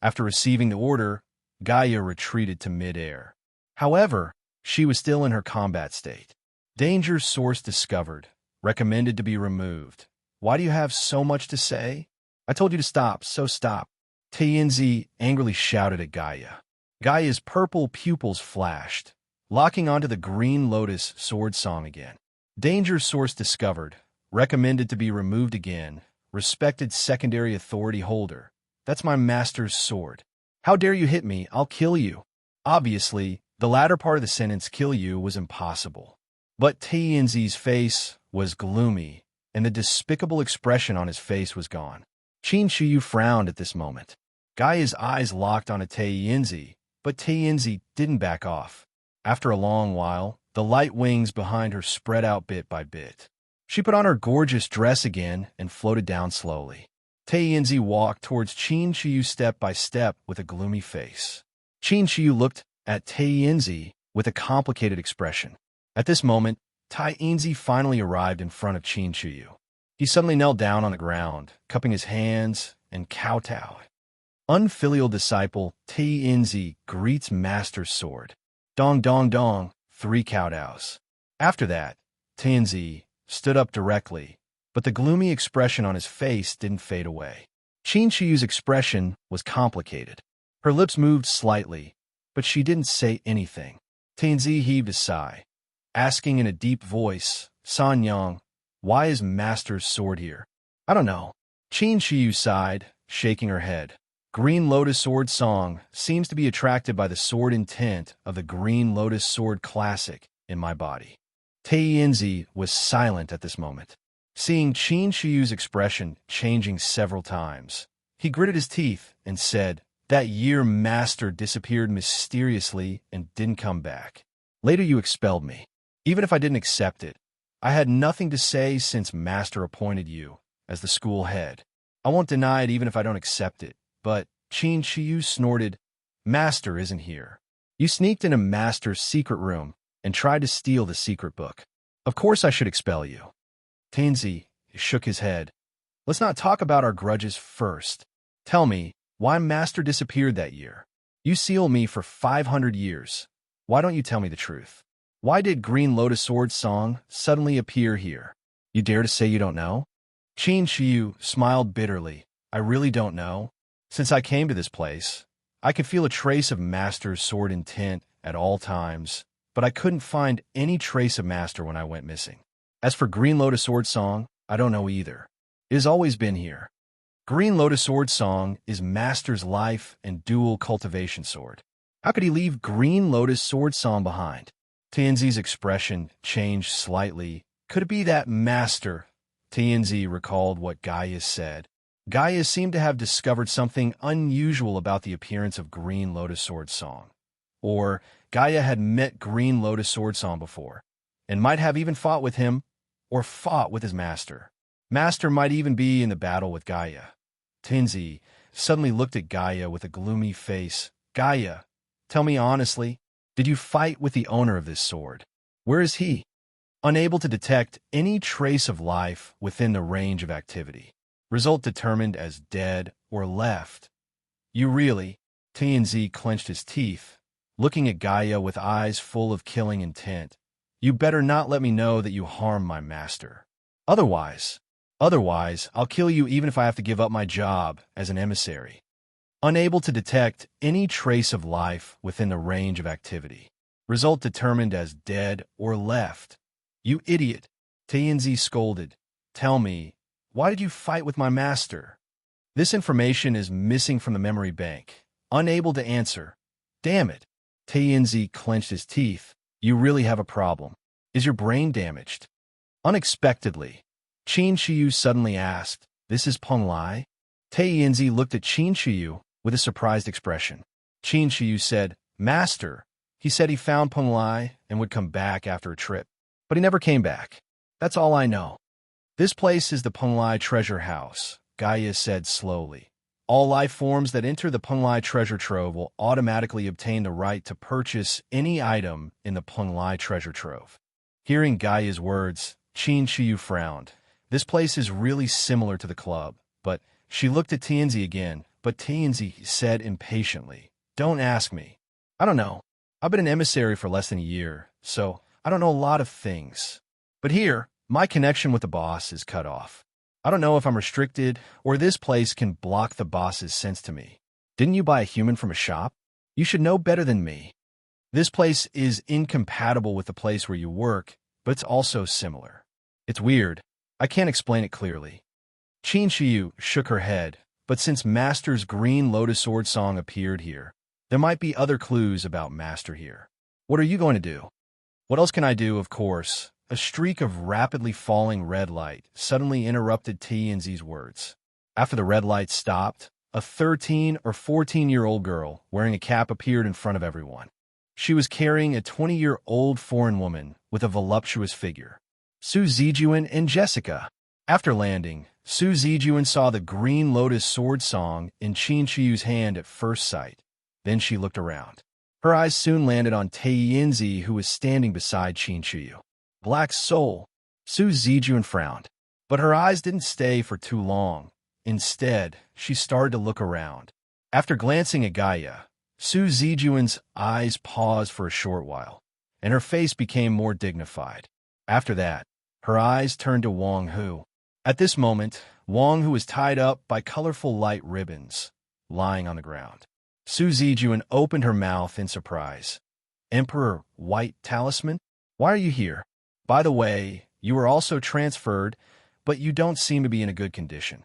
After receiving the order, Gaia retreated to mid-air. However, she was still in her combat state. Danger source discovered. Recommended to be removed. Why do you have so much to say? I told you to stop, so stop. Taiyinzi angrily shouted at Gaia. Gaia's purple pupils flashed, locking onto the Green Lotus Sword Song again. Danger source discovered. Recommended to be removed again. Respected secondary authority holder. That's my master's sword. How dare you hit me? I'll kill you. Obviously, the latter part of the sentence, kill you, was impossible. But Taiyinzi's face was gloomy, and the despicable expression on his face was gone. Qin Shiyu frowned at this moment. Gaia's eyes locked on Taiyinzi, but Taiyinzi didn't back off. After a long while, the light wings behind her spread out bit by bit. She put on her gorgeous dress again and floated down slowly. Taiyinzi walked towards Qin Shiyu step by step with a gloomy face. Qin Shiyu looked at Taiyinzi with a complicated expression. At this moment, Taiyinzi finally arrived in front of Qin Shiyu. He suddenly knelt down on the ground, cupping his hands and kowtowed. Unfilial disciple Taiyinzi greets master's sword. Dong dong dong, 3 kowtows. After that, Taiyinzi stood up directly, but the gloomy expression on his face didn't fade away. Qin Shiyu's expression was complicated. Her lips moved slightly, but she didn't say anything. Taiyinzi heaved a sigh, asking in a deep voice, San Yang, why is master's sword here? I don't know. Qin Shiyu sighed, shaking her head. Green Lotus Sword Song seems to be attracted by the sword intent of the Green Lotus Sword Classic in my body. Taiyinzi was silent at this moment. Seeing Qin Shiyu's expression changing several times, he gritted his teeth and said, that year master disappeared mysteriously and didn't come back. Later you expelled me. Even if I didn't accept it, I had nothing to say since master appointed you as the school head. I won't deny it even if I don't accept it. But, Qin Shiyu snorted, Master isn't here. You sneaked into Master's secret room and tried to steal the secret book. Of course I should expel you. Taiyinzi shook his head. Let's not talk about our grudges first. Tell me, Why Master disappeared that year? You seal me for 500 years. Why don't you tell me the truth? Why did Green Lotus Sword Song suddenly appear here? You dare to say you don't know? Qin Shiyu smiled bitterly. I really don't know. Since I came to this place, I could feel a trace of Master's sword intent at all times, but I couldn't find any trace of Master when I went missing. As for Green Lotus Sword Song, I don't know either. It has always been here. Green Lotus Sword Song is Master's life and dual cultivation sword. How could he leave Green Lotus Sword Song behind? Tianzi's expression changed slightly. Could it be that Master? Tianzi recalled what Gaia said. Gaia seemed to have discovered something unusual about the appearance of Green Lotus Sword Song. Or Gaia had met Green Lotus Sword Song before, and might have even fought with him, or fought with his master. Master might even be in the battle with Gaia. Tianzi suddenly looked at Gaia with a gloomy face. Gaia, tell me honestly, did you fight with the owner of this sword? Where is he? Unable to detect any trace of life within the range of activity. Result determined as dead or left. You really? Tianzi clenched his teeth, looking at Gaia with eyes full of killing intent. You better not let me know that you harm my master. Otherwise, I'll kill you even if I have to give up my job as an emissary. Unable to detect any trace of life within the range of activity. Result determined as dead or left. You idiot, Tianzi scolded. Tell me, why did you fight with my master? This information is missing from the memory bank. Unable to answer. Damn it. Tianzi clenched his teeth. You really have a problem. Is your brain damaged? Unexpectedly, Qin Shiyu suddenly asked, This is Peng Lai? Tianzi looked at Qin Shiyu with a surprised expression. Qin Shiyu said, Master, he said he found Peng Lai and would come back after a trip. But he never came back. That's all I know. This place is the Peng Lai treasure house, Gaia said slowly. All life forms that enter the Peng Lai treasure trove will automatically obtain the right to purchase any item in the Peng Lai treasure trove. Hearing Gaia's words, Qin Shiyu frowned. This place is really similar to the club, but she looked at Tianzi again, but Tianzi said impatiently, Don't ask me. I don't know. I've been an emissary for less than a year, so I don't know a lot of things. But here, my connection with the boss is cut off. I don't know if I'm restricted or this place can block the boss's sense to me. Didn't you buy a human from a shop? You should know better than me. This place is incompatible with the place where you work, but it's also similar. It's weird. I can't explain it clearly. Qin Shiyu shook her head, but since Master's Green Lotus Sword Song appeared here, there might be other clues about Master here. What are you going to do? What else can I do, of course? A streak of rapidly falling red light suddenly interrupted Tianzi's words. After the red light stopped, a 13 or 14-year-old girl wearing a cap appeared in front of everyone. She was carrying a 20-year-old foreign woman with a voluptuous figure. Su Zijuan and Jessica. After landing, Su Zijuan saw the Green Lotus Sword Song in Qin Shiyu's hand at first sight. Then she looked around. Her eyes soon landed on Tianzi, who was standing beside Qin Shiyu. Black soul. Su Zijuan frowned. But her eyes didn't stay for too long. Instead, she started to look around. After glancing at Gaia, Su Zijuan's eyes paused for a short while, and her face became more dignified. After that, her eyes turned to Wang Hu. At this moment, Wang Hu was tied up by colorful light ribbons, lying on the ground. Su Zijuan opened her mouth in surprise. Emperor White Talisman? Why are you here? By the way, you were also transferred, but you don't seem to be in a good condition.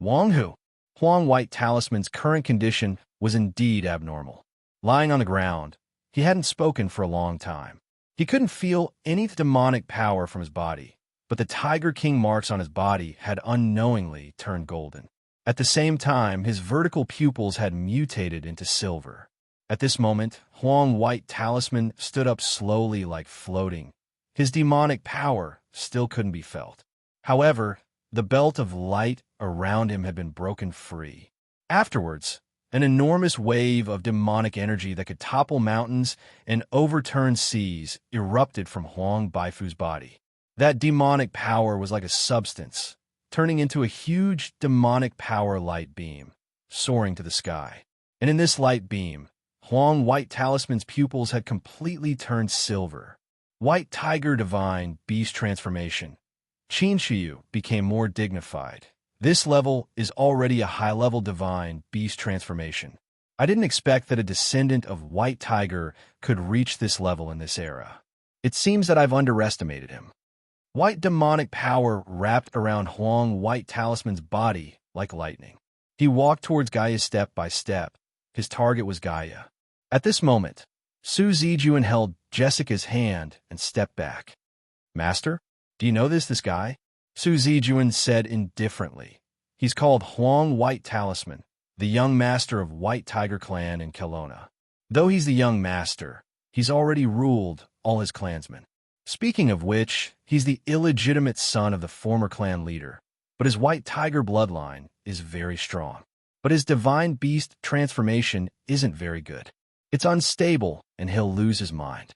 Wang Hu. Huang White Talisman's current condition was indeed abnormal. Lying on the ground, he hadn't spoken for a long time. He couldn't feel any demonic power from his body, but the Tiger King marks on his body had unknowingly turned golden. At the same time, his vertical pupils had mutated into silver. At this moment, Huang White Talisman stood up slowly like floating. His demonic power still couldn't be felt. However, the belt of light around him had been broken free. Afterwards, an enormous wave of demonic energy that could topple mountains and overturn seas erupted from Huang Baifu's body. That demonic power was like a substance, turning into a huge demonic power light beam. soaring to the sky. And in this light beam, Huang White Talisman's pupils had completely turned silver. White Tiger Divine Beast Transformation. Qin Shiyu became more dignified. This level is already a high-level divine beast transformation. I didn't expect that a descendant of White Tiger could reach this level in this era. It seems that I've underestimated him. White demonic power wrapped around Huang White Talisman's body like lightning. He walked towards Gaia step by step. His target was Gaia. At this moment, Su Zijuan held Jessica's hand and stepped back. "Master, do you know this guy?" Su Zijuan said indifferently. "He's called Huang White Talisman, the young master of White Tiger Clan in Kelowna. Though he's the young master, he's already ruled all his clansmen. Speaking of which, he's the illegitimate son of the former clan leader, but his White Tiger bloodline is very strong. But his divine beast transformation isn't very good. It's unstable, and he'll lose his mind.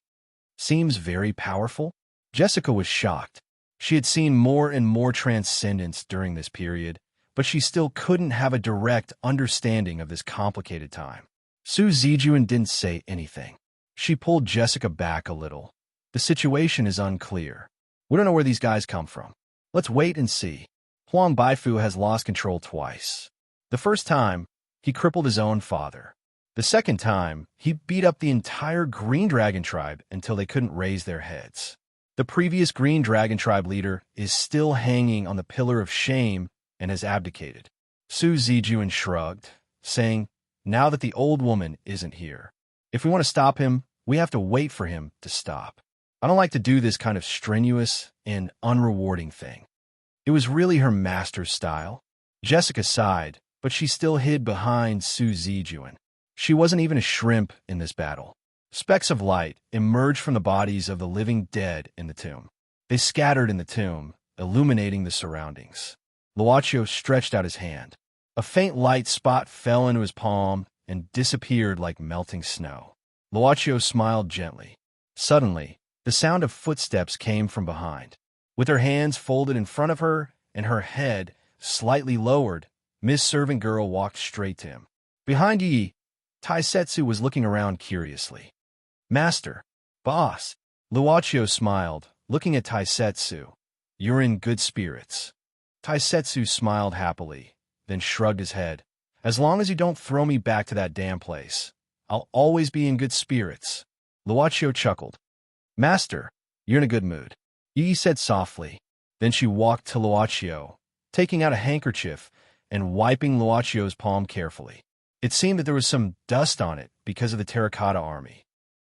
Seems very powerful?" Jessica was shocked. She had seen more and more transcendence during this period, but she still couldn't have a direct understanding of this complicated time. Su Zijuan didn't say anything. She pulled Jessica back a little. "The situation is unclear. We don't know where these guys come from. Let's wait and see." Huang Baifu has lost control twice. The first time, he crippled his own father. The second time, he beat up the entire Green Dragon tribe until they couldn't raise their heads. The previous Green Dragon tribe leader is still hanging on the pillar of shame and has abdicated. Su Zijuan shrugged, saying, "Now that the old woman isn't here, if we want to stop him, we have to wait for him to stop. I don't like to do this kind of strenuous and unrewarding thing." It was really her master's style. Jessica sighed, but she still hid behind Su Zijuan. She wasn't even a shrimp in this battle. Specks of light emerged from the bodies of the living dead in the tomb. They scattered in the tomb, illuminating the surroundings. Luochio stretched out his hand. A faint light spot fell into his palm and disappeared like melting snow. Luochio smiled gently. Suddenly, the sound of footsteps came from behind. With her hands folded in front of her and her head slightly lowered, Miss Servant Girl walked straight to him. Behind Yi, Taisetsu was looking around curiously. "Master, boss." Luochio smiled, looking at Taisetsu. "You're in good spirits." Taisetsu smiled happily, then shrugged his head. "As long as you don't throw me back to that damn place, I'll always be in good spirits." Luochio chuckled. "Master, you're in a good mood," Yi said softly. Then she walked to Luochio, taking out a handkerchief and wiping Luochio's palm carefully. It seemed that there was some dust on it because of the terracotta army.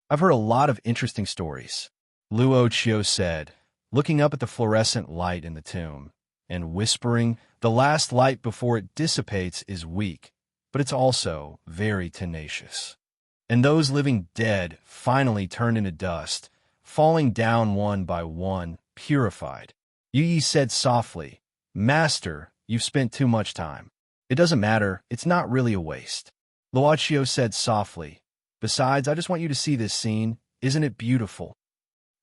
"I've heard a lot of interesting stories," Luochio said, looking up at the fluorescent light in the tomb, and whispering, "The last light before it dissipates is weak, but it's also very tenacious. And those living dead finally turned into dust, falling down one by one, purified." Yi said softly, "Master, you've spent too much time. It doesn't matter, it's not really a waste." Luochio said softly, "Besides, I just want you to see this scene. Isn't it beautiful?"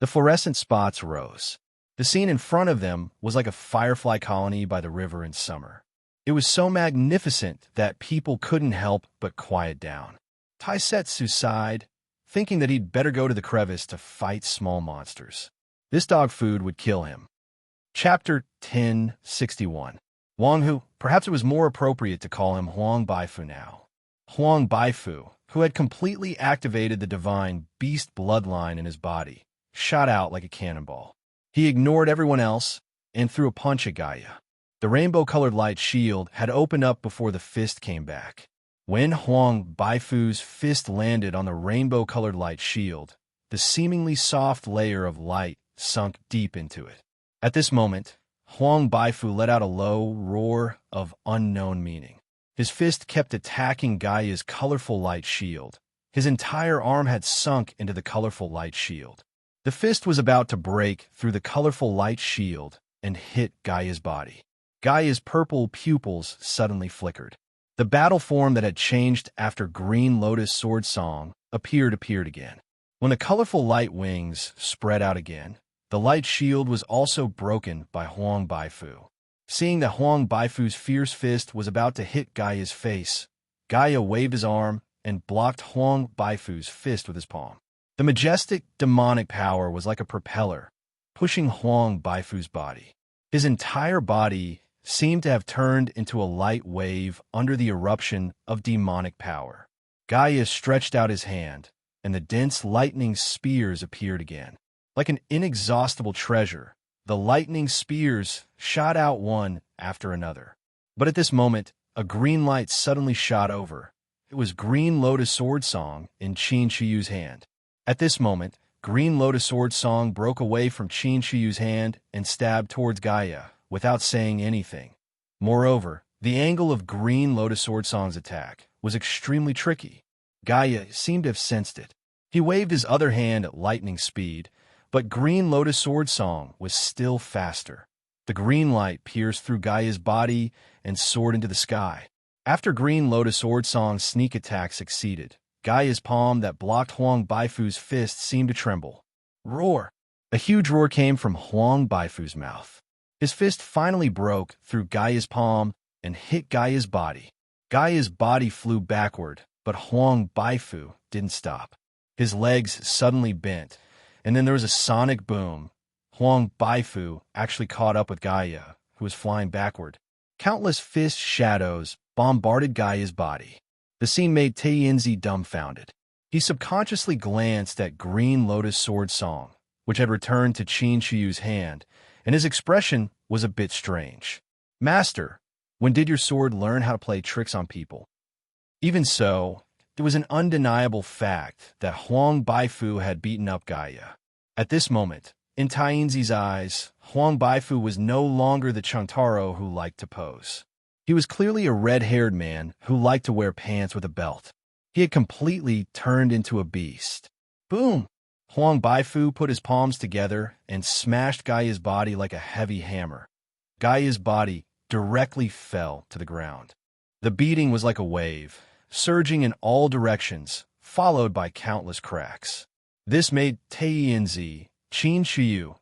The fluorescent spots rose. The scene in front of them was like a firefly colony by the river in summer. It was so magnificent that people couldn't help but quiet down. Taisetsu sighed, thinking that he'd better go to the crevice to fight small monsters. This dog food would kill him. Chapter 1061. Wanghu, perhaps it was more appropriate to call him Huang Baifu now. Huang Baifu, who had completely activated the divine beast bloodline in his body, shot out like a cannonball. He ignored everyone else and threw a punch at Gaia. The rainbow-colored light shield had opened up before the fist came back. When Huang Baifu's fist landed on the rainbow-colored light shield, the seemingly soft layer of light sunk deep into it. At this moment, Huang Baifu let out a low roar of unknown meaning. His fist kept attacking Gaia's colorful light shield. His entire arm had sunk into the colorful light shield. The fist was about to break through the colorful light shield and hit Gaia's body. Gaia's purple pupils suddenly flickered. The battle form that had changed after Green Lotus Sword Song appeared again. When the colorful light wings spread out again, the light shield was also broken by Huang Baifu. Seeing that Huang Baifu's fierce fist was about to hit Gaia's face, Gaia waved his arm and blocked Huang Baifu's fist with his palm. The majestic, demonic power was like a propeller, pushing Huang Baifu's body. His entire body seemed to have turned into a light wave under the eruption of demonic power. Gaia stretched out his hand, and the dense lightning spears appeared again. Like an inexhaustible treasure, the lightning spears shot out one after another. But at this moment, a green light suddenly shot over. It was Green Lotus Sword Song in Qin Shiyu's hand. At this moment, Green Lotus Sword Song broke away from Qin Shiyu's hand and stabbed towards Gaia without saying anything. Moreover, the angle of Green Lotus Sword Song's attack was extremely tricky. Gaia seemed to have sensed it. He waved his other hand at lightning speed, but Green Lotus Sword Song was still faster. The green light pierced through Gaia's body and soared into the sky. After Green Lotus Sword Song's sneak attack succeeded, Gaia's palm that blocked Huang Baifu's fist seemed to tremble. Roar! A huge roar came from Huang Baifu's mouth. His fist finally broke through Gaia's palm and hit Gaia's body. Gaia's body flew backward, but Huang Baifu didn't stop. His legs suddenly bent, and then there was a sonic boom. Huang Baifu actually caught up with Gaia, who was flying backward. Countless fist shadows bombarded Gaia's body. The scene made Taiyinzi dumbfounded. He subconsciously glanced at Green Lotus Sword Song, which had returned to Qin Shiyu's hand, and his expression was a bit strange. Master, when did your sword learn how to play tricks on people? Even so, it was an undeniable fact that Huang Baifu had beaten up Gaia. At this moment, in Taiyinzi's eyes, Huang Baifu was no longer the Chuntaro who liked to pose. He was clearly a red-haired man who liked to wear pants with a belt. He had completely turned into a beast. Boom! Huang Baifu put his palms together and smashed Gaia's body like a heavy hammer. Gaia's body directly fell to the ground. The beating was like a wave, surging in all directions, followed by countless cracks. This made Taiyinzi, Qin Shiyu,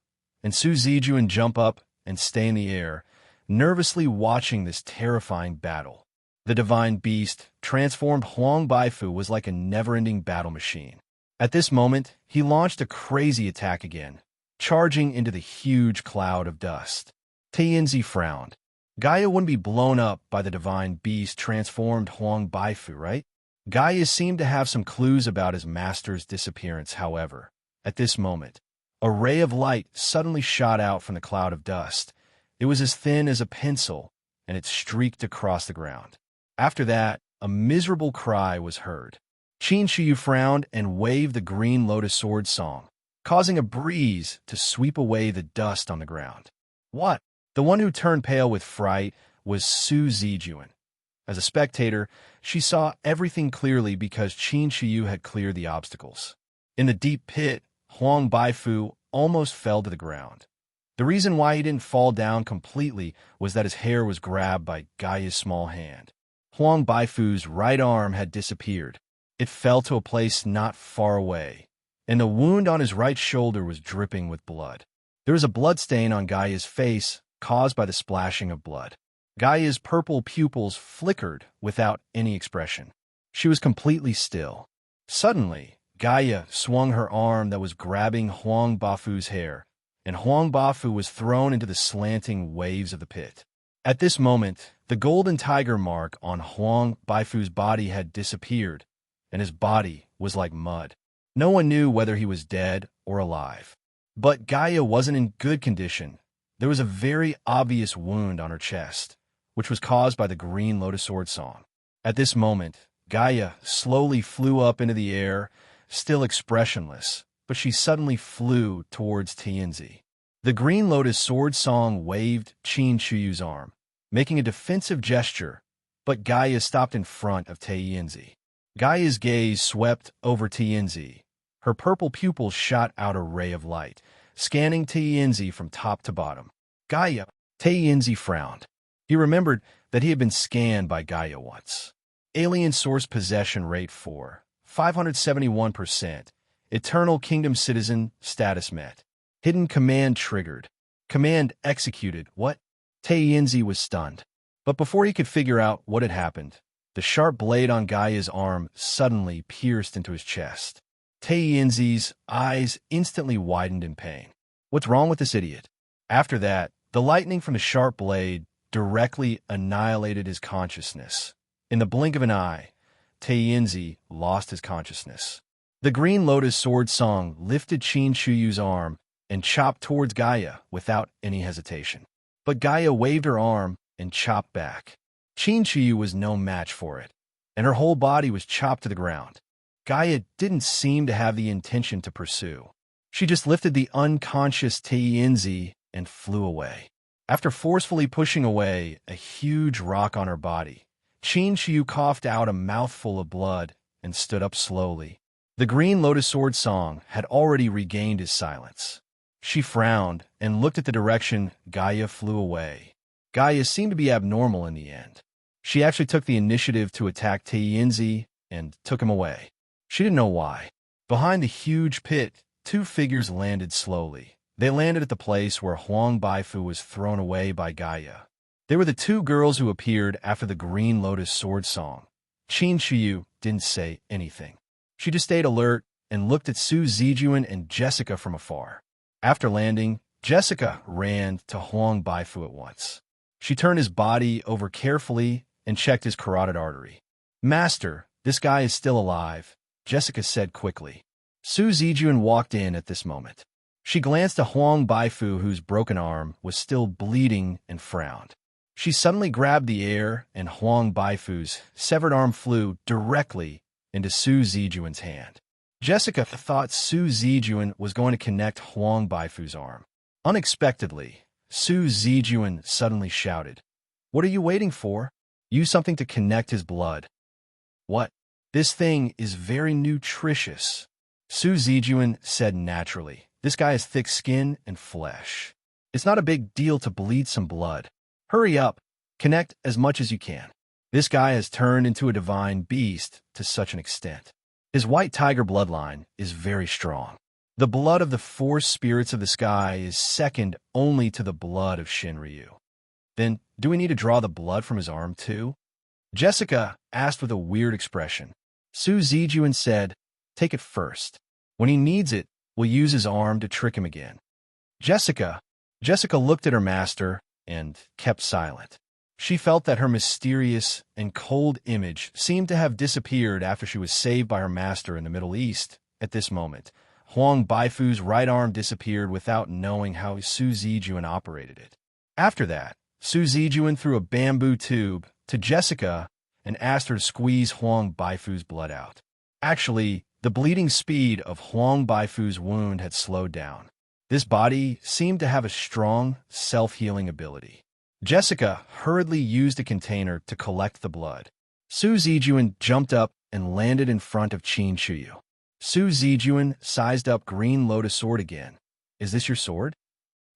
and Su Zijuan jump up and stay in the air, nervously watching this terrifying battle. The divine beast, transformed Huang Baifu, was like a never-ending battle machine. At this moment, he launched a crazy attack again, charging into the huge cloud of dust. Taiyinzi frowned. Gaia wouldn't be blown up by the divine beast transformed Huang Baifu, right? Gaia seemed to have some clues about his master's disappearance, however. At this moment, a ray of light suddenly shot out from the cloud of dust. It was as thin as a pencil, and it streaked across the ground. After that, a miserable cry was heard. Qin Shiyu frowned and waved the Green Lotus Sword Song, causing a breeze to sweep away the dust on the ground. What? The one who turned pale with fright was Su Zijuan. As a spectator, she saw everything clearly because Qin Shiyu had cleared the obstacles. In the deep pit, Huang Baifu almost fell to the ground. The reason why he didn't fall down completely was that his hair was grabbed by Gaia's small hand. Huang Baifu's right arm had disappeared. It fell to a place not far away, and the wound on his right shoulder was dripping with blood. There was a blood stain on Gaia's face caused by the splashing of blood. Gaia's purple pupils flickered without any expression. She was completely still. Suddenly, Gaia swung her arm that was grabbing Huang Baifu's hair, and Huang Baifu was thrown into the slanting waves of the pit. At this moment, the golden tiger mark on Huang Baifu's body had disappeared, and his body was like mud. No one knew whether he was dead or alive. But Gaia wasn't in good condition. There was a very obvious wound on her chest, which was caused by the Green Lotus Sword Song. At this moment, Gaia slowly flew up into the air, still expressionless, but she suddenly flew towards Taiyinzi. The Green Lotus Sword Song waved Qin Shiyu's arm, making a defensive gesture, but Gaia stopped in front of Taiyinzi. Gaia's gaze swept over Taiyinzi. Her purple pupils shot out a ray of light, scanning Taiyinzi from top to bottom. Gaia! Taiyinzi frowned. He remembered that he had been scanned by Gaia once. Alien Source Possession Rate 4, 571%. Eternal Kingdom Citizen status met. Hidden command triggered. Command executed. What? Tainzi was stunned. But before he could figure out what had happened, the sharp blade on Gaia's arm suddenly pierced into his chest. Tainzi's eyes instantly widened in pain. What's wrong with this idiot? After that, the lightning from the sharp blade directly annihilated his consciousness. In the blink of an eye, Tainzi lost his consciousness. The Green Lotus Sword Song lifted Qin Shuyu's arm and chopped towards Gaia without any hesitation. But Gaia waved her arm and chopped back. Qin Shuyu was no match for it, and her whole body was chopped to the ground. Gaia didn't seem to have the intention to pursue. She just lifted the unconscious Tainzi and flew away. After forcefully pushing away a huge rock on her body, Qin Shuyu coughed out a mouthful of blood and stood up slowly. The Green Lotus Sword Song had already regained his silence. She frowned and looked at the direction Gaia flew away. Gaia seemed to be abnormal in the end. She actually took the initiative to attack Tainzi and took him away. She didn't know why. Behind the huge pit, two figures landed slowly. They landed at the place where Huang Baifu was thrown away by Gaia. They were the two girls who appeared after the Green Lotus Sword Song. Qin Shuyu didn't say anything. She just stayed alert and looked at Su Zijuan and Jessica from afar. After landing, Jessica ran to Huang Baifu at once. She turned his body over carefully and checked his carotid artery. "Master, this guy is still alive," Jessica said quickly. Su Zijuan walked in at this moment. She glanced at Huang Baifu, whose broken arm was still bleeding, and frowned. She suddenly grabbed the air, and Huang Baifu's severed arm flew directly into Su Zijuan's hand. Jessica thought Su Zijuan was going to connect Huang Baifu's arm. Unexpectedly, Su Zijuan suddenly shouted, "What are you waiting for? Use something to connect his blood." "What? This thing is very nutritious," Su Zijuan said naturally. "This guy has thick skin and flesh. It's not a big deal to bleed some blood. Hurry up, connect as much as you can. This guy has turned into a divine beast to such an extent. His white tiger bloodline is very strong. The blood of the four spirits of the sky is second only to the blood of Shinryu. Then, do we need to draw the blood from his arm too?" Jessica asked with a weird expression. Su Zijuan said, "Take it first. When he needs it, we'll use his arm to trick him again." Jessica looked at her master and kept silent. She felt that her mysterious and cold image seemed to have disappeared after she was saved by her master in the Middle East. At this moment, Huang Baifu's right arm disappeared without knowing how Su Zijuan operated it. After that, Su Zijuan threw a bamboo tube to Jessica and asked her to squeeze Huang Baifu's blood out. Actually, the bleeding speed of Huang Baifu's wound had slowed down. This body seemed to have a strong, self-healing ability. Jessica hurriedly used a container to collect the blood. Su Zijuan jumped up and landed in front of Qin Shuyu. Su Zijuan sized up Green Lotus Sword again. "Is this your sword?"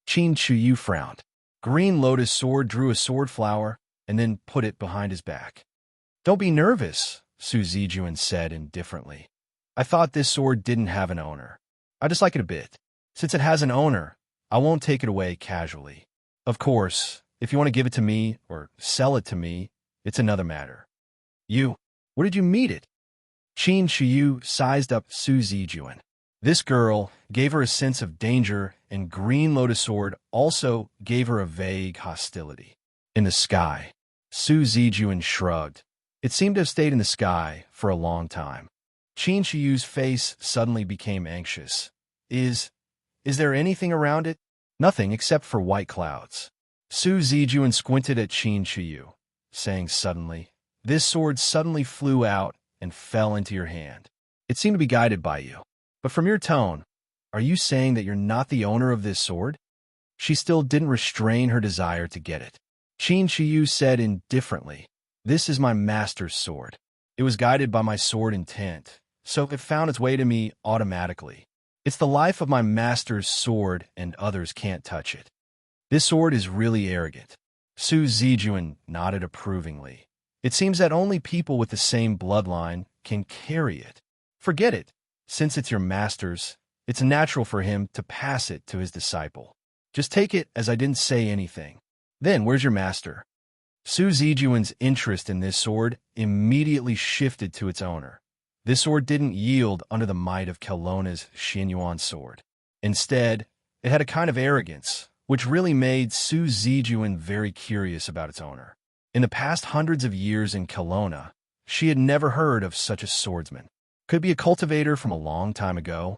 Qin Shuyu frowned. Green Lotus Sword drew a sword flower and then put it behind his back. "Don't be nervous," Su Zijuan said indifferently. "I thought this sword didn't have an owner. I just like it a bit. Since it has an owner, I won't take it away casually. Of course, if you want to give it to me or sell it to me, it's another matter." Where did you meet it?" Qin Shuyu sized up Su Zijuan. This girl gave her a sense of danger, and Green Lotus Sword also gave her a vague hostility. "In the sky." Su Zijuan shrugged. It seemed to have stayed in the sky for a long time. Qin Shuyu's face suddenly became anxious. Is there anything around it?" "Nothing except for white clouds." Su Zijuan squinted at Qin Shuyu, saying suddenly, "This sword suddenly flew out and fell into your hand. It seemed to be guided by you. But from your tone, are you saying that you're not the owner of this sword?" She still didn't restrain her desire to get it. Qin Shuyu said indifferently, "This is my master's sword. It was guided by my sword intent, so it found its way to me automatically. It's the life of my master's sword, and others can't touch it. This sword is really arrogant." Su Zijuan nodded approvingly. "It seems that only people with the same bloodline can carry it. Forget it. Since it's your master's, it's natural for him to pass it to his disciple. Just take it as I didn't say anything." Then, where's your master? Su Zijuan's interest in this sword immediately shifted to its owner. This sword didn't yield under the might of Kelowna's Xinyuan sword. Instead, it had a kind of arrogance, which really made Su Zijuan very curious about its owner. In the past hundreds of years in Kelowna, she had never heard of such a swordsman. Could be a cultivator from a long time ago.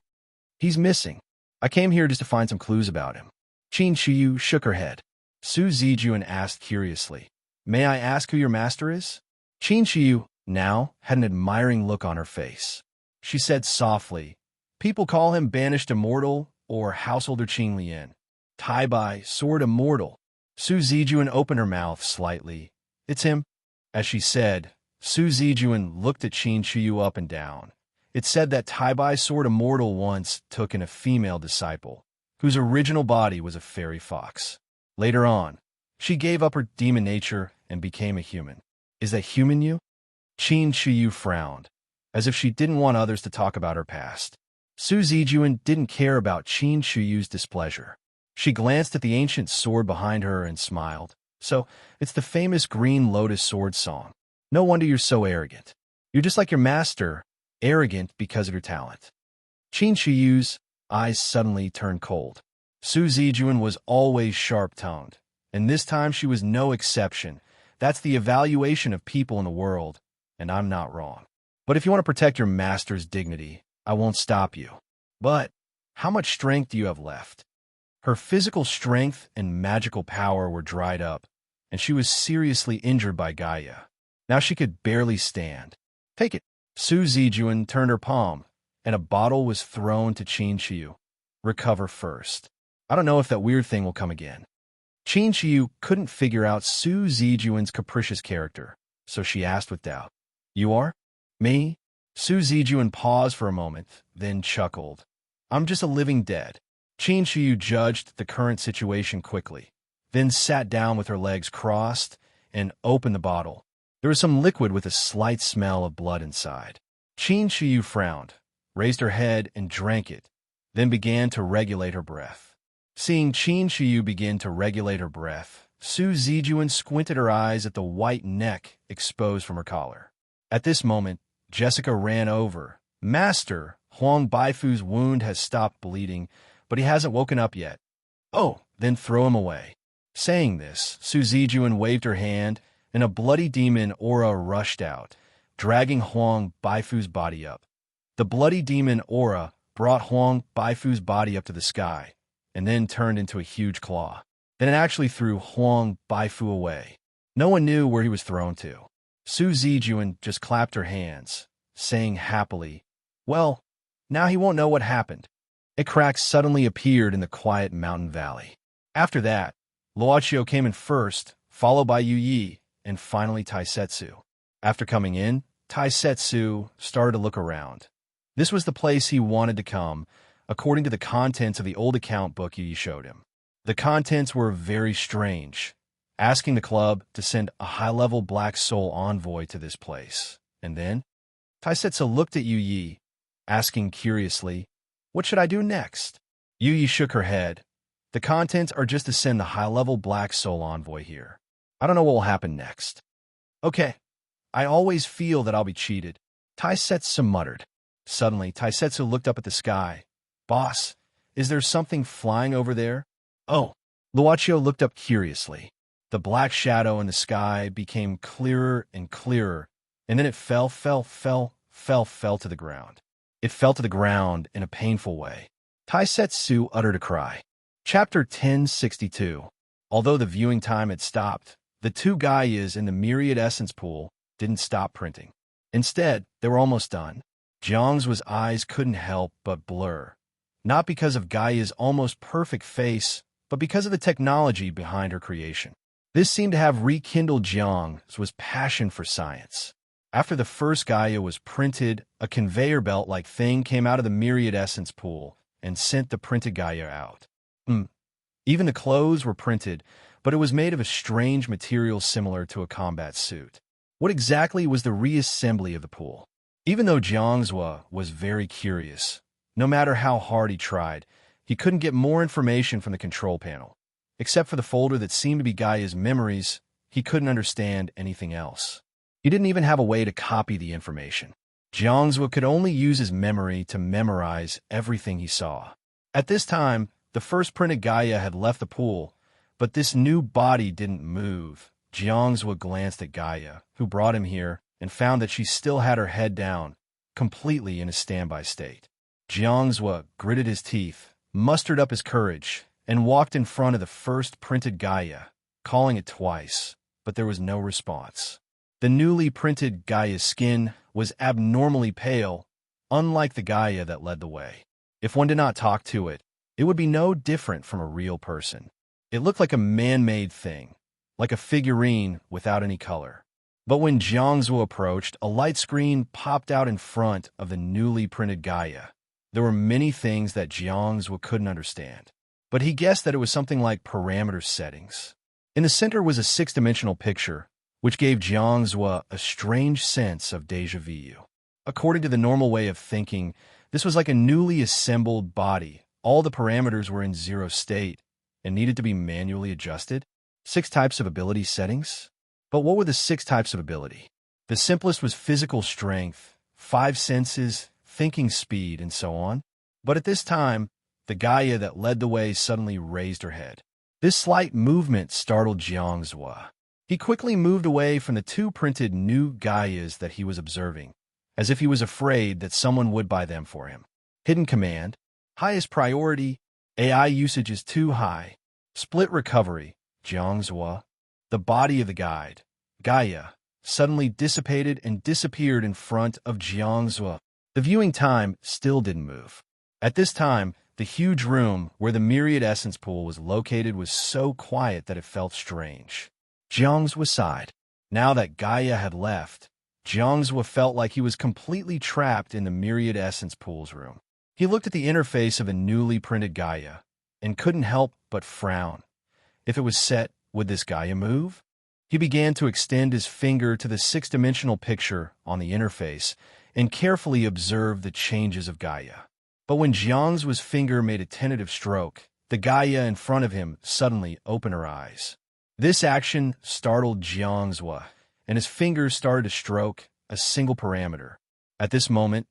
He's missing. I came here just to find some clues about him. Qin Shiyu shook her head. Su Zijuan asked curiously, "May I ask who your master is?" Qin Shiyu now had an admiring look on her face. She said softly, "People call him Banished Immortal or Householder Qin Lian. Tai Bai, Sword Immortal." Su Zijuan opened her mouth slightly. "It's him." As she said, Su Zijuan looked at Qin Shiyu up and down. It said that Tai Bai, Sword Immortal once took in a female disciple, whose original body was a fairy fox. Later on, she gave up her demon nature and became a human. "Is that human you?" Qin Shiyu frowned, as if she didn't want others to talk about her past. Su Zijuan didn't care about Qin Shiyu's displeasure. She glanced at the ancient sword behind her and smiled. "So, it's the famous Green Lotus sword song. No wonder you're so arrogant. You're just like your master, arrogant because of your talent." Qin Shiyu's eyes suddenly turned cold. Su Zijuan was always sharp-tongued, and this time she was no exception. That's the evaluation of people in the world, and I'm not wrong. But if you want to protect your master's dignity, I won't stop you. But how much strength do you have left? Her physical strength and magical power were dried up, and she was seriously injured by Gaia. Now she could barely stand. "Take it." Su Zijuan turned her palm, and a bottle was thrown to Qin Shiyu. "Recover first. I don't know if that weird thing will come again." Qin Shiyu couldn't figure out Su Zijuan's capricious character, so she asked with doubt, "You are?" "Me?" Su Zijuan paused for a moment, then chuckled. "I'm just a living dead." Qin Shiyu judged the current situation quickly, then sat down with her legs crossed and opened the bottle. There was some liquid with a slight smell of blood inside. Qin Shiyu frowned, raised her head and drank it, then began to regulate her breath. Seeing Qin Shiyu begin to regulate her breath, Su Zijuan squinted her eyes at the white neck exposed from her collar. At this moment, Jessica ran over. "Master, Huang Baifu's wound has stopped bleeding, but he hasn't woken up yet." "Oh, then throw him away." Saying this, Su Zijuan waved her hand, and a bloody demon aura rushed out, dragging Huang Baifu's body up. The bloody demon aura brought Huang Baifu's body up to the sky, and then turned into a huge claw. Then it actually threw Huang Baifu away. No one knew where he was thrown to. Su Zijuan just clapped her hands, saying happily, "Well, now he won't know what happened." A crack suddenly appeared in the quiet mountain valley. After that, Luochio came in first, followed by Yu Yi, and finally Taisetsu. After coming in, Taisetsu started to look around. This was the place he wanted to come, according to the contents of the old account book Yu Yi showed him. The contents were very strange, asking the club to send a high-level Black Soul envoy to this place. And then, Taisetsu looked at Yu Yi, asking curiously, "What should I do next?" Yu Yi shook her head. "The contents are just to send the high-level Black Soul envoy here. I don't know what will happen next." "Okay, I always feel that I'll be cheated," Taisetsu muttered. Suddenly, Taisetsu looked up at the sky. "Boss, is there something flying over there?" "Oh." Luochio looked up curiously. The black shadow in the sky became clearer and clearer, and then it fell to the ground. It fell to the ground in a painful way. Taisetsu uttered a cry. Chapter 1062. Although the viewing time had stopped, the two Gaias in the Myriad Essence pool didn't stop printing. Instead, they were almost done. Jiang's eyes couldn't help but blur, not because of Gaia's almost perfect face, but because of the technology behind her creation. This seemed to have rekindled Jiang's passion for science. After the first Gaia was printed, a conveyor belt-like thing came out of the Myriad Essence pool and sent the printed Gaia out. Even the clothes were printed, but it was made of a strange material similar to a combat suit. What exactly was the reassembly of the pool? Even though Jiangzhua was very curious, no matter how hard he tried, he couldn't get more information from the control panel. Except for the folder that seemed to be Gaia's memories, he couldn't understand anything else. He didn't even have a way to copy the information. Jiangzhou could only use his memory to memorize everything he saw. At this time, the first printed Gaia had left the pool, but this new body didn't move. Jiangzhou glanced at Gaia, who brought him here, and found that she still had her head down, completely in a standby state. Jiangzhou gritted his teeth, mustered up his courage, and walked in front of the first printed Gaia, calling it twice, but there was no response. The newly printed Gaia's skin was abnormally pale, unlike the Gaia that led the way. If one did not talk to it, it would be no different from a real person. It looked like a man-made thing, like a figurine without any color. But when Jiangzhou approached, a light screen popped out in front of the newly printed Gaia. There were many things that Jiangzhou couldn't understand, but he guessed that it was something like parameter settings. In the center was a six-dimensional picture, which gave Jiangzhou a strange sense of déjà vu. According to the normal way of thinking, this was like a newly assembled body. All the parameters were in zero state and needed to be manually adjusted. 6 types of ability settings? But what were the 6 types of ability? The simplest was physical strength, 5 senses, thinking speed, and so on. But at this time, the Gaia that led the way suddenly raised her head. This slight movement startled Jiangzhou. He quickly moved away from the 2 printed new Gaias that he was observing, as if he was afraid that someone would buy them for him. Hidden command. Highest priority. AI usage is too high. Split recovery. Jiangzhou. The body of the guide, Gaia, suddenly dissipated and disappeared in front of Jiangzhou. The viewing time still didn't move. At this time, the huge room where the myriad essence pool was located was so quiet that it felt strange. Jiangzhou sighed. Now that Gaia had left, Jiangzhou felt like he was completely trapped in the myriad essence pool's room. He looked at the interface of a newly printed Gaia and couldn't help but frown. If it was set, would this Gaia move? He began to extend his finger to the 6-dimensional picture on the interface and carefully observe the changes of Gaia. But when Jiangzhu's finger made a tentative stroke, the Gaia in front of him suddenly opened her eyes. This action startled Jiangzhu, and his fingers started to stroke a single parameter. At this moment,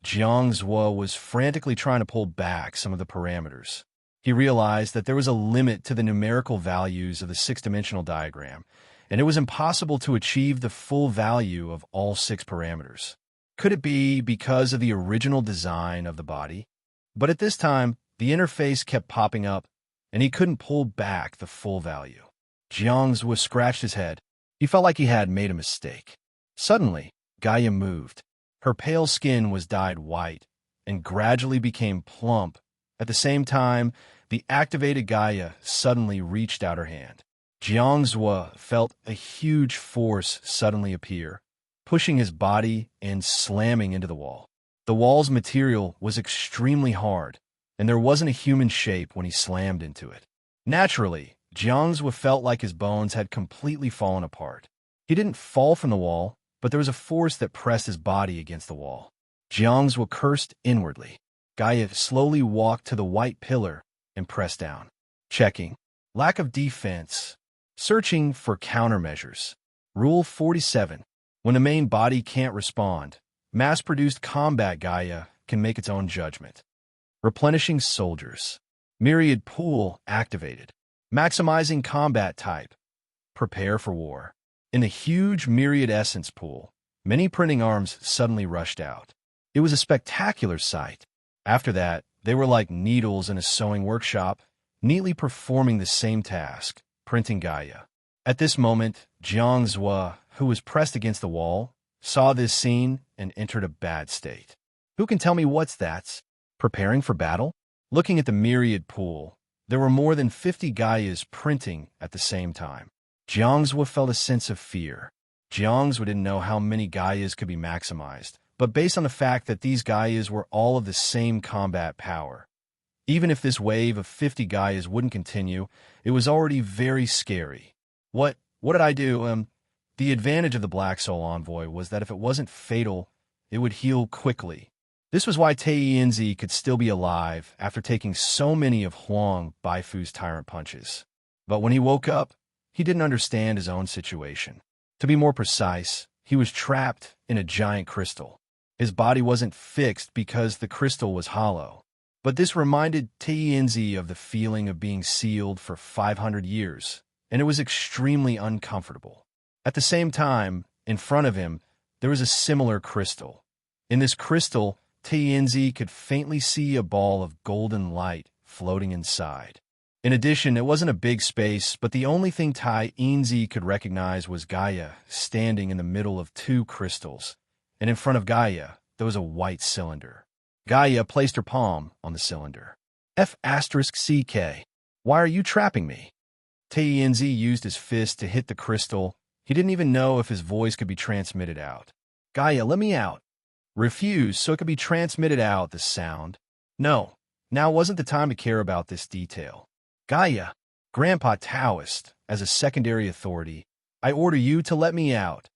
Jiangzhu was frantically trying to pull back some of the parameters. He realized that there was a limit to the numerical values of the 6-dimensional diagram, and it was impossible to achieve the full value of all 6 parameters. Could it be because of the original design of the body? But at this time, the interface kept popping up, and he couldn't pull back the full value. Jiangzhu scratched his head. He felt like he had made a mistake. Suddenly, Gaia moved. Her pale skin was dyed white and gradually became plump. At the same time, the activated Gaia suddenly reached out her hand. Jiangzhu felt a huge force suddenly appear, pushing his body and slamming into the wall. The wall's material was extremely hard, and there wasn't a human shape when he slammed into it. Naturally, Jiangzhu felt like his bones had completely fallen apart. He didn't fall from the wall, but there was a force that pressed his body against the wall. Jiangzhu cursed inwardly. Gaia slowly walked to the white pillar and pressed down. Checking. Lack of defense. Searching for countermeasures. Rule 47. When the main body can't respond, mass-produced combat Gaia can make its own judgment. Replenishing soldiers. Myriad pool activated. Maximizing combat type. Prepare for war. In the huge myriad essence pool, many printing arms suddenly rushed out. It was a spectacular sight. After that, they were like needles in a sewing workshop, neatly performing the same task, printing Gaia. At this moment, Jiangzhu, who was pressed against the wall, saw this scene and entered a bad state. Who can tell me what's that? Preparing for battle? Looking at the myriad pool, there were more than 50 Gaias printing at the same time. Jiangzhu felt a sense of fear. Jiangzhu didn't know how many Gaias could be maximized, but based on the fact that these Gaias were all of the same combat power, even if this wave of 50 Gaias wouldn't continue, it was already very scary. What did I do? The advantage of the Black Soul Envoy was that if it wasn't fatal, it would heal quickly. This was why Taiyanzi could still be alive after taking so many of Huang Baifu's tyrant punches. But when he woke up, he didn't understand his own situation. To be more precise, he was trapped in a giant crystal. His body wasn't fixed because the crystal was hollow. But this reminded Tianzi of the feeling of being sealed for 500 years, and it was extremely uncomfortable. At the same time, in front of him, there was a similar crystal. In this crystal, Tianzi could faintly see a ball of golden light floating inside. In addition, it wasn't a big space, but the only thing Tianzi could recognize was Gaia standing in the middle of two crystals, and in front of Gaia, there was a white cylinder. Gaia placed her palm on the cylinder. F***CK. Why are you trapping me? Tianzi used his fist to hit the crystal. He didn't even know if his voice could be transmitted out. Gaia, let me out. Refuse so it could be transmitted out, the sound. No, now wasn't the time to care about this detail. Gaia, Grandpa Taoist, as a secondary authority, I order you to let me out.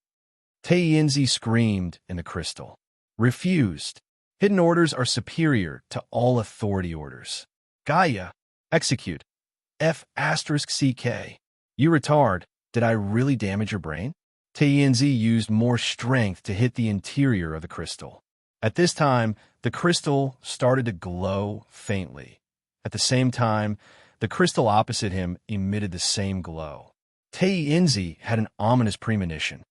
Tianzi screamed in the crystal. Refused. Hidden orders are superior to all authority orders. Gaia, execute. F***CK. You retard. Did I really damage your brain? Tianzi used more strength to hit the interior of the crystal. At this time, the crystal started to glow faintly. At the same time, the crystal opposite him emitted the same glow. Tianzi had an ominous premonition.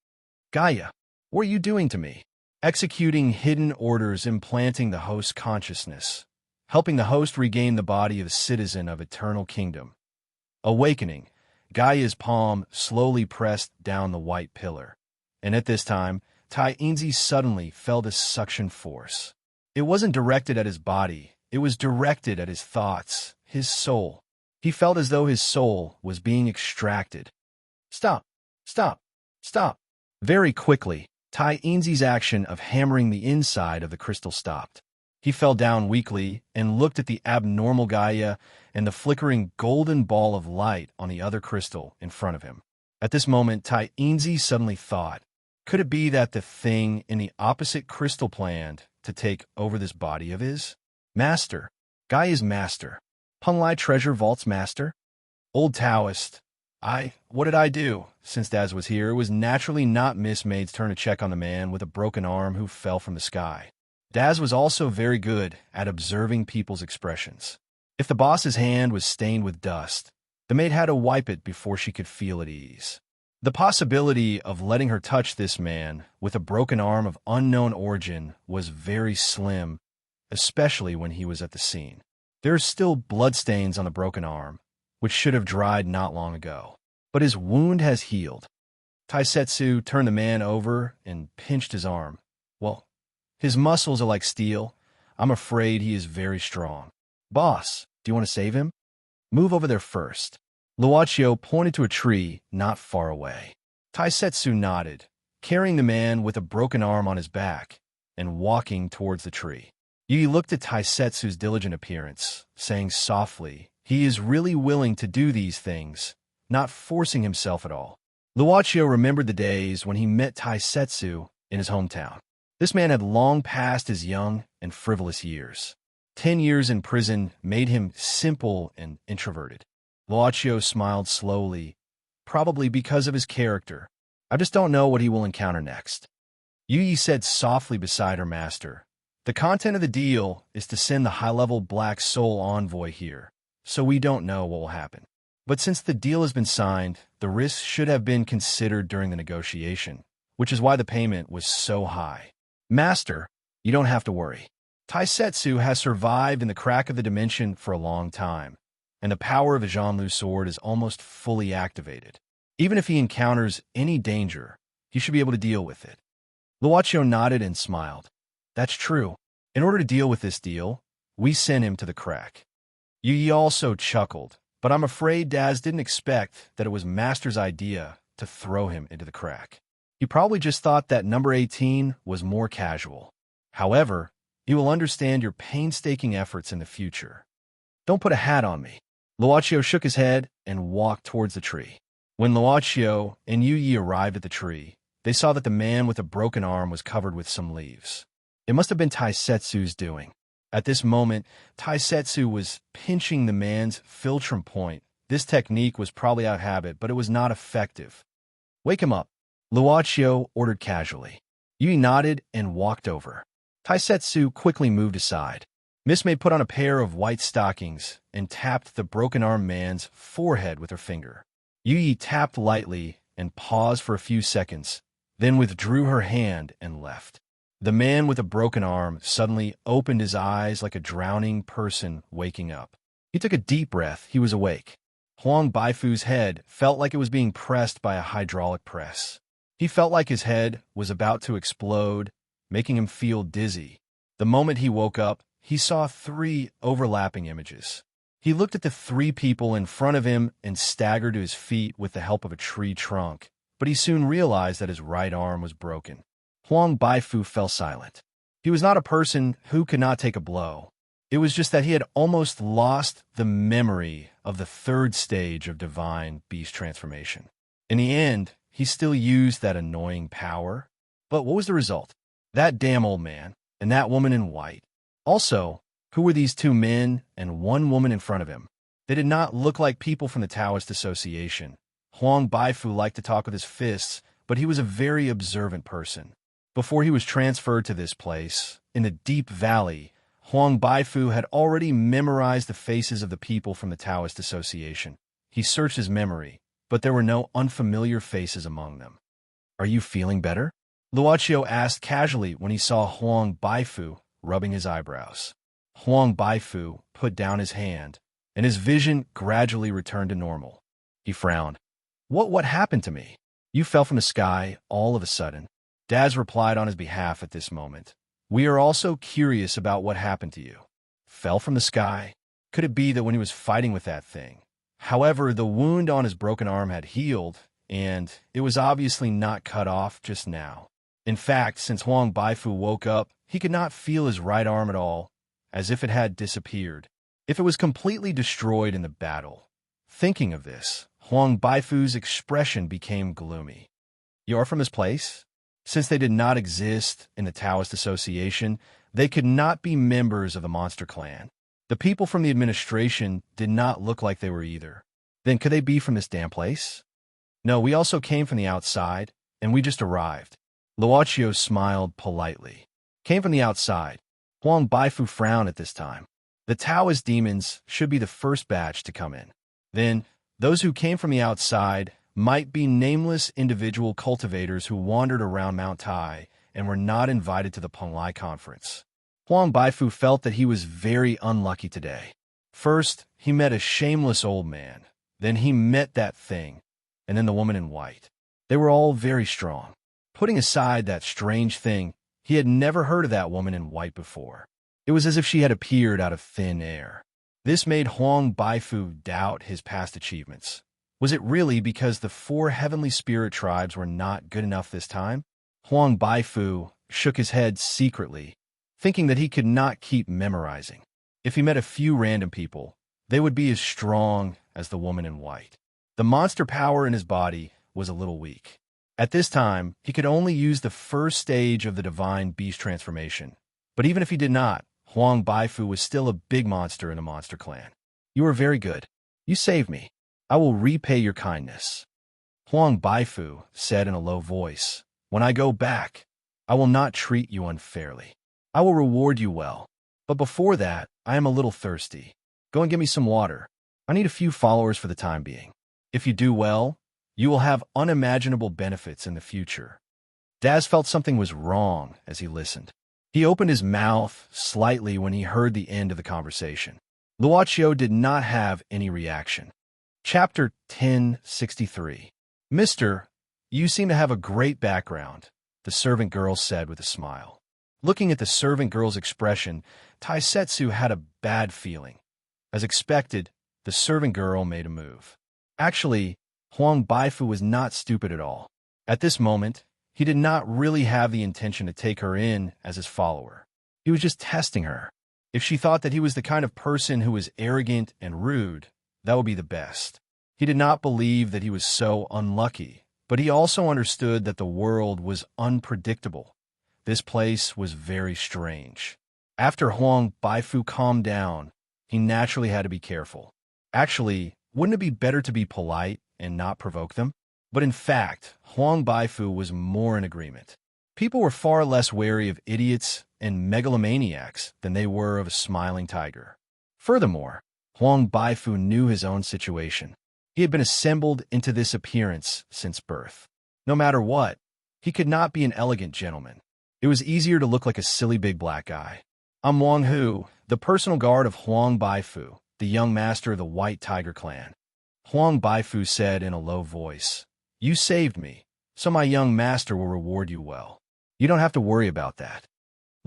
Gaia, what are you doing to me? Executing hidden orders implanting the host's consciousness, helping the host regain the body of a citizen of eternal kingdom. Awakening, Gaia's palm slowly pressed down the white pillar, and at this time, Tianzi suddenly felt a suction force. It wasn't directed at his body, it was directed at his thoughts, his soul. He felt as though his soul was being extracted. Stop! Stop! Stop! Very quickly, Tianzi's action of hammering the inside of the crystal stopped. He fell down weakly and looked at the abnormal Gaia and the flickering golden ball of light on the other crystal in front of him. At this moment, Tianzi suddenly thought, could it be that the thing in the opposite crystal planned to take over this body of his? Master. Gaia's master. Punlai Treasure Vault's master? Old Taoist. What did I do? Since Daz was here, it was naturally not Miss Maid's turn to check on the man with a broken arm who fell from the sky. Daz was also very good at observing people's expressions. If the boss's hand was stained with dust, the maid had to wipe it before she could feel at ease. The possibility of letting her touch this man with a broken arm of unknown origin was very slim, especially when he was at the scene. There are still bloodstains on the broken arm, which should have dried not long ago. But his wound has healed. Taisetsu turned the man over and pinched his arm. Well, his muscles are like steel. I'm afraid he is very strong. Boss, do you want to save him? Move over there first. Luochio pointed to a tree not far away. Taisetsu nodded, carrying the man with a broken arm on his back and walking towards the tree. Yi looked at Taisetsu's diligent appearance, saying softly, he is really willing to do these things, not forcing himself at all. Luochio remembered the days when he met Taisetsu in his hometown. This man had long passed his young and frivolous years. 10 years in prison made him simple and introverted. Luochio smiled slowly, probably because of his character. I just don't know what he will encounter next. Yi said softly beside her master, the content of the deal is to send the high-level Black Soul envoy here, so we don't know what will happen. But since the deal has been signed, the risks should have been considered during the negotiation, which is why the payment was so high. Master, you don't have to worry. Taisetsu has survived in the crack of the dimension for a long time, and the power of a Zhanlu sword is almost fully activated. Even if he encounters any danger, he should be able to deal with it. Luochio nodded and smiled. That's true. In order to deal with this deal, we sent him to the crack. Yi also chuckled, but I'm afraid Daz didn't expect that it was Master's idea to throw him into the crack. He probably just thought that number 18 was more casual. However, he will understand your painstaking efforts in the future. Don't put a hat on me. Luochio shook his head and walked towards the tree. When Luochio and Yi arrived at the tree, they saw that the man with a broken arm was covered with some leaves. It must have been Taisetsu's doing. At this moment, Taisetsu was pinching the man's philtrum point This technique was probably out of habit, but it was not effective. "Wake him up," Luochio ordered casually. Yui nodded and walked over. Taisetsu quickly moved aside. Miss May put on a pair of white stockings and tapped the broken-armed man's forehead with her finger. Yui tapped lightly and paused for a few seconds, then withdrew her hand and left. The man with a broken arm suddenly opened his eyes like a drowning person waking up. He took a deep breath. He was awake. Huang Baifu's head felt like it was being pressed by a hydraulic press. He felt like his head was about to explode, making him feel dizzy. The moment he woke up, he saw 3 overlapping images. He looked at the 3 people in front of him and staggered to his feet with the help of a tree trunk, but he soon realized that his right arm was broken. Huang Baifu fell silent. He was not a person who could not take a blow. It was just that he had almost lost the memory of the 3rd stage of divine beast transformation. In the end, he still used that annoying power. But what was the result? That damn old man and that woman in white. Also, who were these 2 men and 1 woman in front of him? They did not look like people from the Taoist Association. Huang Baifu liked to talk with his fists, but he was a very observant person. Before he was transferred to this place, in the deep valley, Huang Baifu had already memorized the faces of the people from the Taoist Association. He searched his memory, but there were no unfamiliar faces among them. "Are you feeling better?" Luochio asked casually when he saw Huang Baifu rubbing his eyebrows. Huang Baifu put down his hand, and his vision gradually returned to normal. He frowned. What happened to me? You fell from the sky all of a sudden." Daz replied on his behalf at this moment. "We are also curious about what happened to you." Fell from the sky? Could it be that when he was fighting with that thing? However, the wound on his broken arm had healed, and it was obviously not cut off just now. In fact, since Huang Baifu woke up, he could not feel his right arm at all, as if it had disappeared. If it was completely destroyed in the battle. Thinking of this, Huang Baifu's expression became gloomy. "You are from this place?" Since they did not exist in the Taoist Association, they could not be members of the Monster Clan. The people from the administration did not look like they were either. Then could they be from this damn place? "No, we also came from the outside, and we just arrived." Luochio smiled politely. "Came from the outside." Huang Baifu frowned at this time. The Taoist demons should be the first batch to come in. Then, those who came from the outside might be nameless individual cultivators who wandered around Mount Tai and were not invited to the Penglai conference. Huang Baifu felt that he was very unlucky today. First, he met a shameless old man. Then he met that thing, and then the woman in white. They were all very strong. Putting aside that strange thing, he had never heard of that woman in white before. It was as if she had appeared out of thin air. This made Huang Baifu doubt his past achievements. Was it really because the 4 heavenly spirit tribes were not good enough this time? Huang Baifu shook his head secretly, thinking that he could not keep memorizing. If he met a few random people, they would be as strong as the woman in white. The monster power in his body was a little weak. At this time, he could only use the 1st stage of the divine beast transformation. But even if he did not, Huang Baifu was still a big monster in the Monster Clan. "You are very good. You saved me. I will repay your kindness." Huang Baifu said in a low voice, "When I go back, I will not treat you unfairly. I will reward you well. But before that, I am a little thirsty. Go and get me some water. I need a few followers for the time being. If you do well, you will have unimaginable benefits in the future." Daz felt something was wrong as he listened. He opened his mouth slightly when he heard the end of the conversation. Luochio did not have any reaction. Chapter 1063. "Mister, you seem to have a great background," the servant girl said with a smile. Looking at the servant girl's expression, Taisetsu had a bad feeling. As expected, the servant girl made a move. Actually, Huang Baifu was not stupid at all. At this moment, he did not really have the intention to take her in as his follower. He was just testing her. If she thought that he was the kind of person who was arrogant and rude, that would be the best. He did not believe that he was so unlucky, but he also understood that the world was unpredictable. This place was very strange. After Huang Baifu calmed down, he naturally had to be careful. Actually, Wouldn't it be better to be polite and not provoke them? But in fact, Huang Baifu was more in agreement. People were far less wary of idiots and megalomaniacs than they were of a smiling tiger. Furthermore, Huang Baifu knew his own situation. He had been assembled into this appearance since birth. No matter what, he could not be an elegant gentleman. It was easier to look like a silly big black guy. I'm Wang Hu, the personal guard of Huang Baifu, the young master of the White Tiger clan. Huang Baifu said in a low voice, "You saved me, so my young master will reward you well. You don't have to worry about that."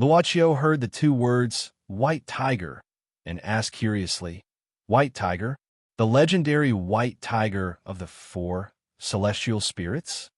Luoqiu heard the two words, White Tiger, and asked curiously, "White Tiger? The legendary White Tiger of the four celestial spirits?"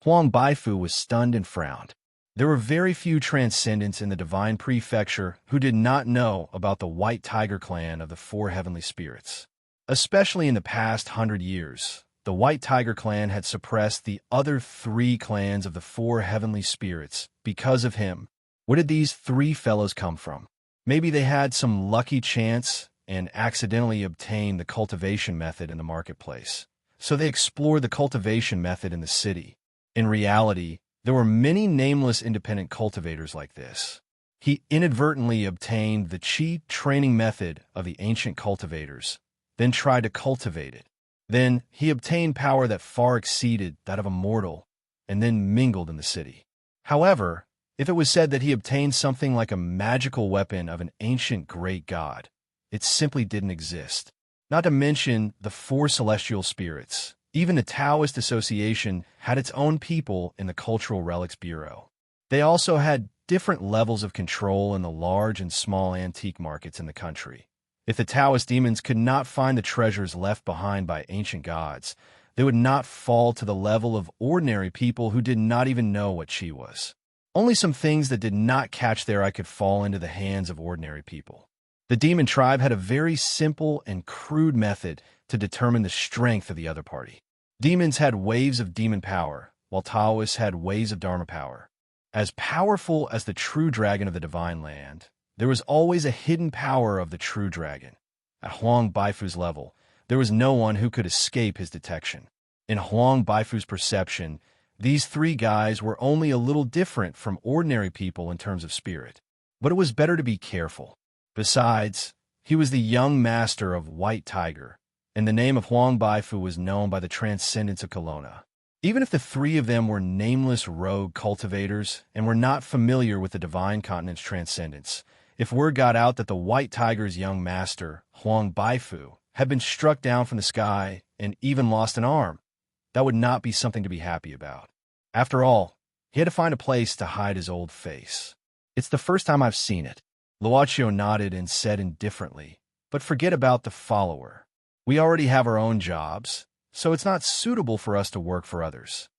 Huang Baifu was stunned and frowned. There were very few transcendents in the divine prefecture who did not know about the White Tiger clan of the four heavenly spirits. Especially in the past 100 years, the White Tiger clan had suppressed the other three clans of the four heavenly spirits because of him. Where did these three fellows come from? Maybe they had some lucky chance and accidentally obtained the cultivation method in the marketplace. So they explored the cultivation method in the city. In reality, there were many nameless independent cultivators like this. He inadvertently obtained the chi training method of the ancient cultivators, then tried to cultivate it. Then he obtained power that far exceeded that of a mortal, and then mingled in the city. However, if it was said that he obtained something like a magical weapon of an ancient great god, it simply didn't exist. Not to mention the four celestial spirits. Even the Taoist Association had its own people in the Cultural Relics Bureau. They also had different levels of control in the large and small antique markets in the country. If the Taoist demons could not find the treasures left behind by ancient gods, they would not fall to the level of ordinary people who did not even know what Qi was. Only some things that did not catch their eye could fall into the hands of ordinary people. The demon tribe had a very simple and crude method to determine the strength of the other party. Demons had waves of demon power, while Taoists had waves of Dharma power. As powerful as the true dragon of the divine land, there was always a hidden power of the true dragon. At Huang Baifu's level, there was no one who could escape his detection. In Huang Baifu's perception, these three guys were only a little different from ordinary people in terms of spirit. But it was better to be careful. Besides, he was the young master of White Tiger, and the name of Huang Baifu was known by the transcendents of Kelowna. Even if the three of them were nameless rogue cultivators and were not familiar with the divine continent's transcendence, if word got out that the White Tiger's young master, Huang Baifu, had been struck down from the sky and even lost an arm, that would not be something to be happy about. After all, he had to find a place to hide his old face. "It's the first time I've seen it." Luoqiu nodded and said indifferently, "But forget about the follower. We already have our own jobs, so it's not suitable for us to work for others."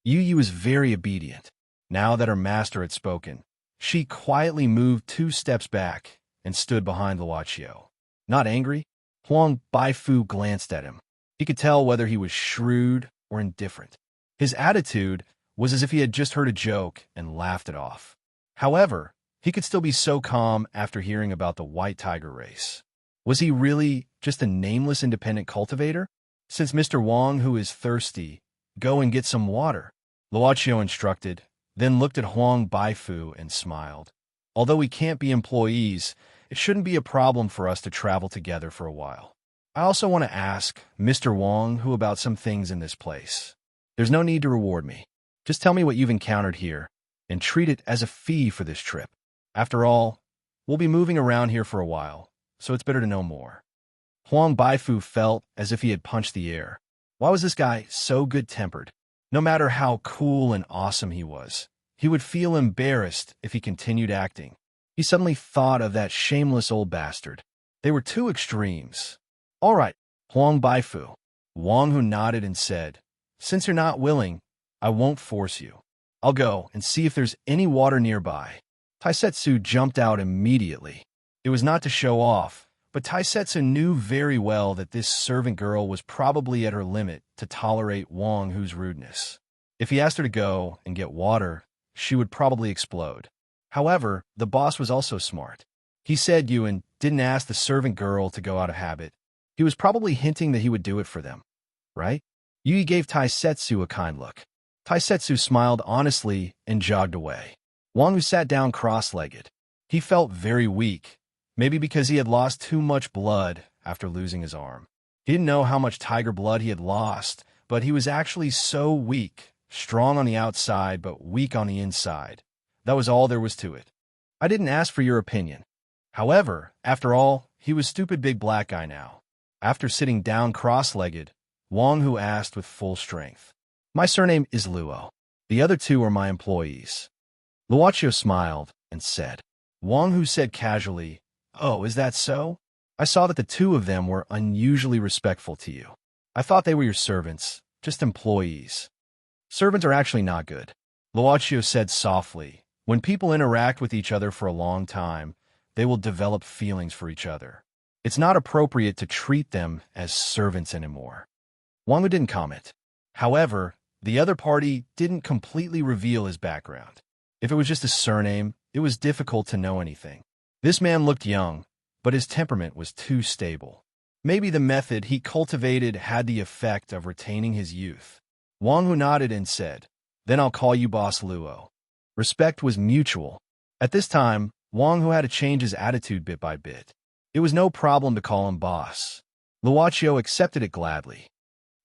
Yu was very obedient. Now that her master had spoken, she quietly moved 2 steps back and stood behind Luoqiu. Not angry, Huang Baifu glanced at him. He could tell whether he was shrewd or indifferent. His attitude was as if he had just heard a joke and laughed it off. However, he could still be so calm after hearing about the White Tiger race. Was he really just a nameless independent cultivator? "Since Mr. Wang, who is thirsty, go and get some water," Luoqiu instructed, then looked at Huang Baifu and smiled. "Although we can't be employees, it shouldn't be a problem for us to travel together for a while. I also want to ask Mr. Wang who about some things in this place. There's no need to reward me. Just tell me what you've encountered here, and treat it as a fee for this trip. After all, we'll be moving around here for a while, so it's better to know more." Huang Baifu felt as if he had punched the air. Why was this guy so good-tempered? No matter how cool and awesome he was, he would feel embarrassed if he continued acting. He suddenly thought of that shameless old bastard. They were two extremes. "All right, Huang Baifu." Wang Hu nodded and said, "Since you're not willing, I won't force you. I'll go and see if there's any water nearby." Taisetsu jumped out immediately. It was not to show off, but Taisetsu knew very well that this servant girl was probably at her limit to tolerate Wang Hu's rudeness. If he asked her to go and get water, she would probably explode. However, the boss was also smart. He said Yuan didn't ask the servant girl to go out of habit. He was probably hinting that he would do it for them, right? Yui gave Taisetsu a kind look. Taisetsu smiled honestly and jogged away. Wang Hu sat down cross-legged. He felt very weak, maybe because he had lost too much blood after losing his arm. He didn't know how much tiger blood he had lost, but he was actually so weak, strong on the outside but weak on the inside. That was all there was to it. I didn't ask for your opinion. However, after all, he was stupid big black guy now. After sitting down cross-legged, Wang Hu asked with full strength. My surname is Luo. The other two are my employees. Luochio smiled and said. Wang Hu said casually, Oh, is that so? I saw that the two of them were unusually respectful to you. I thought they were your servants, just employees. Servants are actually not good. Luochio said softly. When people interact with each other for a long time, they will develop feelings for each other. It's not appropriate to treat them as servants anymore. Wang Hu didn't comment. However, the other party didn't completely reveal his background. If it was just a surname, it was difficult to know anything. This man looked young, but his temperament was too stable. Maybe the method he cultivated had the effect of retaining his youth. Wang Hu nodded and said, Then I'll call you Boss Luo. Respect was mutual. At this time, Wang Hu had to change his attitude bit by bit. It was no problem to call him boss. Luochio accepted it gladly.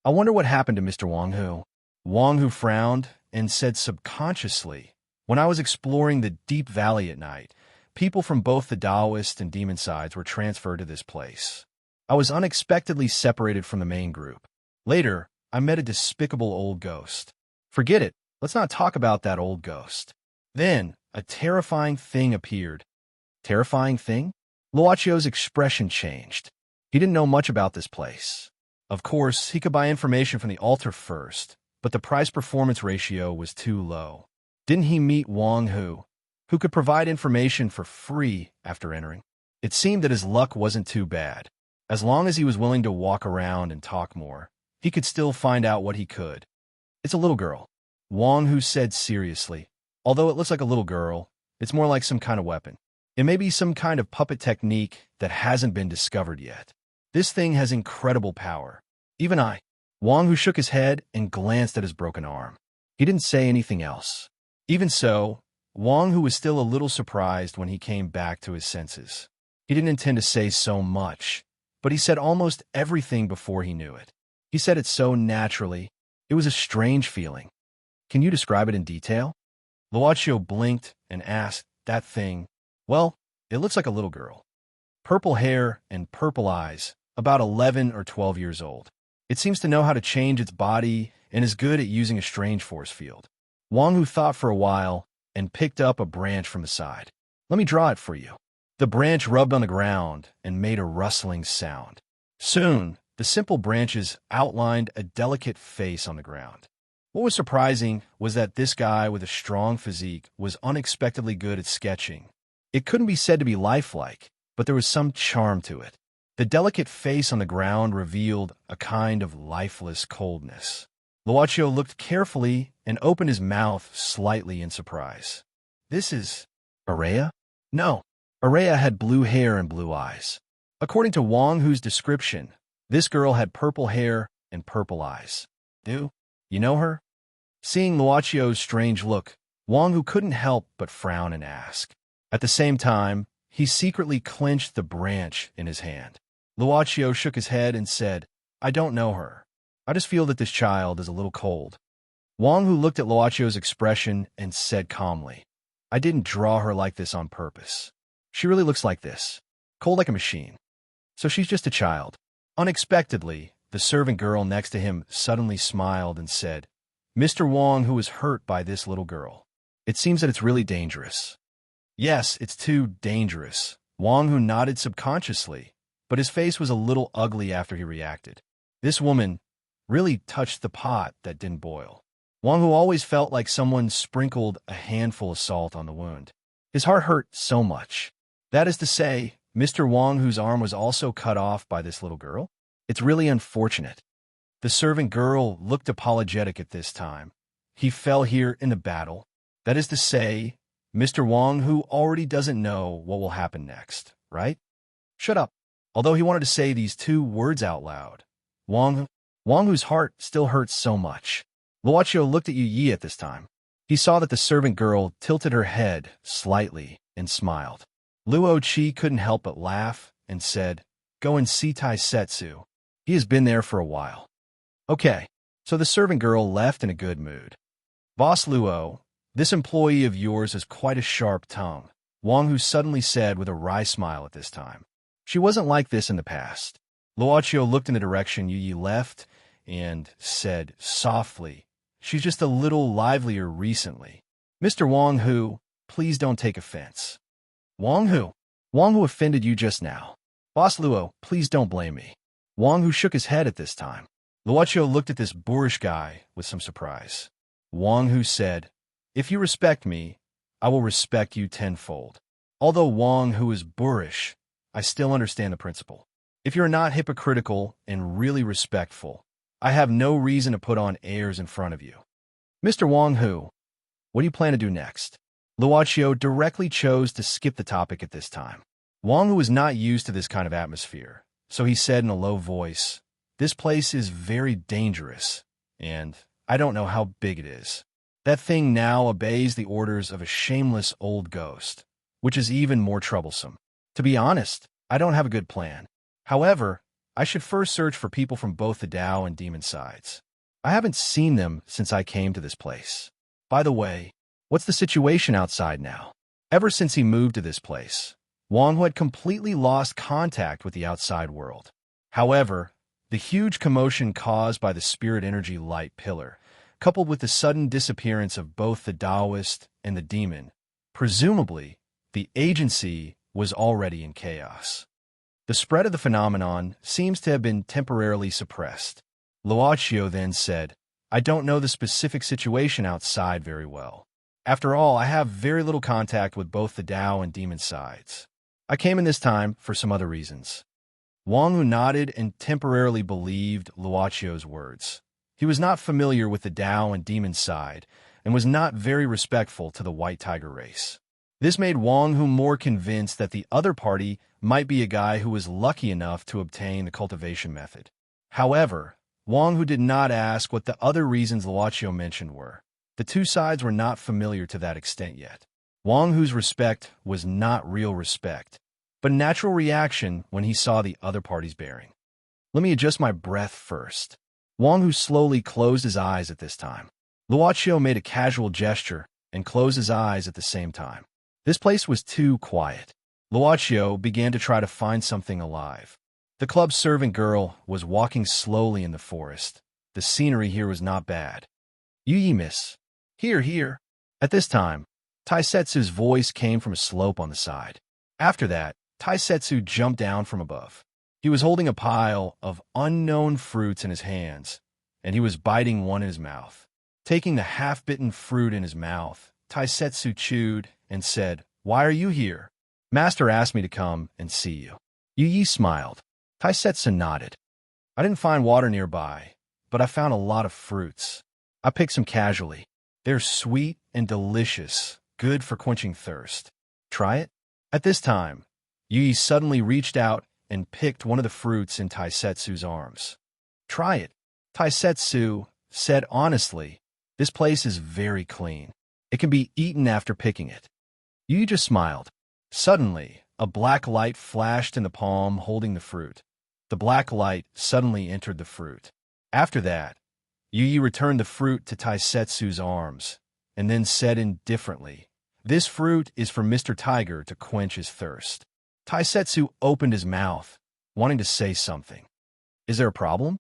I wonder what happened to Mr. Wang Hu. Wang Hu frowned and said subconsciously, When I was exploring the deep valley at night, people from both the Taoist and demon sides were transferred to this place. I was unexpectedly separated from the main group. Later, I met a despicable old ghost. Forget it, let's not talk about that old ghost. Then, a terrifying thing appeared. Terrifying thing? Luochio's expression changed. He didn't know much about this place. Of course, he could buy information from the altar first, but the price-performance ratio was too low. Didn't he meet Wang Hu, who could provide information for free after entering? It seemed that his luck wasn't too bad. As long as he was willing to walk around and talk more, he could still find out what he could. It's a little girl, Wang Hu said seriously. Although it looks like a little girl, it's more like some kind of weapon. It may be some kind of puppet technique that hasn't been discovered yet. This thing has incredible power. Even I. Wang Hu shook his head and glanced at his broken arm. He didn't say anything else. Even so, Wang Hu was still a little surprised when he came back to his senses. He didn't intend to say so much, but he said almost everything before he knew it. He said it so naturally. It was a strange feeling. Can you describe it in detail? Luochio blinked and asked, That thing, well, it looks like a little girl. Purple hair and purple eyes, about 11 or 12 years old. It seems to know how to change its body and is good at using a strange force field. Wang Hu thought for a while and picked up a branch from the side. Let me draw it for you. The branch rubbed on the ground and made a rustling sound. Soon, the simple branches outlined a delicate face on the ground. What was surprising was that this guy with a strong physique was unexpectedly good at sketching. It couldn't be said to be lifelike, but there was some charm to it. The delicate face on the ground revealed a kind of lifeless coldness. Luochio looked carefully and opened his mouth slightly in surprise. This is Araya? No, Araya had blue hair and blue eyes. According to Wang Hu's description, this girl had purple hair and purple eyes. Do you know her? Seeing Luochio's strange look, Wang Hu couldn't help but frown and ask. At the same time, he secretly clenched the branch in his hand. Luochio shook his head and said, I don't know her. I just feel that this child is a little cold. Wang Hu looked at Luochio's expression and said calmly, I didn't draw her like this on purpose. She really looks like this, cold like a machine. So she's just a child. Unexpectedly, the servant girl next to him suddenly smiled and said, Mr. Wang Hu is hurt by this little girl. It seems that it's really dangerous. Yes, it's too dangerous. Wang Hu nodded subconsciously, but his face was a little ugly after he reacted. This woman really touched the pot that didn't boil. Wang Hu always felt like someone sprinkled a handful of salt on the wound. His heart hurt so much. That is to say, Mr. Wang Hu's arm was also cut off by this little girl? It's really unfortunate. The servant girl looked apologetic at this time. He fell here in a battle. That is to say, Mr. Wang Hu already doesn't know what will happen next, right? Shut up. although he wanted to say these two words out loud. Wang, whose heart still hurts so much. Luochio looked at Yu Yi at this time. He saw that the servant girl tilted her head slightly and smiled. Luo Qi couldn't help but laugh and said, "Go and see Tai Setsu. He has been there for a while." Okay, so the servant girl left in a good mood. "Boss Luo, this employee of yours has quite a sharp tongue," Wang Hu suddenly said with a wry smile at this time. She wasn't like this in the past. Luochio looked in the direction Yu Yi left and said softly, "She's just a little livelier recently. Mr. Wang Hu, please don't take offense." "Wang Hu? Wang Hu offended you just now. Boss Luo, please don't blame me." Wang Hu shook his head at this time. Luochio looked at this boorish guy with some surprise. Wang Hu said, "If you respect me, I will respect you tenfold." Although Wang Hu is boorish, I still understand the principle. If you're not hypocritical and really respectful, I have no reason to put on airs in front of you. "Mr. Wang Hu, what do you plan to do next?" Luochio directly chose to skip the topic at this time. Wang Hu was not used to this kind of atmosphere, so he said in a low voice, "This place is very dangerous, and I don't know how big it is. That thing now obeys the orders of a shameless old ghost, which is even more troublesome. To be honest, I don't have a good plan. However, I should first search for people from both the Tao and demon sides. I haven't seen them since I came to this place. By the way, what's the situation outside now?" Ever since he moved to this place, Wang Hu had completely lost contact with the outside world. However, the huge commotion caused by the spirit energy light pillar, coupled with the sudden disappearance of both the Taoist and the demon, presumably, the agency was already in chaos. The spread of the phenomenon seems to have been temporarily suppressed. Luochio then said, "I don't know the specific situation outside very well. After all, I have very little contact with both the Tao and demon sides. I came in this time for some other reasons." Wang Hu nodded and temporarily believed Luochio's words. He was not familiar with the Tao and demon side and was not very respectful to the White Tiger race. This made Wang Hu more convinced that the other party might be a guy who was lucky enough to obtain the cultivation method. However, Wang Hu did not ask what the other reasons Luochio mentioned were. The two sides were not familiar to that extent yet. Wang Hu's respect was not real respect, but a natural reaction when he saw the other party's bearing. "Let me adjust my breath first." Wang Hu slowly closed his eyes at this time. Luochio made a casual gesture and closed his eyes at the same time. This place was too quiet. Luochio began to try to find something alive. The club servant girl was walking slowly in the forest. The scenery here was not bad. "Yu Yi, miss. Here, here." At this time, Taisetsu's voice came from a slope on the side. After that, Taisetsu jumped down from above. He was holding a pile of unknown fruits in his hands, and he was biting one in his mouth. Taking the half-bitten fruit in his mouth, Taisetsu chewed and said, "Why are you here?" "Master asked me to come and see you." Yu Yi smiled. Taisetsu nodded. "I didn't find water nearby, but I found a lot of fruits. I picked some casually. They're sweet and delicious, good for quenching thirst. Try it?" At this time, Yu Yi suddenly reached out and picked one of the fruits in Taisetsu's arms. "Try it." Taisetsu said honestly, "This place is very clean. It can be eaten after picking it." Yu Yi just smiled. Suddenly, a black light flashed in the palm holding the fruit. The black light suddenly entered the fruit. After that, Yu Yi returned the fruit to Taisetsu's arms, and then said indifferently, "This fruit is for Mr. Tiger to quench his thirst." Taisetsu opened his mouth, wanting to say something. "Is there a problem?"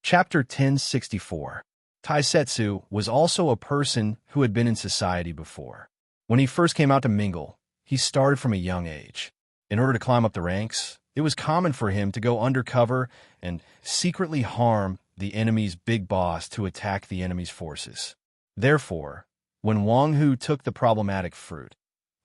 Chapter 1064. Taisetsu was also a person who had been in society before. When he first came out to mingle, he started from a young age. In order to climb up the ranks, it was common for him to go undercover and secretly harm the enemy's big boss to attack the enemy's forces. Therefore, when Wang Hu took the problematic fruit,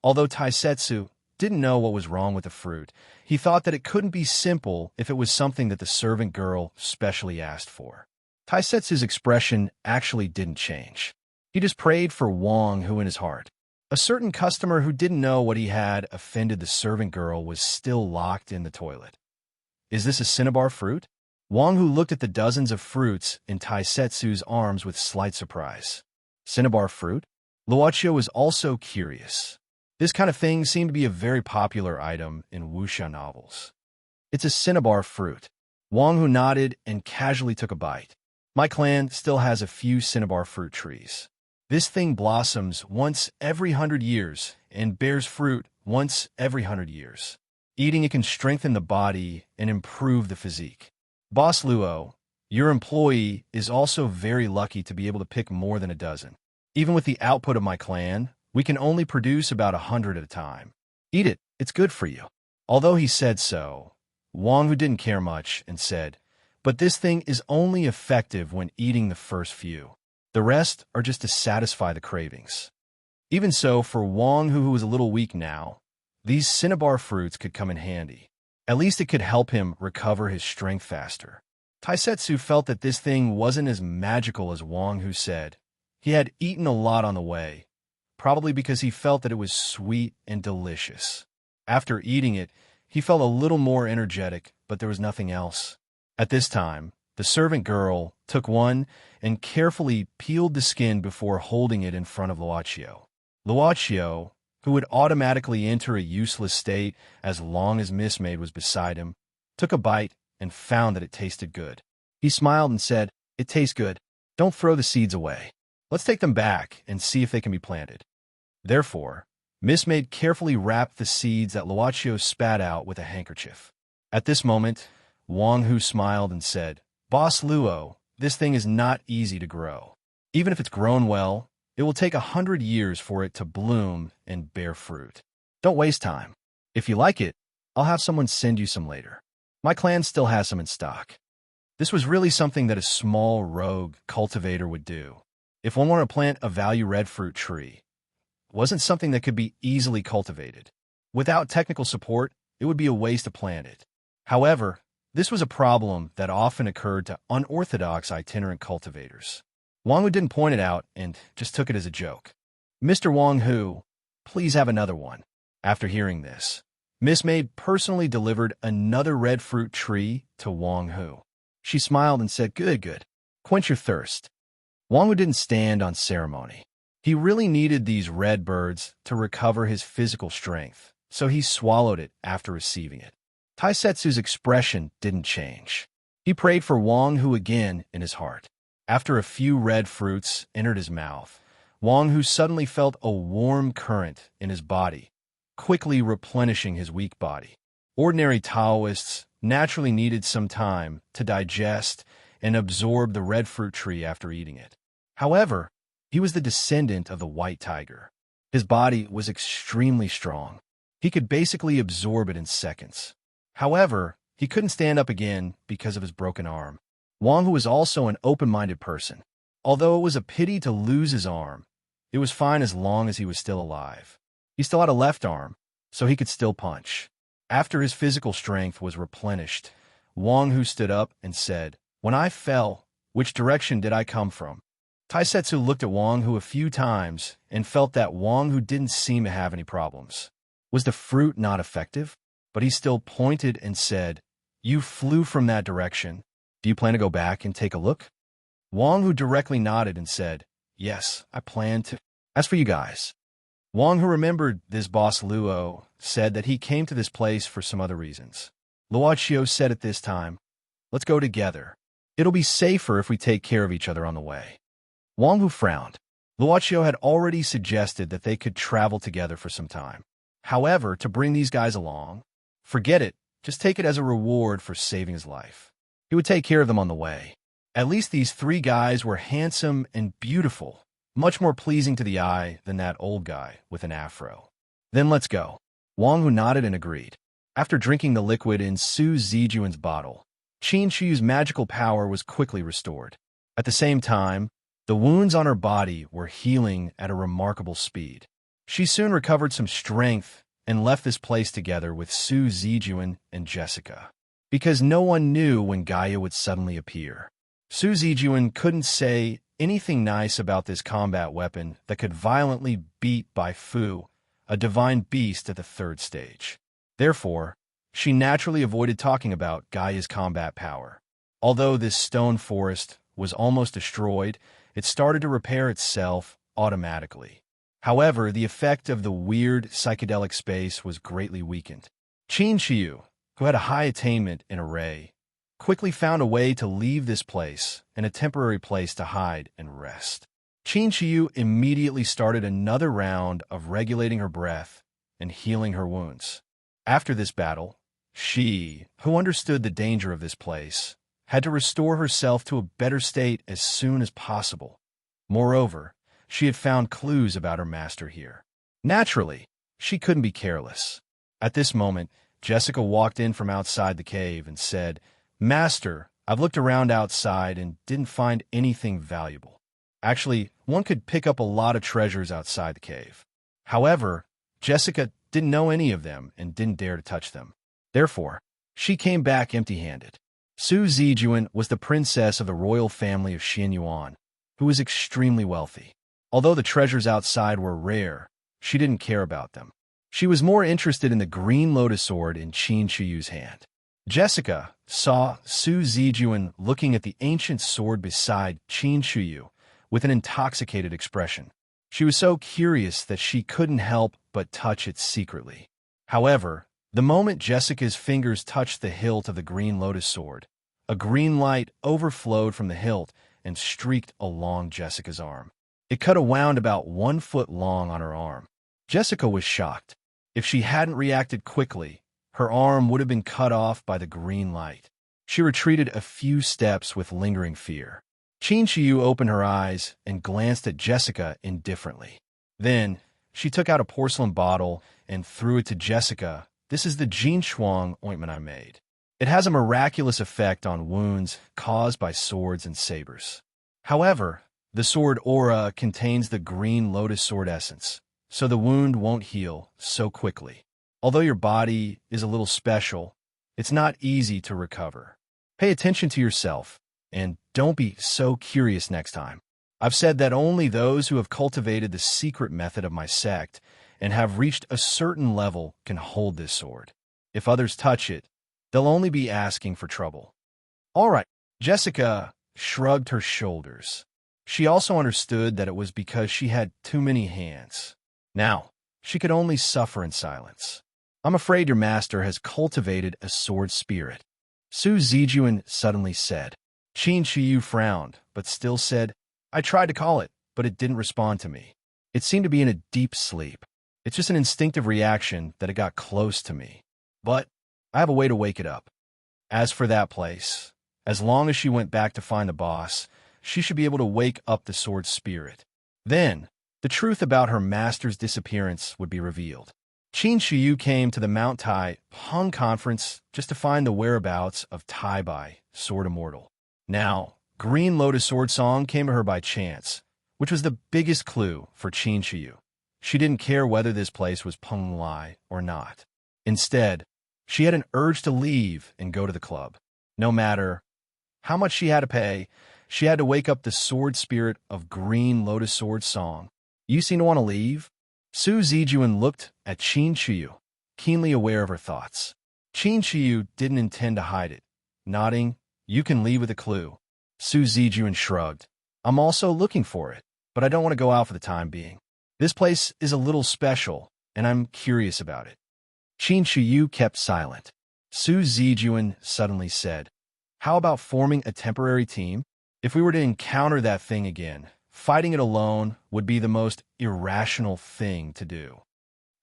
although Taisetsu didn't know what was wrong with the fruit, he thought that it couldn't be simple if it was something that the servant girl specially asked for. Taisetsu's expression actually didn't change. He just prayed for Wang Hu in his heart. A certain customer who didn't know what he had offended the servant girl was still locked in the toilet. Is this a cinnabar fruit? Wang Hu looked at the dozens of fruits in Taisetsu's arms with slight surprise. Cinnabar fruit? Luochio was also curious. This kind of thing seemed to be a very popular item in wuxia novels. It's a cinnabar fruit. Wang Hu nodded and casually took a bite. My clan still has a few cinnabar fruit trees. This thing blossoms once every 100 years and bears fruit once every 100 years. Eating it can strengthen the body and improve the physique. Boss Luo, your employee is also very lucky to be able to pick more than a dozen. Even with the output of my clan, we can only produce about 100 at a time. Eat it, it's good for you. Although he said so, Wang Hu didn't care much and said, but this thing is only effective when eating the first few. The rest are just to satisfy the cravings. Even so, for Wang Hu, who was a little weak now, these cinnabar fruits could come in handy. At least it could help him recover his strength faster. Taisetsu felt that this thing wasn't as magical as Wang Hu said. He had eaten a lot on the way, probably because he felt that it was sweet and delicious. After eating it, he felt a little more energetic, but there was nothing else. At this time, the servant girl took one and carefully peeled the skin before holding it in front of Luochio. Luochio, who would automatically enter a useless state as long as Miss Maid was beside him, took a bite and found that it tasted good. He smiled and said, "It tastes good. Don't throw the seeds away. Let's take them back and see if they can be planted." Therefore, Miss Maid carefully wrapped the seeds that Luochio spat out with a handkerchief. At this moment, Wang Hu smiled and said, "Boss Luo, this thing is not easy to grow. Even if it's grown well, it will take 100 years for it to bloom and bear fruit. Don't waste time. If you like it, I'll have someone send you some later. My clan still has some in stock." This was really something that a small rogue cultivator would do. If one wanted to plant a value red fruit tree, it wasn't something that could be easily cultivated. Without technical support, it would be a waste to plant it. However, this was a problem that often occurred to unorthodox itinerant cultivators. Wang Hu didn't point it out and just took it as a joke. "Mr. Wang Hu, please have another one." After hearing this, Miss Maid personally delivered another red fruit tree to Wang Hu. She smiled and said, "Good, good. Quench your thirst." Wang Hu didn't stand on ceremony. He really needed these red birds to recover his physical strength, so he swallowed it after receiving it. Taisetsu's expression didn't change. He prayed for Wang Hu again in his heart. After a few red fruits entered his mouth, Wang Hu suddenly felt a warm current in his body, quickly replenishing his weak body. Ordinary Taoists naturally needed some time to digest and absorb the red fruit tree after eating it. However, he was the descendant of the white tiger. His body was extremely strong. He could basically absorb it in seconds. However, he couldn't stand up again because of his broken arm. Wang Hu was also an open-minded person. Although it was a pity to lose his arm, it was fine as long as he was still alive. He still had a left arm, so he could still punch. After his physical strength was replenished, Wang Hu stood up and said, "When I fell, which direction did I come from?" Taisetsu looked at Wang Hu a few times and felt that Wang Hu didn't seem to have any problems. Was the fruit not effective? But he still pointed and said, "You flew from that direction. Do you plan to go back and take a look?" Wang Hu directly nodded and said, "Yes, I plan to." As for you guys, Wang Hu remembered this boss Luo said that he came to this place for some other reasons. Luochio said at this time, "Let's go together. It'll be safer if we take care of each other on the way." Wang Hu frowned. Luochio had already suggested that they could travel together for some time. However, to bring these guys along, forget it, just take it as a reward for saving his life. He would take care of them on the way. At least these three guys were handsome and beautiful, much more pleasing to the eye than that old guy with an afro. "Then let's go." Wang Hu nodded and agreed. After drinking the liquid in Su Zijuan's bottle, Qin Shu's magical power was quickly restored. At the same time, the wounds on her body were healing at a remarkable speed. She soon recovered some strength and left this place together with Su Zijuan and Jessica, because no one knew when Gaia would suddenly appear. Su Zijuan couldn't say anything nice about this combat weapon that could violently beat Bai Fu, a divine beast at the third stage. Therefore, She naturally avoided talking about Gaia's combat power. Although this stone forest was almost destroyed, it started to repair itself automatically. However, the effect of the weird psychedelic space was greatly weakened. Qin Shiyu, who had a high attainment in array, quickly found a way to leave this place and a temporary place to hide and rest. Qin Shiyu immediately started another round of regulating her breath and healing her wounds. After this battle, she, who understood the danger of this place, had to restore herself to a better state as soon as possible. Moreover, she had found clues about her master here. Naturally, she couldn't be careless. At this moment, Jessica walked in from outside the cave and said, "Master, I've looked around outside and didn't find anything valuable. Actually, one could pick up a lot of treasures outside the cave." However, Jessica didn't know any of them and didn't dare to touch them. Therefore, she came back empty-handed. Su Zijuan was the princess of the royal family of Xianyuan, who was extremely wealthy. Although the treasures outside were rare, she didn't care about them. She was more interested in the green lotus sword in Qin Shiyu's hand. Jessica saw Su Zijuan looking at the ancient sword beside Qin Shiyu with an intoxicated expression. She was so curious that she couldn't help but touch it secretly. However, the moment Jessica's fingers touched the hilt of the green lotus sword, a green light overflowed from the hilt and streaked along Jessica's arm. It cut a wound about 1 foot long on her arm. Jessica was shocked. If she hadn't reacted quickly, her arm would have been cut off by the green light. She retreated a few steps with lingering fear. Qin Shiyu opened her eyes and glanced at Jessica indifferently. Then, she took out a porcelain bottle and threw it to Jessica. "This is the Jin Shuang ointment I made. It has a miraculous effect on wounds caused by swords and sabers. However, the sword aura contains the green lotus sword essence, so the wound won't heal so quickly. Although your body is a little special, it's not easy to recover. Pay attention to yourself, and don't be so curious next time. I've said that only those who have cultivated the secret method of my sect and have reached a certain level can hold this sword. If others touch it, they'll only be asking for trouble." All right, Jessica shrugged her shoulders. She also understood that it was because she had too many hands. Now, she could only suffer in silence. "I'm afraid your master has cultivated a sword spirit," Su Zijuan suddenly said. Qin Shiyu frowned, but still said, "I tried to call it, but it didn't respond to me. It seemed to be in a deep sleep. It's just an instinctive reaction that it got close to me. But I have a way to wake it up. As for that place, as long as she went back to find the boss, she should be able to wake up the sword spirit. Then, the truth about her master's disappearance would be revealed." Qin Shiyu came to the Mount Tai Hung conference just to find the whereabouts of Tai Bai, Sword Immortal. Now, Green Lotus Sword Song came to her by chance, which was the biggest clue for Qin Shiyu. She didn't care whether this place was Peng Lai or not. Instead, she had an urge to leave and go to the club. No matter how much she had to pay, she had to wake up the sword spirit of Green Lotus Sword Song. "You seem to want to leave?" Su Zijuan looked at Qin Shiyu, keenly aware of her thoughts. Qin Shiyu didn't intend to hide it. Nodding, "You can leave with a clue." Su Zijuan shrugged. "I'm also looking for it, but I don't want to go out for the time being. This place is a little special, and I'm curious about it." Qin Shiyu kept silent. Su Zijuan suddenly said, "How about forming a temporary team? If we were to encounter that thing again, fighting it alone would be the most irrational thing to do."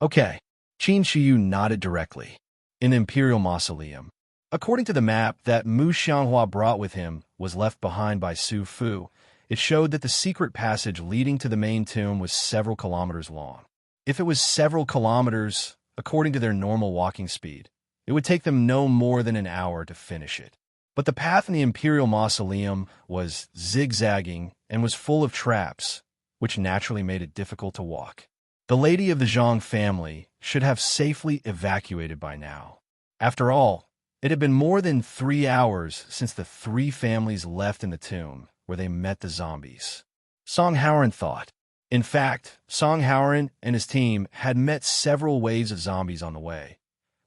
"Okay." Qin Shiyu nodded directly. In the Imperial Mausoleum, according to the map that Mu Xianghua brought with him was left behind by Su Fu, it showed that the secret passage leading to the main tomb was several kilometers long. If it was several kilometers, according to their normal walking speed, it would take them no more than an hour to finish it. But the path in the Imperial Mausoleum was zigzagging and was full of traps, which naturally made it difficult to walk. The lady of the Zhang family should have safely evacuated by now. After all, it had been more than 3 hours since the 3 families left in the tomb where they met the zombies. Song Howren thought. In fact, Song Howren and his team had met several waves of zombies on the way,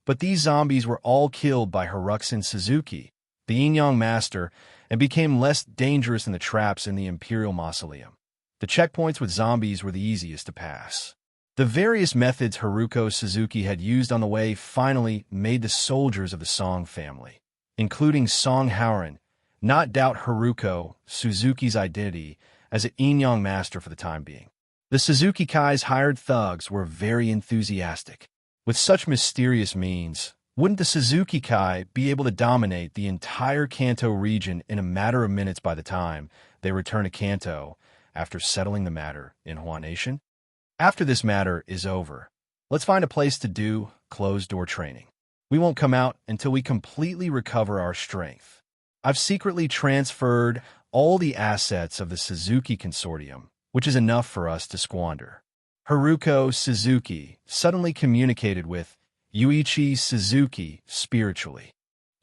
But these zombies were all killed by Hiruxin Suzuki, the yin-yang master, and became less dangerous than the traps in the Imperial Mausoleum. The checkpoints with zombies were the easiest to pass. The various methods Haruko Suzuki had used on the way finally made the soldiers of the Song family, including Song Hauran, not doubt Haruko Suzuki's identity as an yin-yang master for the time being. The Suzuki Kai's hired thugs were very enthusiastic. With such mysterious means, wouldn't the Suzuki Kai be able to dominate the entire Kanto region in a matter of minutes by the time they return to Kanto after settling the matter in Hua Nation? After this matter is over, let's find a place to do closed-door training. We won't come out until we completely recover our strength. I've secretly transferred all the assets of the Suzuki Consortium, which is enough for us to squander. Haruko Suzuki suddenly communicated with Yuichi Suzuki spiritually.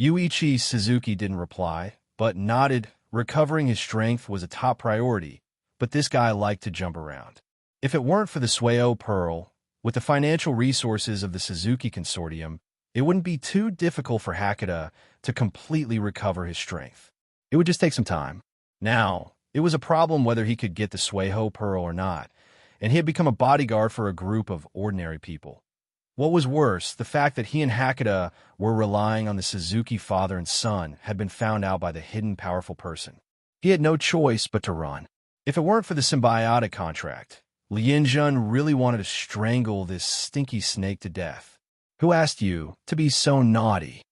Yuichi Suzuki didn't reply, but nodded. Recovering his strength was a top priority, but this guy liked to jump around. If it weren't for the Sueo Pearl, with the financial resources of the Suzuki Consortium, it wouldn't be too difficult for Hakata to completely recover his strength. It would just take some time. Now, it was a problem whether he could get the Sueo Pearl or not, and he had become a bodyguard for a group of ordinary people. What was worse, the fact that he and Hakata were relying on the Suzuki father and son had been found out by the hidden powerful person. He had no choice but to run. If it weren't for the symbiotic contract, Lianjun really wanted to strangle this stinky snake to death. Who asked you to be so naughty?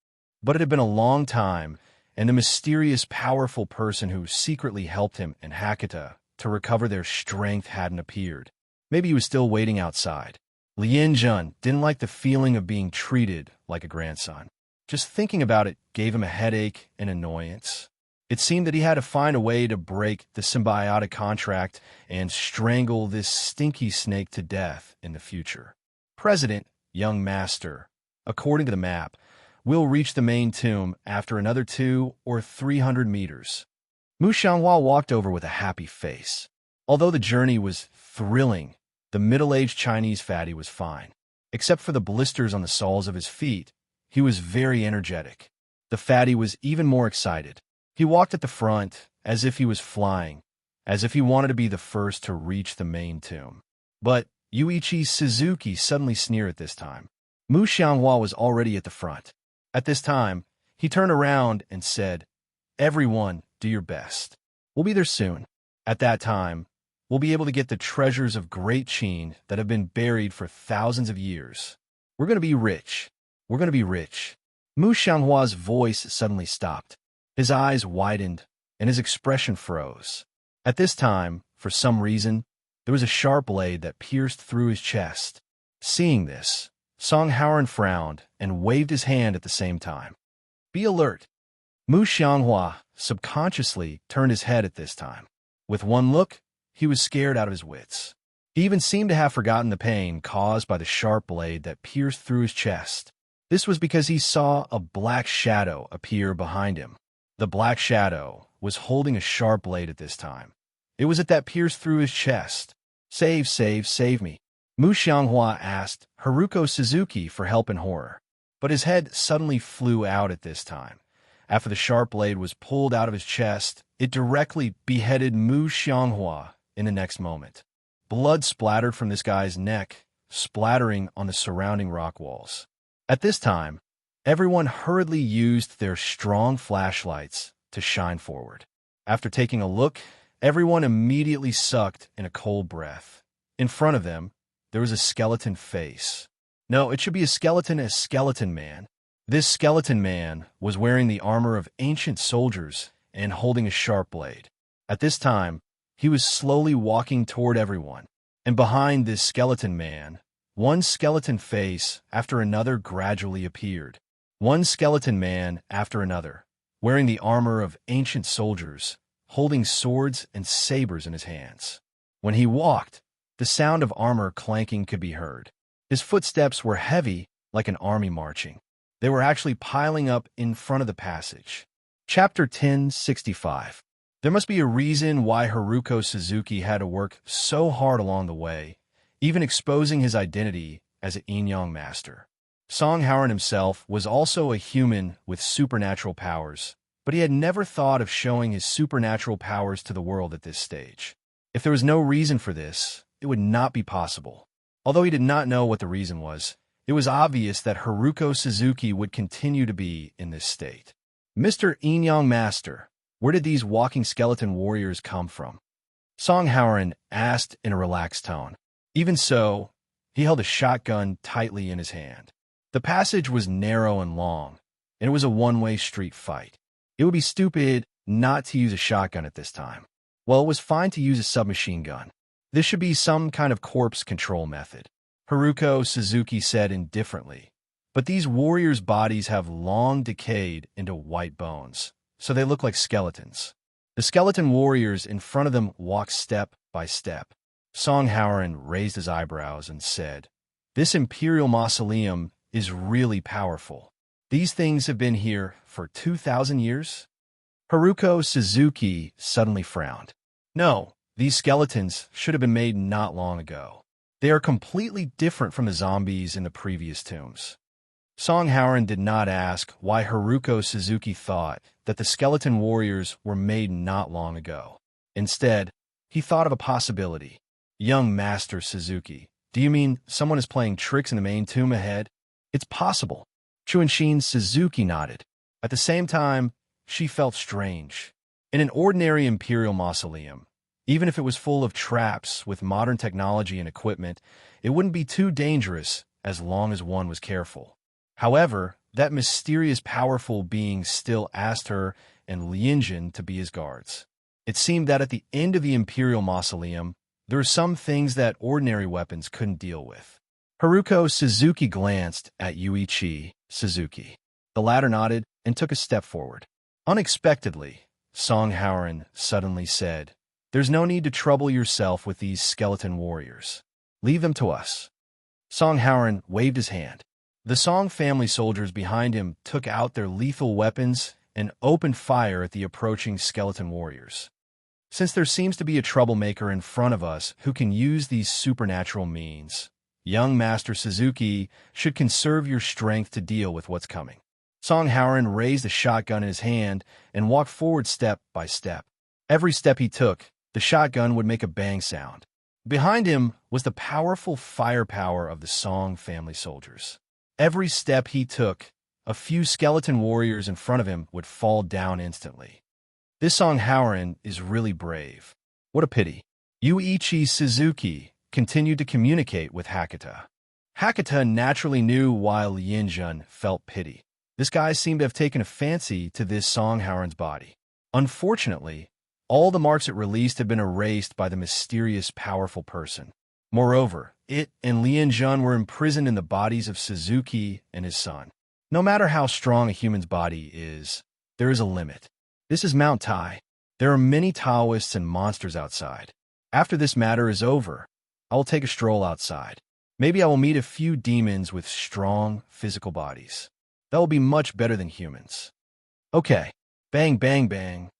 But it had been a long time, and the mysterious powerful person who secretly helped him and Hakata to recover their strength hadn't appeared. Maybe he was still waiting outside. Lianjun didn't like the feeling of being treated like a grandson. Just thinking about it gave him a headache and annoyance. It seemed that he had to find a way to break the symbiotic contract and strangle this stinky snake to death in the future. President, young master, according to the map, will reach the main tomb after another 200 or 300 meters. Mu Xianghua walked over with a happy face. Although the journey was thrilling, the middle-aged Chinese fatty was fine. Except for the blisters on the soles of his feet, he was very energetic. The fatty was even more excited. He walked at the front as if he was flying, as if he wanted to be the first to reach the main tomb. But Yuichi Suzuki suddenly sneered at this time. Mu Xianghua was already at the front. At this time, he turned around and said, "Everyone, do your best. We'll be there soon. At that time, we'll be able to get the treasures of Great Qin that have been buried for thousands of years. We're going to be rich. We're going to be rich." Mu Xianghua's voice suddenly stopped. His eyes widened, and his expression froze. At this time, for some reason, there was a sharp blade that pierced through his chest. Seeing this, Song Hauran frowned and waved his hand at the same time. "Be alert." Mu Xianghua subconsciously turned his head at this time. With one look, he was scared out of his wits. He even seemed to have forgotten the pain caused by the sharp blade that pierced through his chest. This was because he saw a black shadow appear behind him. The black shadow was holding a sharp blade at this time. It was it that pierced through his chest. Save me." Mu Xianghua asked Haruko Suzuki for help in horror. But his head suddenly flew out at this time. After the sharp blade was pulled out of his chest, it directly beheaded Mu Xianghua in the next moment. Blood splattered from this guy's neck, splattering on the surrounding rock walls. At this time, everyone hurriedly used their strong flashlights to shine forward. After taking a look, everyone immediately sucked in a cold breath. In front of them, there was a skeleton face. No, it should be a skeleton man. This skeleton man was wearing the armor of ancient soldiers and holding a sharp blade. At this time, he was slowly walking toward everyone. And behind this skeleton man, one skeleton face after another gradually appeared. One skeleton man after another, wearing the armor of ancient soldiers, holding swords and sabers in his hands. When he walked, the sound of armor clanking could be heard. His footsteps were heavy, like an army marching. They were actually piling up in front of the passage. Chapter 1065. There must be a reason why Haruko Suzuki had to work so hard along the way, even exposing his identity as an yin-yang master. Song Howard himself was also a human with supernatural powers, but he had never thought of showing his supernatural powers to the world at this stage. If there was no reason for this, it would not be possible. Although he did not know what the reason was, it was obvious that Haruko Suzuki would continue to be in this state. Mr. Young Master, where did these walking skeleton warriors come from? Song Howard asked in a relaxed tone. Even so, he held a shotgun tightly in his hand. The passage was narrow and long, and it was a one-way street fight. It would be stupid not to use a shotgun at this time. Well, it was fine to use a submachine gun. This should be some kind of corpse control method, Haruko Suzuki said indifferently. But these warriors' bodies have long decayed into white bones, so they look like skeletons. The skeleton warriors in front of them walked step by step. Song Howard raised his eyebrows and said, "This imperial mausoleum is really powerful. These things have been here for 2,000 years? Haruko Suzuki suddenly frowned. No, these skeletons should have been made not long ago. They are completely different from the zombies in the previous tombs. Song Howard did not ask why Haruko Suzuki thought that the skeleton warriors were made not long ago. Instead, he thought of a possibility. Young Master Suzuki, do you mean someone is playing tricks in the main tomb ahead? It's possible. Chuanshin Suzuki nodded. At the same time, she felt strange. In an ordinary imperial mausoleum, even if it was full of traps with modern technology and equipment, it wouldn't be too dangerous as long as one was careful. However, that mysterious powerful being still asked her and Lianjin to be his guards. It seemed that at the end of the imperial mausoleum, there were some things that ordinary weapons couldn't deal with. Haruko Suzuki glanced at Yuichi Suzuki. The latter nodded and took a step forward. Unexpectedly, Song Howard suddenly said, "There's no need to trouble yourself with these skeleton warriors. Leave them to us." Song Howard waved his hand. The Song family soldiers behind him took out their lethal weapons and opened fire at the approaching skeleton warriors. Since there seems to be a troublemaker in front of us who can use these supernatural means, young Master Suzuki should conserve your strength to deal with what's coming. Song Howard raised a shotgun in his hand and walked forward step by step. Every step he took, the shotgun would make a bang sound. Behind him was the powerful firepower of the Song family soldiers. Every step he took, a few skeleton warriors in front of him would fall down instantly. This Song Howard is really brave. What a pity. Yuichi Suzuki continued to communicate with Hakata. Hakata naturally knew why Lianjun felt pity. This guy seemed to have taken a fancy to this Song Howard's body. Unfortunately, all the marks it released had been erased by the mysterious, powerful person. Moreover, it and Lianjun were imprisoned in the bodies of Suzuki and his son. No matter how strong a human's body is, there is a limit. This is Mount Tai. There are many Taoists and monsters outside. After this matter is over, I will take a stroll outside. Maybe I will meet a few demons with strong physical bodies. That will be much better than humans. Okay. Bang, bang, bang.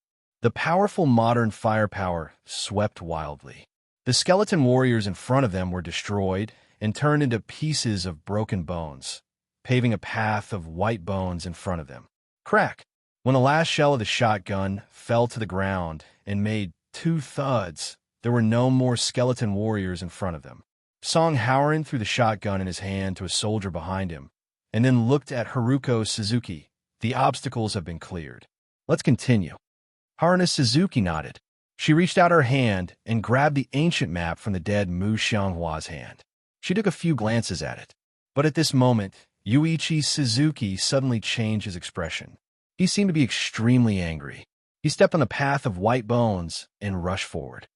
The powerful modern firepower swept wildly. The skeleton warriors in front of them were destroyed and turned into pieces of broken bones, paving a path of white bones in front of them. Crack! When the last shell of the shotgun fell to the ground and made 2 thuds, there were no more skeleton warriors in front of them. Song Howard threw the shotgun in his hand to a soldier behind him, and then looked at Haruko Suzuki. The obstacles have been cleared. Let's continue. Haruka Suzuki nodded. She reached out her hand and grabbed the ancient map from the dead Mu Xianghua's hand. She took a few glances at it. But at this moment, Yuichi Suzuki suddenly changed his expression. He seemed to be extremely angry. He stepped on a path of white bones and rushed forward.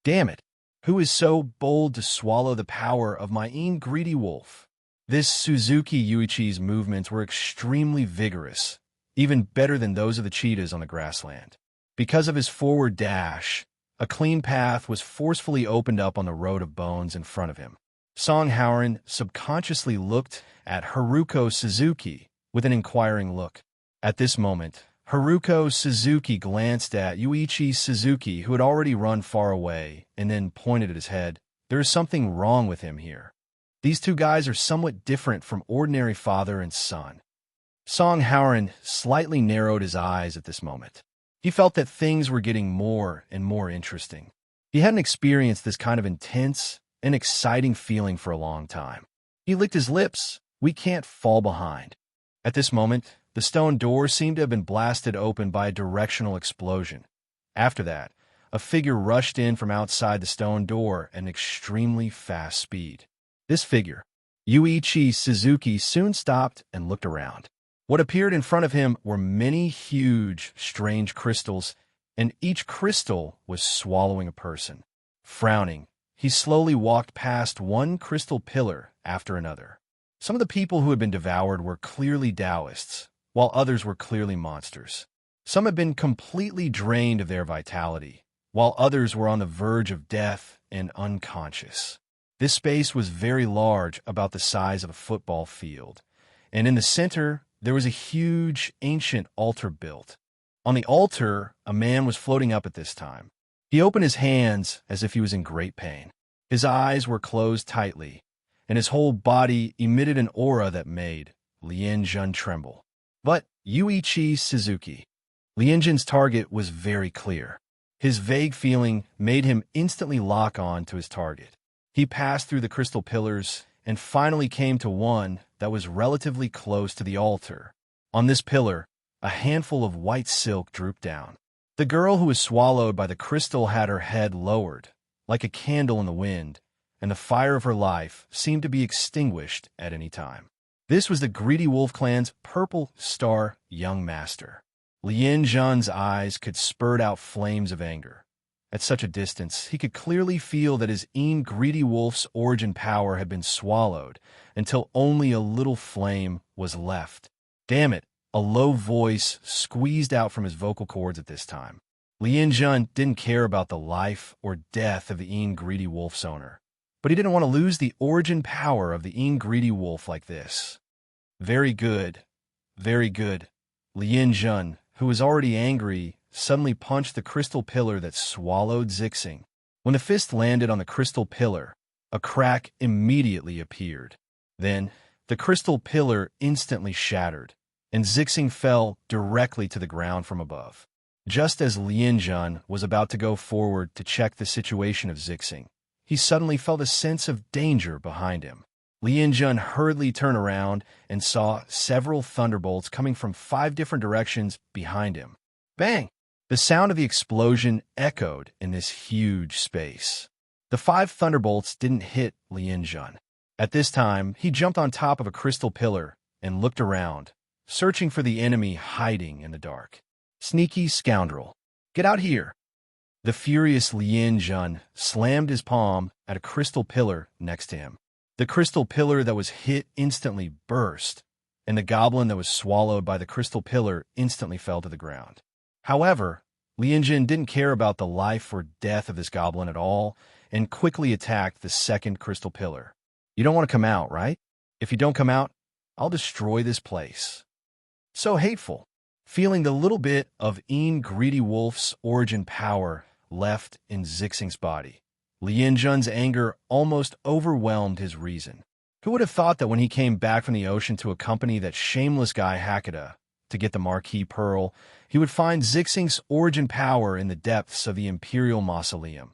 Damn it! Who is so bold to swallow the power of my greedy wolf? This Suzuki Yuichi's movements were extremely vigorous, even better than those of the cheetahs on the grassland. Because of his forward dash, a clean path was forcefully opened up on the road of bones in front of him. Song Howard subconsciously looked at Haruko Suzuki with an inquiring look. At this moment, Haruko Suzuki glanced at Yuichi Suzuki, who had already run far away, and then pointed at his head. There is something wrong with him here. These two guys are somewhat different from ordinary father and son. Song Howren slightly narrowed his eyes at this moment. He felt that things were getting more and more interesting. He hadn't experienced this kind of intense and exciting feeling for a long time. He licked his lips. We can't fall behind. At this moment, the stone door seemed to have been blasted open by a directional explosion. After that, a figure rushed in from outside the stone door at an extremely fast speed. This figure, Yuichi Suzuki, soon stopped and looked around. What appeared in front of him were many huge, strange crystals, and each crystal was swallowing a person. Frowning, he slowly walked past one crystal pillar after another. Some of the people who had been devoured were clearly Taoists, while others were clearly monsters. Some had been completely drained of their vitality, while others were on the verge of death and unconscious. This space was very large, about the size of a football field, and in the center there was a huge, ancient altar built. On the altar, a man was floating up at this time. He opened his hands as if he was in great pain. His eyes were closed tightly, and his whole body emitted an aura that made Lien Jun tremble. But Yuichi Suzuki. Lien Jun's target was very clear. His vague feeling made him instantly lock on to his target. He passed through the crystal pillars and finally came to one that was relatively close to the altar. On this pillar, a handful of white silk drooped down. The girl who was swallowed by the crystal had her head lowered, like a candle in the wind, and the fire of her life seemed to be extinguished at any time. This was the Greedy Wolf Clan's Purple Star Young Master. Lien Jun's eyes could spurt out flames of anger. At such a distance, he could clearly feel that his Greedy Wolf's origin power had been swallowed until only a little flame was left. Damn it, a low voice squeezed out from his vocal cords at this time. Lien Jun didn't care about the life or death of the Greedy Wolf's owner, but he didn't want to lose the origin power of the Greedy Wolf like this. Very good, very good. Lien Jun, who was already angry, suddenly punched the crystal pillar that swallowed Zixing. When the fist landed on the crystal pillar, a crack immediately appeared. Then, the crystal pillar instantly shattered, and Zixing fell directly to the ground from above. Just as Lien Jun was about to go forward to check the situation of Zixing, he suddenly felt a sense of danger behind him. Lien Jun hurriedly turned around and saw several thunderbolts coming from 5 different directions behind him. Bang! The sound of the explosion echoed in this huge space. The 5 thunderbolts didn't hit Lien Jun. At this time, he jumped on top of a crystal pillar and looked around, searching for the enemy hiding in the dark. Sneaky scoundrel! Get out here! The furious Lien Jun slammed his palm at a crystal pillar next to him. The crystal pillar that was hit instantly burst, and the goblin that was swallowed by the crystal pillar instantly fell to the ground. However, Lien Jun didn't care about the life or death of this goblin at all and quickly attacked the second crystal pillar. You don't want to come out, right? If you don't come out, I'll destroy this place. So hateful. Feeling the little bit of Greedy Wolf's origin power left in Zixing's body, Lien Jun's anger almost overwhelmed his reason. Who would have thought that when he came back from the ocean to accompany that shameless guy Hakata to get the Marquis Pearl, he would find Zixing's origin power in the depths of the Imperial Mausoleum,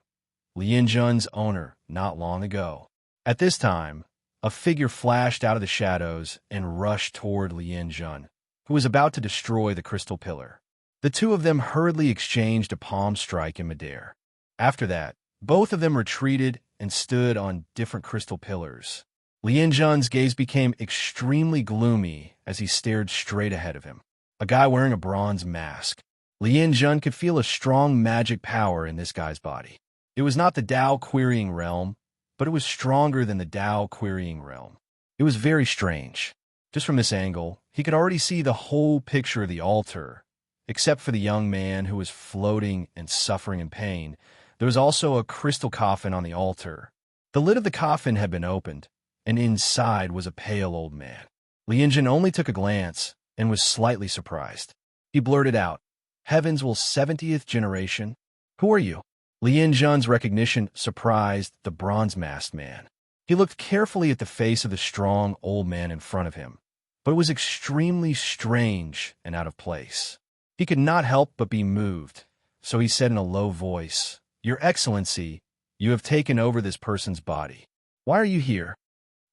Lien Jun's owner, not long ago. At this time, a figure flashed out of the shadows and rushed toward Lien Jun, who was about to destroy the crystal pillar. The two of them hurriedly exchanged a palm strike in midair. After that, both of them retreated and stood on different crystal pillars. Lien Jun's gaze became extremely gloomy as he stared straight ahead of him. A guy wearing a bronze mask. Lien Jun could feel a strong magic power in this guy's body. It was not the Tao querying realm, but it was stronger than the Tao querying realm. It was very strange. Just from this angle, he could already see the whole picture of the altar. Except for the young man who was floating and suffering in pain, there was also a crystal coffin on the altar. The lid of the coffin had been opened, and inside was a pale old man. Lien Jun only took a glance and was slightly surprised. He blurted out, "Heavens will 70th generation? Who are you?" Lien Jun's recognition surprised the bronze-masked man. He looked carefully at the face of the strong old man in front of him, but it was extremely strange and out of place. He could not help but be moved, so he said in a low voice, "Your Excellency, you have taken over this person's body. Why are you here?"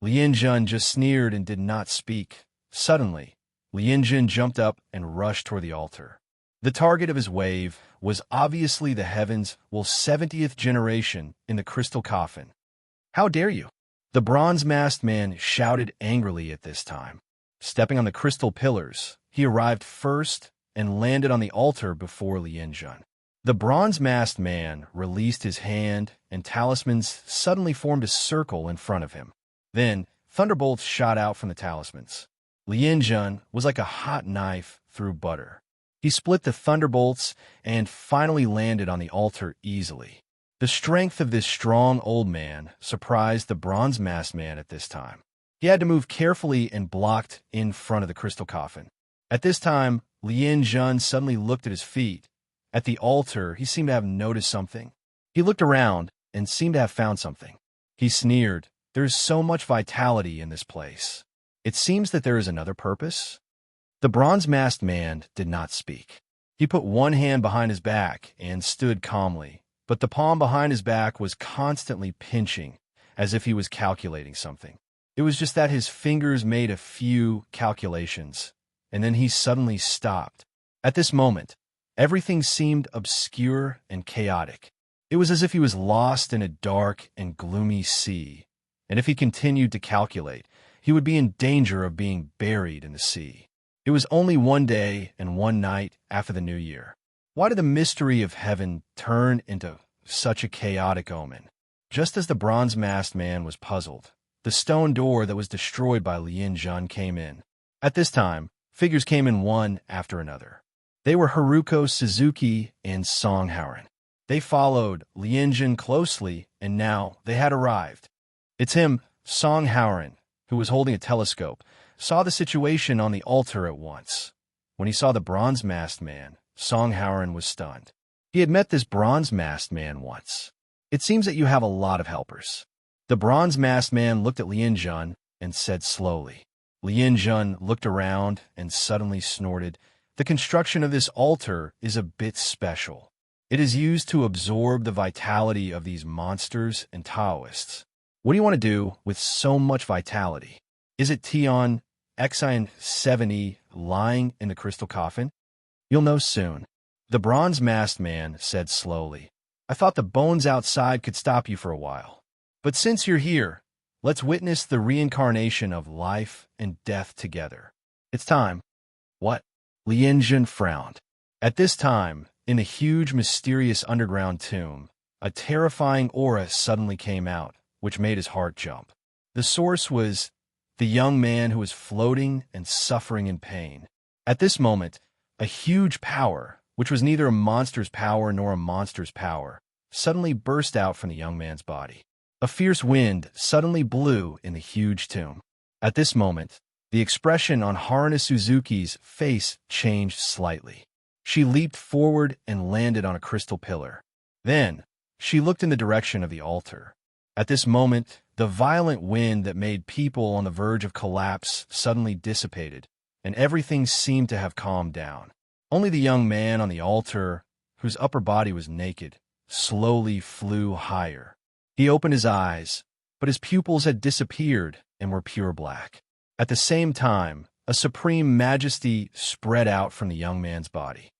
Lien Jun just sneered and did not speak. Suddenly, Lien Jun jumped up and rushed toward the altar. The target of his wave was obviously the heavens' 70th generation in the crystal coffin. "How dare you?" The bronze-masked man shouted angrily at this time. Stepping on the crystal pillars, he arrived first and landed on the altar before Lien Jun. The bronze-masked man released his hand, and talismans suddenly formed a circle in front of him. Then, thunderbolts shot out from the talismans. Lien Jun was like a hot knife through butter. He split the thunderbolts and finally landed on the altar easily. The strength of this strong old man surprised the bronze-masked man at this time. He had to move carefully and blocked in front of the crystal coffin. At this time, Lien Jun suddenly looked at his feet. At the altar, he seemed to have noticed something. He looked around and seemed to have found something. He sneered, "There is so much vitality in this place. It seems that there is another purpose." The bronze-masked man did not speak. He put one hand behind his back and stood calmly, but the palm behind his back was constantly pinching, as if he was calculating something. It was just that his fingers made a few calculations, and then he suddenly stopped. At this moment, everything seemed obscure and chaotic. It was as if he was lost in a dark and gloomy sea, and if he continued to calculate, he would be in danger of being buried in the sea. It was only one day and one night after the New Year. Why did the mystery of heaven turn into such a chaotic omen? Just as the bronze-masked man was puzzled, the stone door that was destroyed by Lien Jun came in. At this time, figures came in one after another. They were Haruko Suzuki and Song Haren. They followed Lien Jun closely, and now they had arrived. It's him, Song Haren, who was holding a telescope, saw the situation on the altar at once. When he saw the bronze-masked man, Song Haren was stunned. He had met this bronze-masked man once. "It seems that you have a lot of helpers." The bronze-masked man looked at Lien Jun and said slowly. Lien Jun looked around and suddenly snorted, "The construction of this altar is a bit special. It is used to absorb the vitality of these monsters and Taoists. What do you want to do with so much vitality? Is it Tion Exine 70 lying in the crystal coffin? You'll know soon." The bronze-masked man said slowly, "I thought the bones outside could stop you for a while. But since you're here, let's witness the reincarnation of life and death together. It's time." "What?" Lien Jun frowned. At this time, in a huge mysterious underground tomb, a terrifying aura suddenly came out, which made his heart jump. The source was the young man who was floating and suffering in pain. At this moment, a huge power, which was neither a monster's power nor a monster's power, suddenly burst out from the young man's body. A fierce wind suddenly blew in the huge tomb. At this moment, the expression on Haruna Suzuki's face changed slightly. She leaped forward and landed on a crystal pillar. Then, she looked in the direction of the altar. At this moment, the violent wind that made people on the verge of collapse suddenly dissipated, and everything seemed to have calmed down. Only the young man on the altar, whose upper body was naked, slowly flew higher. He opened his eyes, but his pupils had disappeared and were pure black. At the same time, a supreme majesty spread out from the young man's body.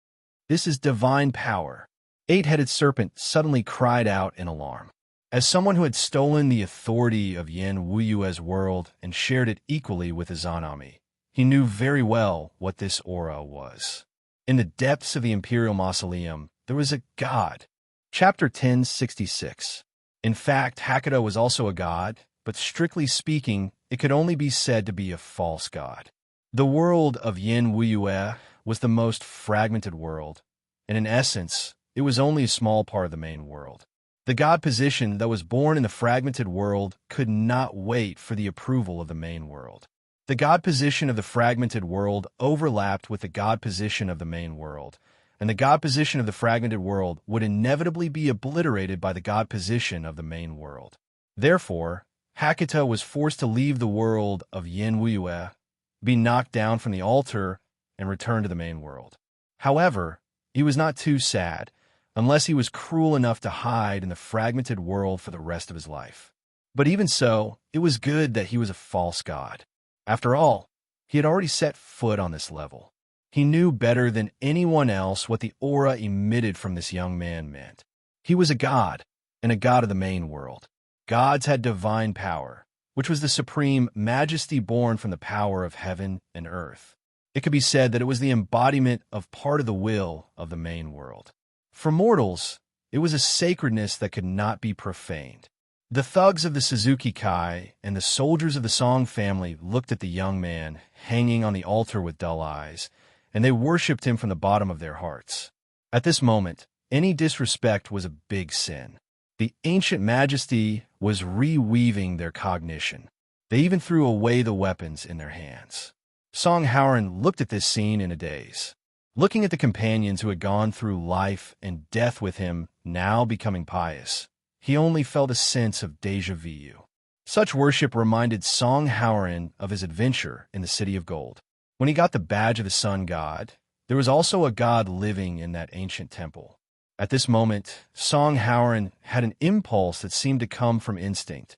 "This is divine power." Eight-headed serpent suddenly cried out in alarm. As someone who had stolen the authority of Yen Wuyue's world and shared it equally with Izanami, he knew very well what this aura was. In the depths of the Imperial Mausoleum, there was a god. Chapter 1066. In fact, Hakuto was also a god, but strictly speaking, it could only be said to be a false god. The world of Yen Wuyue was the most fragmented world, and in essence, it was only a small part of the main world. The god position that was born in the fragmented world could not wait for the approval of the main world. The god position of the fragmented world overlapped with the god position of the main world, and the god position of the fragmented world would inevitably be obliterated by the god position of the main world. Therefore, Hakata was forced to leave the world of Yenwuyue, be knocked down from the altar, and return to the main world. However, he was not too sad, unless he was cruel enough to hide in the fragmented world for the rest of his life. But even so, it was good that he was a false god. After all, he had already set foot on this level. He knew better than anyone else what the aura emitted from this young man meant. He was a god, and a god of the main world. Gods had divine power, which was the supreme majesty born from the power of heaven and earth. It could be said that it was the embodiment of part of the will of the main world. For mortals, it was a sacredness that could not be profaned. The thugs of the Suzuki Kai and the soldiers of the Song family looked at the young man hanging on the altar with dull eyes, and they worshipped him from the bottom of their hearts. At this moment, any disrespect was a big sin. The ancient majesty was reweaving their cognition. They even threw away the weapons in their hands. Song Howren looked at this scene in a daze. Looking at the companions who had gone through life and death with him, now becoming pious, he only felt a sense of déjà vu. Such worship reminded Song Howren of his adventure in the City of Gold. When he got the badge of the sun god, there was also a god living in that ancient temple. At this moment, Song Howren had an impulse that seemed to come from instinct,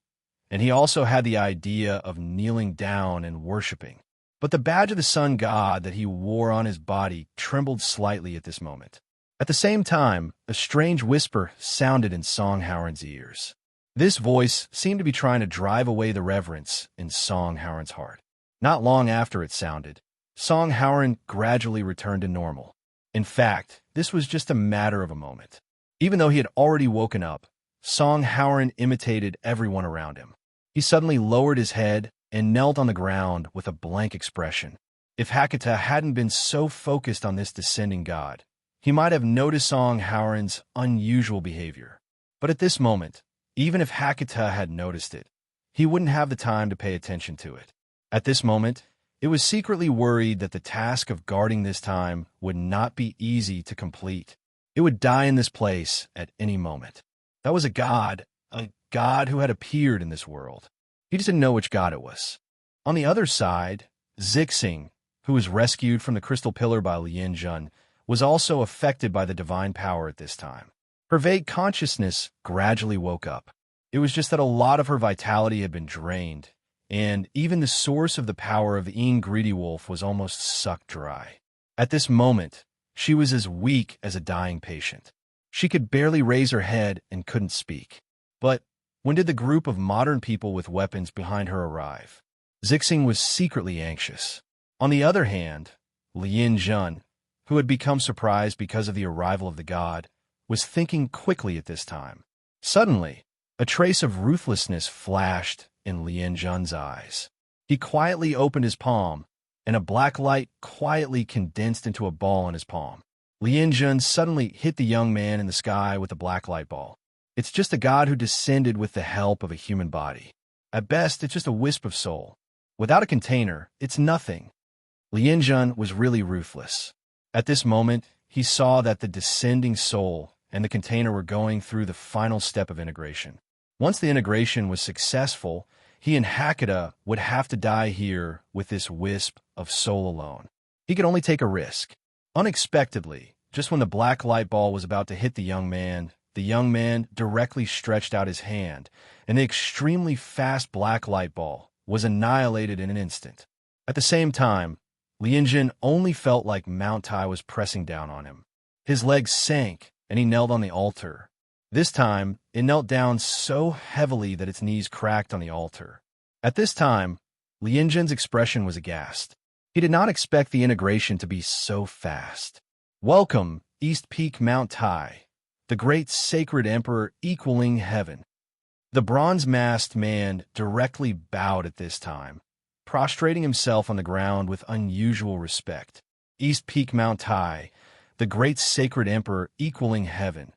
and he also had the idea of kneeling down and worshiping. But the badge of the sun god that he wore on his body trembled slightly at this moment. At the same time, a strange whisper sounded in Song Howren's ears. This voice seemed to be trying to drive away the reverence in Song Howren's heart. Not long after it sounded, Song Howren gradually returned to normal. In fact, this was just a matter of a moment. Even though he had already woken up, Song Howren imitated everyone around him. He suddenly lowered his head and knelt on the ground with a blank expression. If Hakata hadn't been so focused on this descending god, he might have noticed Song Howren's unusual behavior. But at this moment, even if Hakata had noticed it, he wouldn't have the time to pay attention to it. At this moment, it was secretly worried that the task of guarding this time would not be easy to complete. It would die in this place at any moment. That was a god who had appeared in this world. He just didn't know which god it was. On the other side, Zixing, who was rescued from the crystal pillar by Lien Jun, was also affected by the divine power at this time. Her vague consciousness gradually woke up. It was just that a lot of her vitality had been drained, and even the source of the power of Een Greedy Wolf was almost sucked dry. At this moment, she was as weak as a dying patient. She could barely raise her head and couldn't speak. But when did the group of modern people with weapons behind her arrive? Zixing was secretly anxious. On the other hand, Lien Jun, who had become surprised because of the arrival of the god, was thinking quickly at this time. Suddenly, a trace of ruthlessness flashed in Lien Jun's eyes. He quietly opened his palm, and a black light quietly condensed into a ball in his palm. Lien Jun suddenly hit the young man in the sky with a black light ball. It's just a god who descended with the help of a human body. At best, it's just a wisp of soul. Without a container, it's nothing. Lien Jun was really ruthless. At this moment, he saw that the descending soul and the container were going through the final step of integration. Once the integration was successful, he and Hakata would have to die here with this wisp of soul alone. He could only take a risk. Unexpectedly, just when the black light ball was about to hit the young man directly stretched out his hand, and the extremely fast black light ball was annihilated in an instant. At the same time, Lien Jun only felt like Mount Tai was pressing down on him. His legs sank, and he knelt on the altar. This time, it knelt down so heavily that its knees cracked on the altar. At this time, Lien Jun's expression was aghast. He did not expect the integration to be so fast. Welcome, East Peak Mount Tai, the great sacred emperor equaling heaven. The bronze-masked man directly bowed at this time, prostrating himself on the ground with unusual respect. East Peak Mount Tai, the great sacred emperor equaling heaven.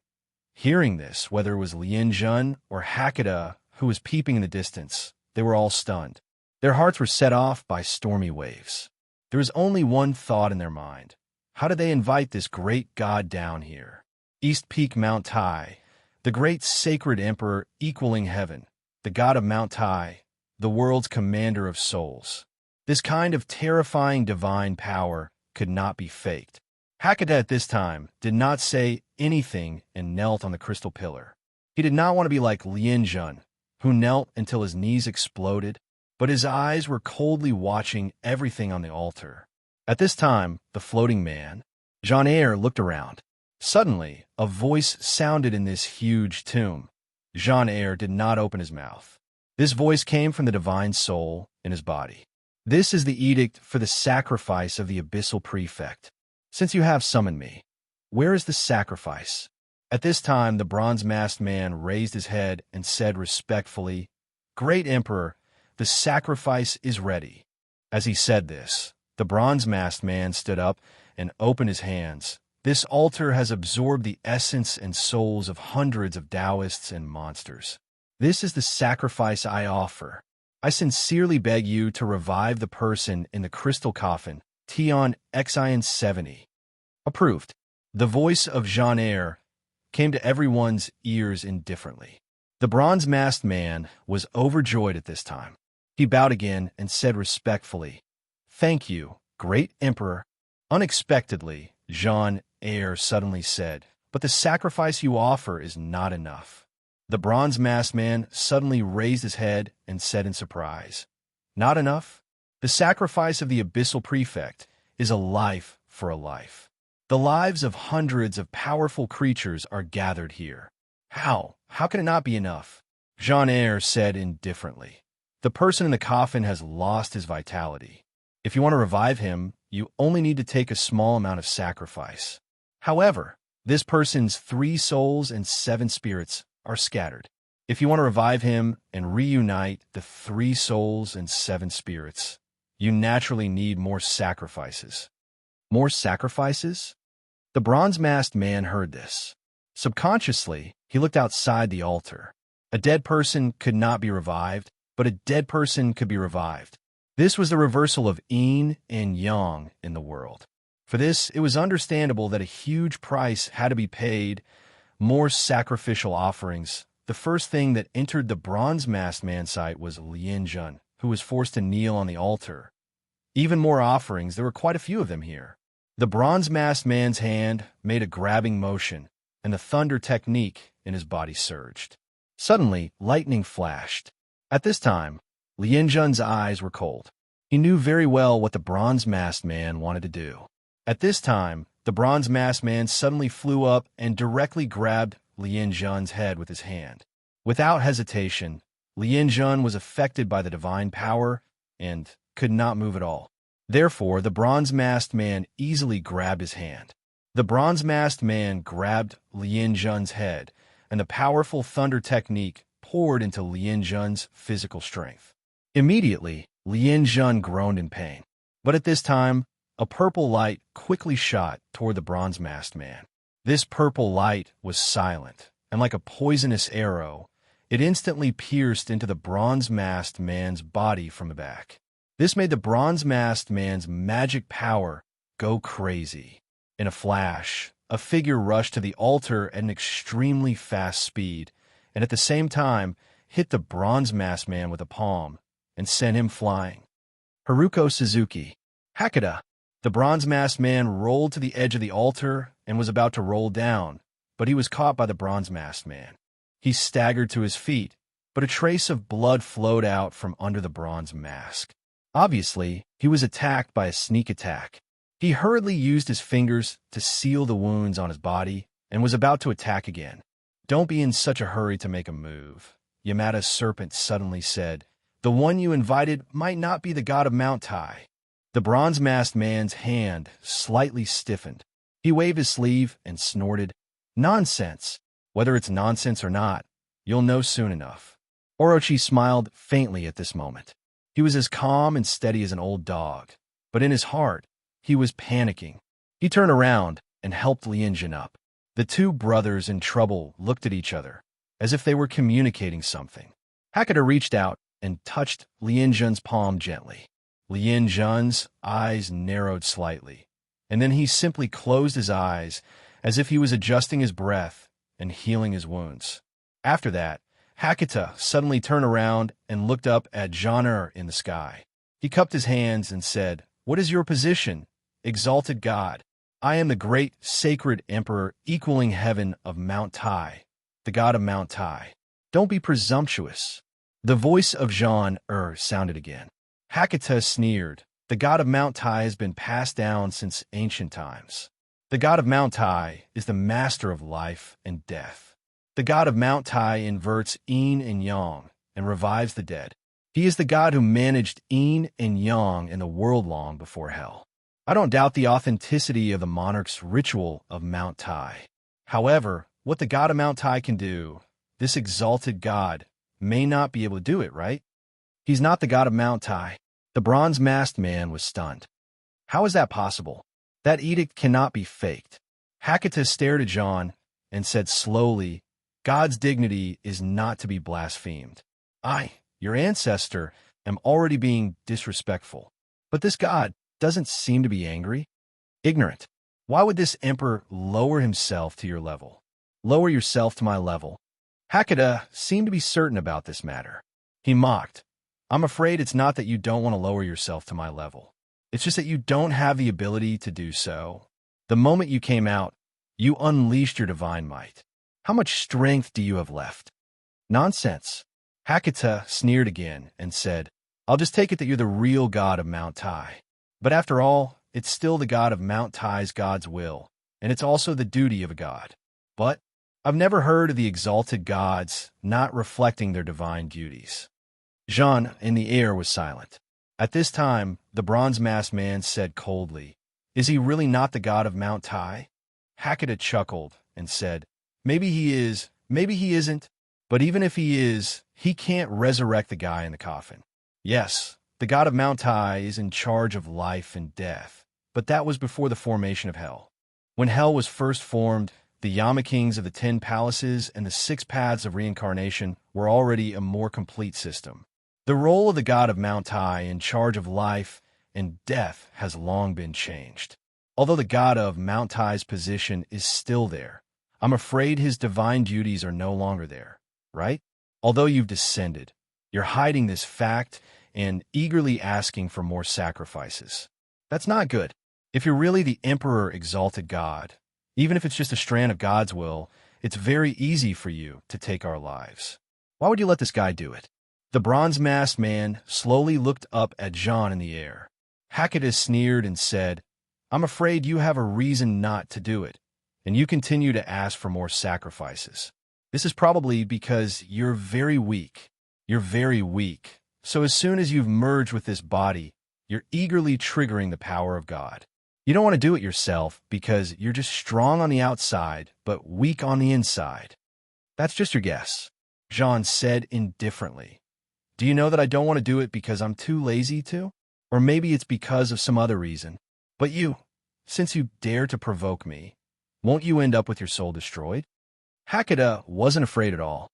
Hearing this, whether it was Lien Jun or Hakata, who was peeping in the distance, they were all stunned. Their hearts were set off by stormy waves. There was only one thought in their mind. How did they invite this great god down here? East Peak Mount Tai, the great sacred emperor equaling heaven. the god of Mount Tai, the world's commander of souls. This kind of terrifying divine power could not be faked. Hakata at this time did not say anything and knelt on the crystal pillar. He did not want to be like Lien Jun, who knelt until his knees exploded, but his eyes were coldly watching everything on the altar. At this time, the floating man, Jean Eyre, looked around. Suddenly, a voice sounded in this huge tomb. Jean Eyre did not open his mouth. This voice came from the divine soul in his body. This is the edict for the sacrifice of the abyssal prefect. Since you have summoned me, where is the sacrifice? At this time, the bronze-masked man raised his head and said respectfully, "Great Emperor, the sacrifice is ready." As he said this, the bronze-masked man stood up and opened his hands. This altar has absorbed the essence and souls of hundreds of Taoists and monsters. This is the sacrifice I offer. I sincerely beg you to revive the person in the crystal coffin, Tion Xion 70. Approved. The voice of Jean Eyre came to everyone's ears indifferently. The bronze-masked man was overjoyed at this time. He bowed again and said respectfully, "Thank you, great Emperor." Unexpectedly, Jean Eyre suddenly said, "But the sacrifice you offer is not enough." The bronze-masked man suddenly raised his head and said in surprise, "Not enough? The sacrifice of the abyssal prefect is a life for a life. The lives of hundreds of powerful creatures are gathered here. How? How can it not be enough?" Jean Eyre said indifferently, "The person in the coffin has lost his vitality. If you want to revive him, you only need to take a small amount of sacrifice. However, this person's 3 souls and 7 spirits are scattered. If you want to revive him and reunite the 3 souls and 7 spirits, you naturally need more sacrifices." More sacrifices? The bronze-masked man heard this. Subconsciously, he looked outside the altar. A dead person could not be revived, but a dead person could be revived. This was the reversal of yin and yang in the world. For this, it was understandable that a huge price had to be paid, more sacrificial offerings. The first thing that entered the bronze-masked man's sight was Lien Jun, who was forced to kneel on the altar. Even more offerings, there were quite a few of them here. The bronze-masked man's hand made a grabbing motion, and the thunder technique in his body surged. Suddenly, lightning flashed. At this time, Lien Jun's eyes were cold. He knew very well what the bronze-masked man wanted to do. At this time, the bronze-masked man suddenly flew up and directly grabbed Lien Jun's head with his hand. Without hesitation, Lien Jun was affected by the divine power and could not move at all. Therefore, the bronze-masked man easily grabbed his hand. The bronze-masked man grabbed Lien Jun's head, and the powerful thunder technique poured into Lien Jun's physical strength. Immediately, Lien Jun groaned in pain. But at this time, a purple light quickly shot toward the bronze-masked man. This purple light was silent, and like a poisonous arrow, it instantly pierced into the bronze-masked man's body from the back. This made the bronze-masked man's magic power go crazy. In a flash, a figure rushed to the altar at an extremely fast speed, and at the same time hit the bronze-masked man with a palm and sent him flying. Haruko Suzuki. Hakata. The bronze-masked man rolled to the edge of the altar and was about to roll down, but he was caught by the bronze-masked man. He staggered to his feet, but a trace of blood flowed out from under the bronze mask. Obviously, he was attacked by a sneak attack. He hurriedly used his fingers to seal the wounds on his body and was about to attack again. "Don't be in such a hurry to make a move," Yamada's serpent suddenly said. "The one you invited might not be the god of Mount Tai." The bronze-masked man's hand slightly stiffened. He waved his sleeve and snorted, "Nonsense. Whether it's nonsense or not, you'll know soon enough." Orochi smiled faintly at this moment. He was as calm and steady as an old dog, but in his heart, he was panicking. He turned around and helped Lien Jun up. The 2 brothers in trouble looked at each other, as if they were communicating something. Hakata reached out and touched Lien Jun's palm gently. Lien Jun's eyes narrowed slightly, and then he simply closed his eyes as if he was adjusting his breath and healing his wounds. After that, Hakata suddenly turned around and looked up at Genre in the sky. He cupped his hands and said, "What is your position, exalted God?" "I am the great sacred emperor equaling heaven of Mount Tai, the god of Mount Tai." "Don't be presumptuous." The voice of Jean sounded again. Hakata sneered. "The god of Mount Tai has been passed down since ancient times. The god of Mount Tai is the master of life and death. The god of Mount Tai inverts yin and yang and revives the dead. He is the god who managed yin and yang in the world long before hell. I don't doubt the authenticity of the monarch's ritual of Mount Tai. However, what the god of Mount Tai can do, this exalted god may not be able to do it, right? He's not the god of Mount Tai." The bronze-masked man was stunned. "How is that possible? That edict cannot be faked." Hakata stared at Jean and said slowly, "God's dignity is not to be blasphemed. I, your ancestor, am already being disrespectful. But this god doesn't seem to be angry. Ignorant. Why would this emperor lower himself to your level? Lower yourself to my level." Hakata seemed to be certain about this matter. He mocked. "I'm afraid it's not that you don't want to lower yourself to my level. It's just that you don't have the ability to do so. The moment you came out, you unleashed your divine might. How much strength do you have left?" "Nonsense." Hakata sneered again and said, "I'll just take it that you're the real god of Mount Tai. But after all, it's still the god of Mount Tai's god's will, and it's also the duty of a god. But I've never heard of the exalted gods not reflecting their divine duties." Jean in the air was silent. At this time, the bronze-masked man said coldly, "Is he really not the god of Mount Tai?" Hakata chuckled and said, "Maybe he is, maybe he isn't. But even if he is, he can't resurrect the guy in the coffin. Yes, the god of Mount Tai is in charge of life and death, but that was before the formation of hell. When hell was first formed, the Yamakings of the 10 palaces and the 6 paths of reincarnation were already a more complete system. The role of the god of Mount Tai in charge of life and death has long been changed. Although the god of Mount Tai's position is still there, I'm afraid his divine duties are no longer there, right? Although you've descended, you're hiding this fact and eagerly asking for more sacrifices. That's not good. If you're really the Emperor Exalted God, even if it's just a strand of God's will, it's very easy for you to take our lives. Why would you let this guy do it?" The bronze-masked man slowly looked up at Jean in the air. Hakata sneered and said, "I'm afraid you have a reason not to do it, and you continue to ask for more sacrifices. This is probably because you're very weak. You're very weak. So as soon as you've merged with this body, you're eagerly triggering the power of God. You don't want to do it yourself because you're just strong on the outside, but weak on the inside. That's just your guess," Jean said indifferently. "Do you know that I don't want to do it because I'm too lazy to? Or maybe it's because of some other reason. But you, since you dare to provoke me, won't you end up with your soul destroyed?" Hakata wasn't afraid at all.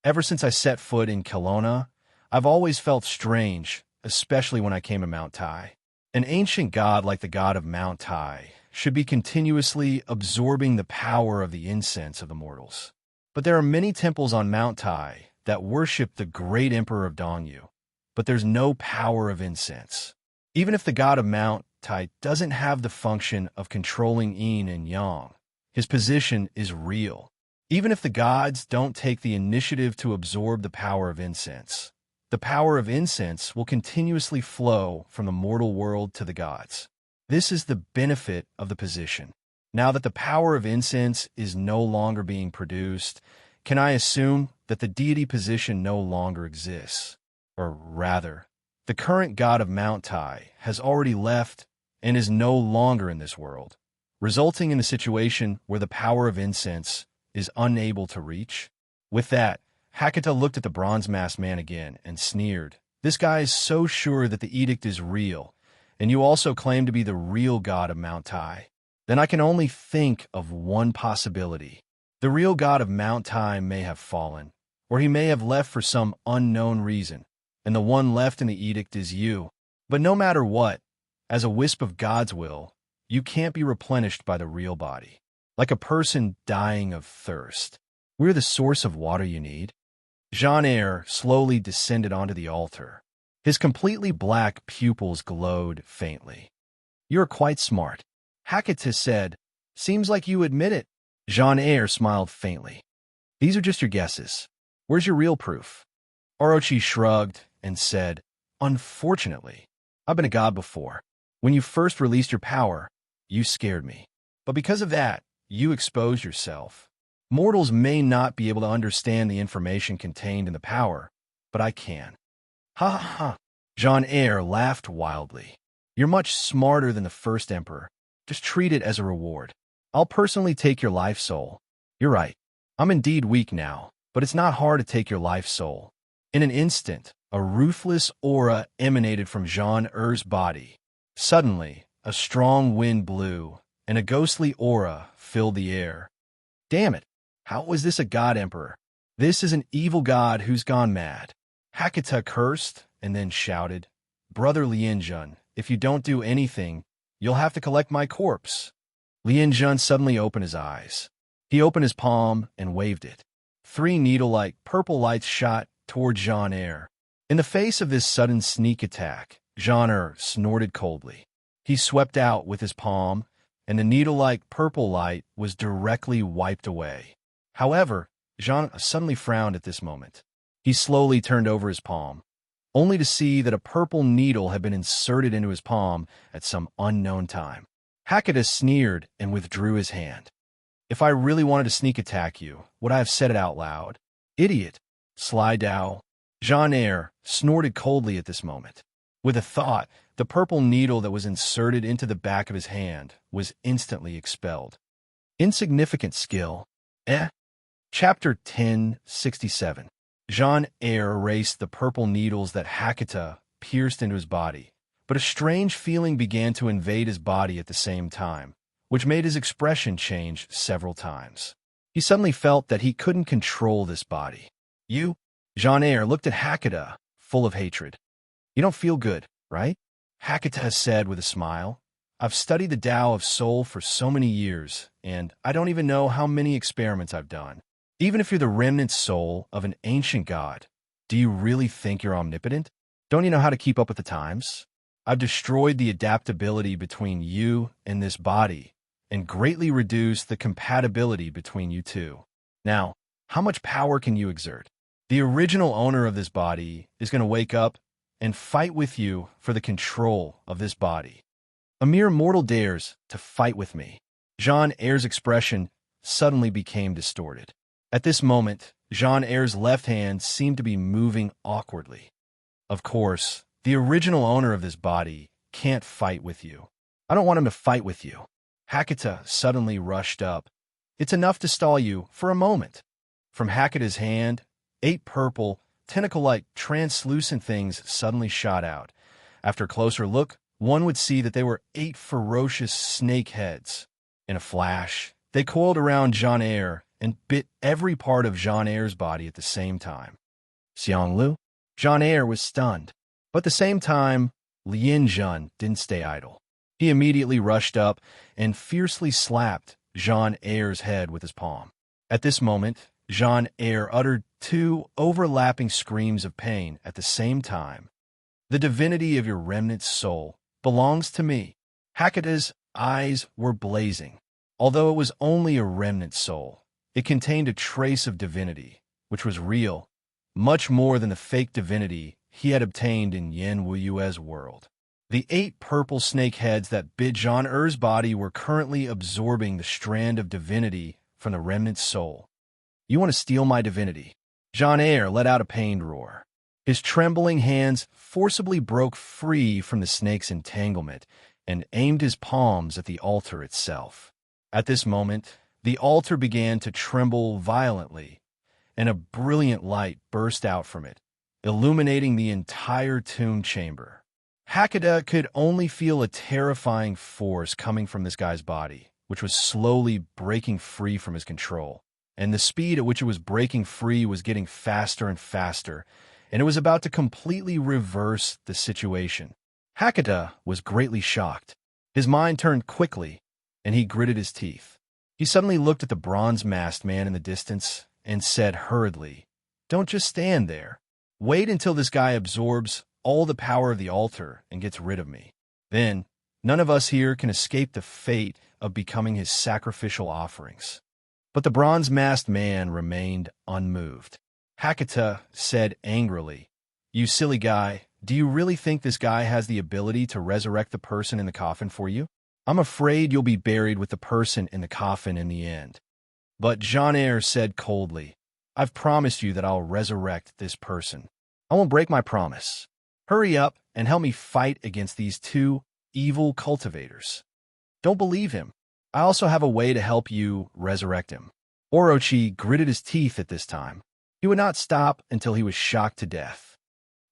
"Ever since I set foot in Kelowna, I've always felt strange, especially when I came to Mount Tai. An ancient god like the god of Mount Tai should be continuously absorbing the power of the incense of the mortals. But there are many temples on Mount Tai that worship the great Emperor of Dongyu, but there's no power of incense. Even if the god of Mount Tai doesn't have the function of controlling yin and yang, his position is real. Even if the gods don't take the initiative to absorb the power of incense, the power of incense will continuously flow from the mortal world to the gods. This is the benefit of the position. Now that the power of incense is no longer being produced, can I assume that the deity position no longer exists? Or rather, the current god of Mount Tai has already left and is no longer in this world, resulting in a situation where the power of incense is unable to reach?" With that, Hakata looked at the bronze-masked man again and sneered. "This guy is so sure that the edict is real, and you also claim to be the real god of Mount Tai. Then I can only think of one possibility. The real god of Mount Tai may have fallen, or he may have left for some unknown reason, and the one left in the edict is you. But no matter what, as a wisp of God's will, you can't be replenished by the real body. Like a person dying of thirst. We're the source of water you need." Jean Eyre slowly descended onto the altar. His completely black pupils glowed faintly. "You're quite smart," Hakatus said. "Seems like you admit it." Jean Eyre smiled faintly. "These are just your guesses. Where's your real proof?" Orochi shrugged and said, "Unfortunately, I've been a god before. When you first released your power, you scared me. But because of that, you exposed yourself. Mortals may not be able to understand the information contained in the power, but I can." "Ha ha ha!" Jean Eyre laughed wildly. "You're much smarter than the first emperor. Just treat it as a reward. I'll personally take your life soul." "You're right. I'm indeed weak now, but it's not hard to take your life soul." In an instant, a ruthless aura emanated from Jean Eyre's body. Suddenly, a strong wind blew, and a ghostly aura filled the air. "Damn it! How was this a god emperor? This is an evil god who's gone mad." Hakata cursed and then shouted, "Brother Lianjun, if you don't do anything, you'll have to collect my corpse." Lianjun suddenly opened his eyes. He opened his palm and waved it. 3 needle-like purple lights shot toward Jean Eyre. In the face of this sudden sneak attack, Jean Eyre snorted coldly. He swept out with his palm, and the needle-like purple light was directly wiped away. However, Jean suddenly frowned at this moment. He slowly turned over his palm, only to see that a purple needle had been inserted into his palm at some unknown time. Hakatus sneered and withdrew his hand. "If I really wanted to sneak attack you, would I have said it out loud? Idiot! Sly Dow." Jean Eyre snorted coldly at this moment. With a thought, the purple needle that was inserted into the back of his hand was instantly expelled. Insignificant skill. Chapter 1067. Jean Eyre erased the purple needles that Hakata pierced into his body, but a strange feeling began to invade his body at the same time, which made his expression change several times. He suddenly felt that he couldn't control this body. "You?" Jean Eyre looked at Hakata, full of hatred. "You don't feel good, right?" Hakata said with a smile. "I've studied the Tao of Soul for so many years, and I don't even know how many experiments I've done. Even if you're the remnant soul of an ancient god, do you really think you're omnipotent? Don't you know how to keep up with the times? I've destroyed the adaptability between you and this body, and greatly reduced the compatibility between you two. Now, how much power can you exert? The original owner of this body is going to wake up and fight with you for the control of this body. A mere mortal dares to fight with me." Jean Eyre's expression suddenly became distorted. At this moment, Jean Eyre's left hand seemed to be moving awkwardly. "Of course, the original owner of this body can't fight with you. I don't want him to fight with you." Hakata suddenly rushed up. "It's enough to stall you for a moment." From Hakata's hand, 8 purple, tentacle-like translucent things suddenly shot out. After a closer look, one would see that they were 8 ferocious snake heads. In a flash, they coiled around Jean Eyre and bit every part of Jean Eyre's body at the same time. Xianglu? Jean Eyre was stunned. But at the same time, Lien Jun didn't stay idle. He immediately rushed up and fiercely slapped Jean Eyre's head with his palm. At this moment, Jean Eyre uttered 2 overlapping screams of pain at the same time. "The divinity of your remnant soul belongs to me." Hakata's eyes were blazing. Although it was only a remnant soul, it contained a trace of divinity, which was real, much more than the fake divinity he had obtained in Yen Wuyue's world. The 8 purple snake heads that bit Jean Eyre's body were currently absorbing the strand of divinity from the remnant soul. "You want to steal my divinity?" Jean Eyre let out a pained roar. His trembling hands forcibly broke free from the snake's entanglement and aimed his palms at the altar itself. At this moment, the altar began to tremble violently, and a brilliant light burst out from it, illuminating the entire tomb chamber. Hakata could only feel a terrifying force coming from this guy's body, which was slowly breaking free from his control. And the speed at which it was breaking free was getting faster and faster, and it was about to completely reverse the situation. Hakata was greatly shocked. His mind turned quickly, and he gritted his teeth. He suddenly looked at the bronze-masked man in the distance and said hurriedly, Don't just stand there. Wait until this guy absorbs all the power of the altar and gets rid of me. Then, none of us here can escape the fate of becoming his sacrificial offerings." But the bronze-masked man remained unmoved. Hakata said angrily, "You silly guy, do you really think this guy has the ability to resurrect the person in the coffin for you? I'm afraid you'll be buried with the person in the coffin in the end." But Jean Eyre said coldly, "I've promised you that I'll resurrect this person. I won't break my promise. Hurry up and help me fight against these two evil cultivators." "Don't believe him. I also have a way to help you resurrect him." Orochi gritted his teeth at this time. He would not stop until he was shocked to death.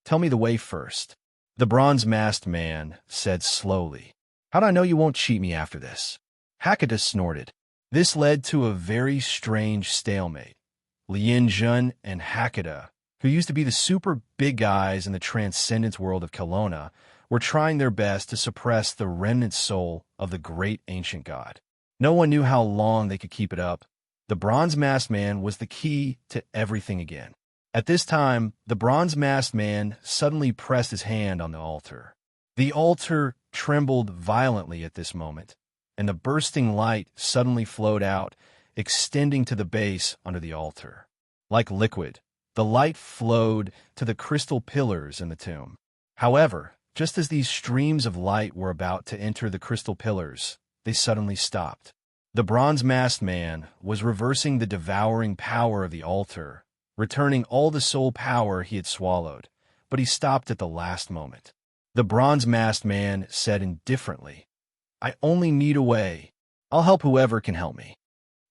"Tell me the way first," the bronze-masked man said slowly. "How do I know you won't cheat me after this?" Hakata snorted. This led to a very strange stalemate. Lien Jun and Hakata, who used to be the super big guys in the transcendence world of Kelowna, were trying their best to suppress the remnant soul of the great ancient god. No one knew how long they could keep it up. The bronze-masked man was the key to everything again. At this time, the bronze-masked man suddenly pressed his hand on the altar. The altar trembled violently at this moment, and the bursting light suddenly flowed out, extending to the base under the altar. Like liquid, the light flowed to the crystal pillars in the tomb. However, just as these streams of light were about to enter the crystal pillars, they suddenly stopped. The bronze-masked man was reversing the devouring power of the altar, returning all the soul power he had swallowed, but he stopped at the last moment. The bronze-masked man said indifferently, "I only need a way. I'll help whoever can help me."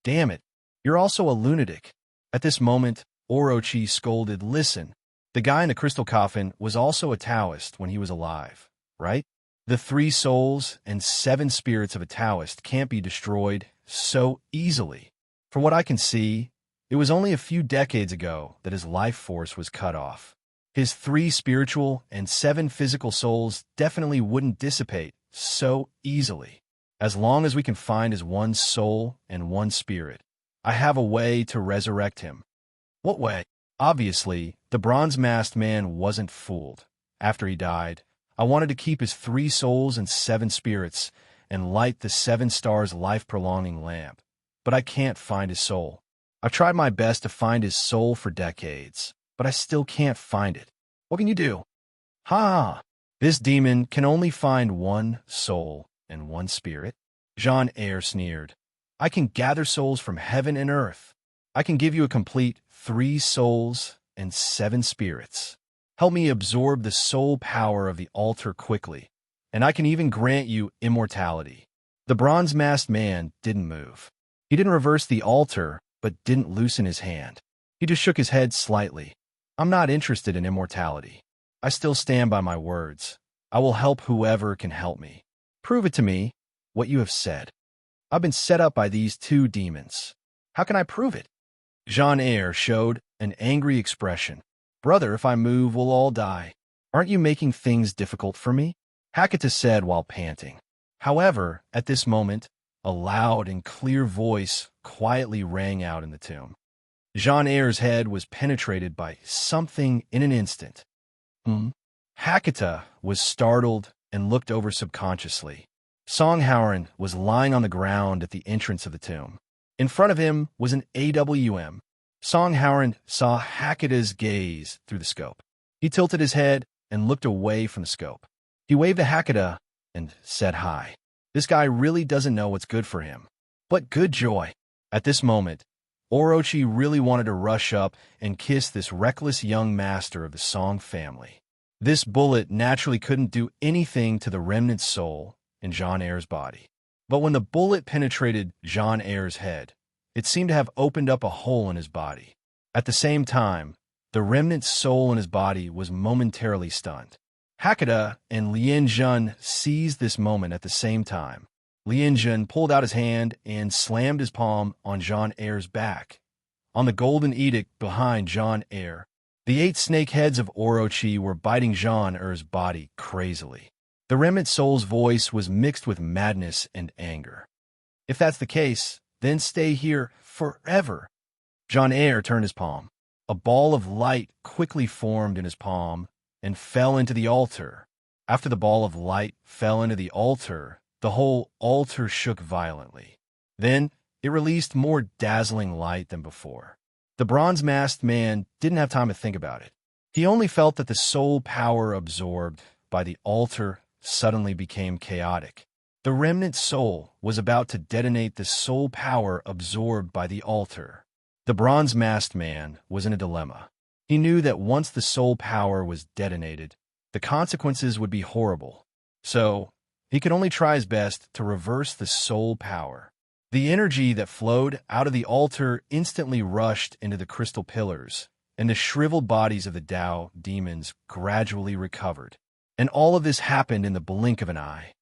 "Damn it, you're also a lunatic." At this moment, Orochi scolded, "Listen, the guy in the crystal coffin was also a Taoist when he was alive, right? The 3 souls and 7 spirits of a Taoist can't be destroyed so easily. From what I can see, it was only a few decades ago that his life force was cut off. His 3 spiritual and 7 physical souls definitely wouldn't dissipate so easily. As long as we can find his 1 soul and 1 spirit, I have a way to resurrect him." "What way?" Obviously, the bronze-masked man wasn't fooled. After he died, I wanted to keep his 3 souls and 7 spirits and light the 7 stars life-prolonging lamp. But I can't find his soul. I've tried my best to find his soul for decades, but I still can't find it. What can you do?" "Ha! This demon can only find 1 soul and 1 spirit." Jean Eyre sneered. "I can gather souls from heaven and earth. I can give you a complete 3 souls and 7 spirits. Help me absorb the soul power of the altar quickly, and I can even grant you immortality." The bronze-masked man didn't move. He didn't reverse the altar, but didn't loosen his hand. He just shook his head slightly. "I'm not interested in immortality. I still stand by my words. I will help whoever can help me. Prove it to me, what you have said. I've been set up by these 2 demons. How can I prove it?" Jean Eyre showed an angry expression. "Brother, if I move, we'll all die. Aren't you making things difficult for me?" Hakata said while panting. However, at this moment, a loud and clear voice quietly rang out in the tomb. Jean Eyre's head was penetrated by something in an instant. Hakata was startled and looked over subconsciously. Songhauern was lying on the ground at the entrance of the tomb. In front of him was an AWM. Songhauern saw Hakata's gaze through the scope. He tilted his head and looked away from the scope. He waved to Hakata and said hi. This guy really doesn't know what's good for him. But good joy. At this moment, Orochi really wanted to rush up and kiss this reckless young master of the Song family. This bullet naturally couldn't do anything to the remnant soul in Jean Eyre's body. But when the bullet penetrated Jean Eyre's head, it seemed to have opened up a hole in his body. At the same time, the remnant soul in his body was momentarily stunned. Hakata and Lien Jun seized this moment at the same time. Lien Jun pulled out his hand and slammed his palm on Jean Eyre's back, on the golden edict behind Jean Eyre. The 8 snake heads of Orochi were biting Jean Eyre's body crazily. The remnant soul's voice was mixed with madness and anger. "If that's the case, then stay here forever." Jean Eyre turned his palm. a ball of light quickly formed in his palm and fell into the altar. After the ball of light fell into the altar, the whole altar shook violently. Then it released more dazzling light than before. The bronze-masked man didn't have time to think about it. He only felt that the soul power absorbed by the altar suddenly became chaotic. The remnant soul was about to detonate the soul power absorbed by the altar. The bronze-masked man was in a dilemma. He knew that once the soul power was detonated, the consequences would be horrible. So, he could only try his best to reverse the soul power. The energy that flowed out of the altar instantly rushed into the crystal pillars, and the shriveled bodies of the Tao demons gradually recovered. And all of this happened in the blink of an eye.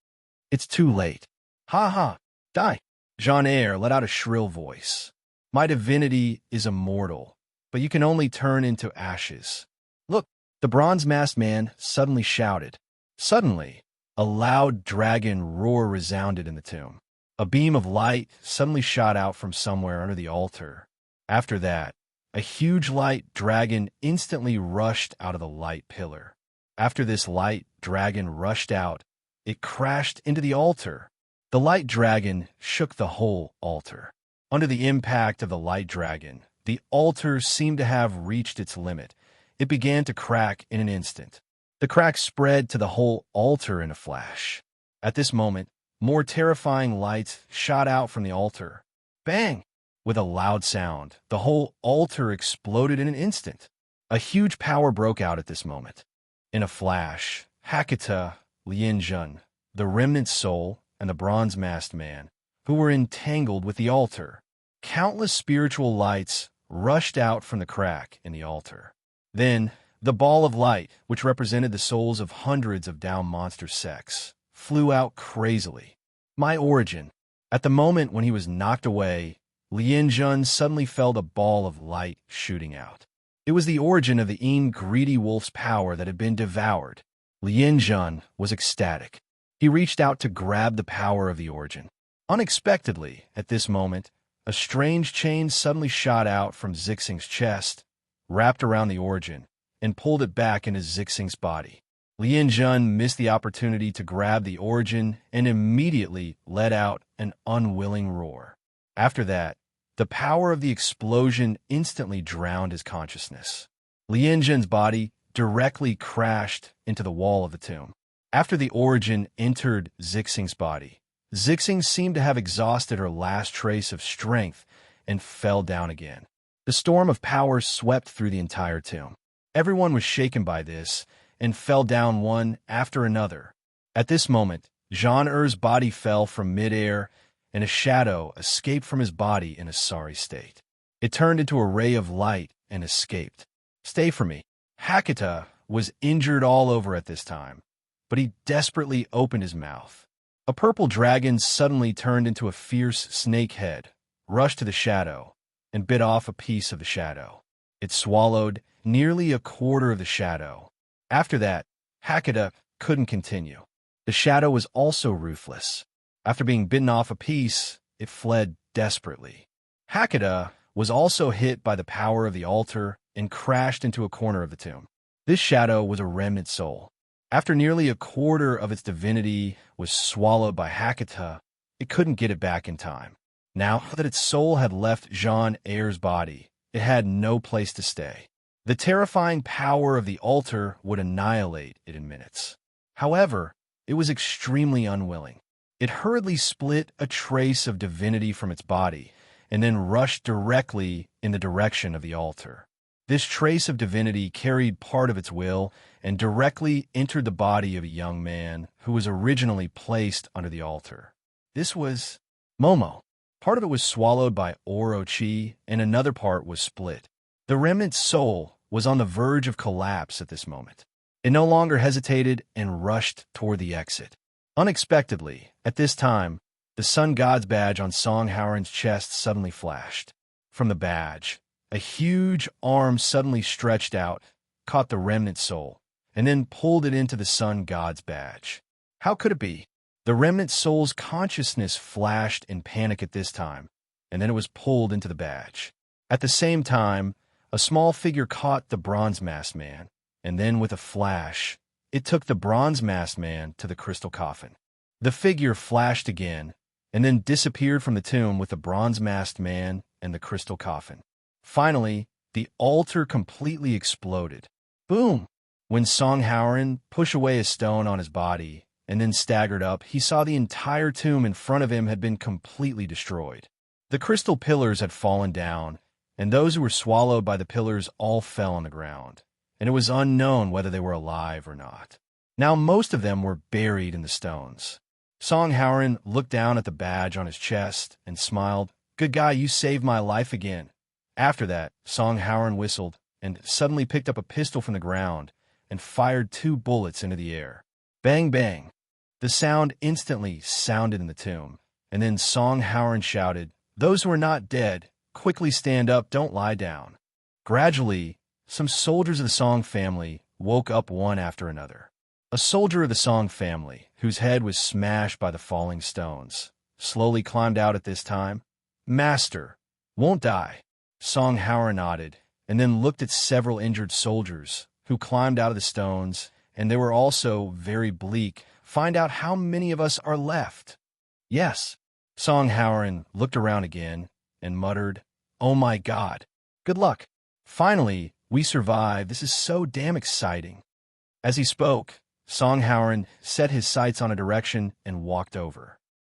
It's too late. Ha ha, die. Jean Eyre let out a shrill voice. My divinity is immortal, but you can only turn into ashes. Look, the bronze-masked man suddenly shouted. Suddenly, a loud dragon roar resounded in the tomb. A beam of light suddenly shot out from somewhere under the altar. After that, a huge light dragon instantly rushed out of the light pillar. After this light dragon rushed out, it crashed into the altar. The light dragon shook the whole altar. Under the impact of the light dragon, the altar seemed to have reached its limit. It began to crack in an instant. The crack spread to the whole altar in a flash. At this moment, more terrifying lights shot out from the altar. Bang! With a loud sound, the whole altar exploded in an instant. A huge power broke out at this moment. In a flash, Hakata, Lianjun, the remnant soul, and the bronze-masked man, who were entangled with the altar. Countless spiritual lights rushed out from the crack in the altar. Then, the ball of light, which represented the souls of hundreds of Tao monster sects, flew out crazily. My origin. At the moment when he was knocked away, Lianjun suddenly felt a ball of light shooting out. It was the origin of the greedy wolf's power that had been devoured. Lianjun was ecstatic. He reached out to grab the power of the origin. Unexpectedly, at this moment, a strange chain suddenly shot out from Zixing's chest, wrapped around the origin, and pulled it back into Zixing's body. Lianjun missed the opportunity to grab the origin and immediately let out an unwilling roar. After that, the power of the explosion instantly drowned his consciousness. Lianjun's body directly crashed into the wall of the tomb. After the origin entered Zixing's body, Zixing seemed to have exhausted her last trace of strength and fell down again. The storm of power swept through the entire tomb. Everyone was shaken by this and fell down one after another. At this moment, Jean Eyre's body fell from midair, and a shadow escaped from his body in a sorry state. It turned into a ray of light and escaped. Stay for me. Hakata was injured all over at this time, but he desperately opened his mouth. A purple dragon suddenly turned into a fierce snake head, rushed to the shadow, and bit off a piece of the shadow. It swallowed nearly a quarter of the shadow. After that, Hakata couldn't continue. The shadow was also ruthless. After being bitten off a piece, it fled desperately. Hakata was also hit by the power of the altar and crashed into a corner of the tomb. This shadow was a remnant soul. After nearly a quarter of its divinity was swallowed by Hakata, it couldn't get it back in time. Now that its soul had left Jean Eyre's body, it had no place to stay. The terrifying power of the altar would annihilate it in minutes. However, it was extremely unwilling. It hurriedly split a trace of divinity from its body and then rushed directly in the direction of the altar. This trace of divinity carried part of its will and directly entered the body of a young man who was originally placed under the altar. This was Momo. Part of it was swallowed by Orochi, and another part was split. The remnant soul was on the verge of collapse at this moment. It no longer hesitated and rushed toward the exit. Unexpectedly, at this time, the Sun God's badge on Song Howren's chest suddenly flashed. From the badge, a huge arm suddenly stretched out, caught the remnant soul, and then pulled it into the Sun God's badge. How could it be? The remnant soul's consciousness flashed in panic at this time, and then it was pulled into the badge. At the same time, A small figure caught the bronze-masked man, and then with a flash, it took the bronze-masked man to the crystal coffin. The figure flashed again, and then disappeared from the tomb with the bronze-masked man and the crystal coffin. Finally, the altar completely exploded. Boom! When Song Howren pushed away a stone on his body and then staggered up, he saw the entire tomb in front of him had been completely destroyed. The crystal pillars had fallen down, and those who were swallowed by the pillars all fell on the ground, and it was unknown whether they were alive or not. Now most of them were buried in the stones. Song Howren looked down at the badge on his chest and smiled. "Good guy, you saved my life again." After that, Song Howren whistled and suddenly picked up a pistol from the ground and fired 2 bullets into the air. Bang, bang. The sound instantly sounded in the tomb, and then Song Howren shouted, "Those who are not dead, quickly stand up, don't lie down." Gradually, some soldiers of the Song family woke up one after another. A soldier of the Song family, whose head was smashed by the falling stones, slowly climbed out at this time. "Master, won't die." Song Howren nodded, and then looked at several injured soldiers who climbed out of the stones, and they were also very bleak. "Find out how many of us are left." "Yes." Song Howren looked around again and muttered, "Oh my God. Good luck. Finally, we survived. This is so damn exciting." As he spoke, Song Howren set his sights on a direction and walked over.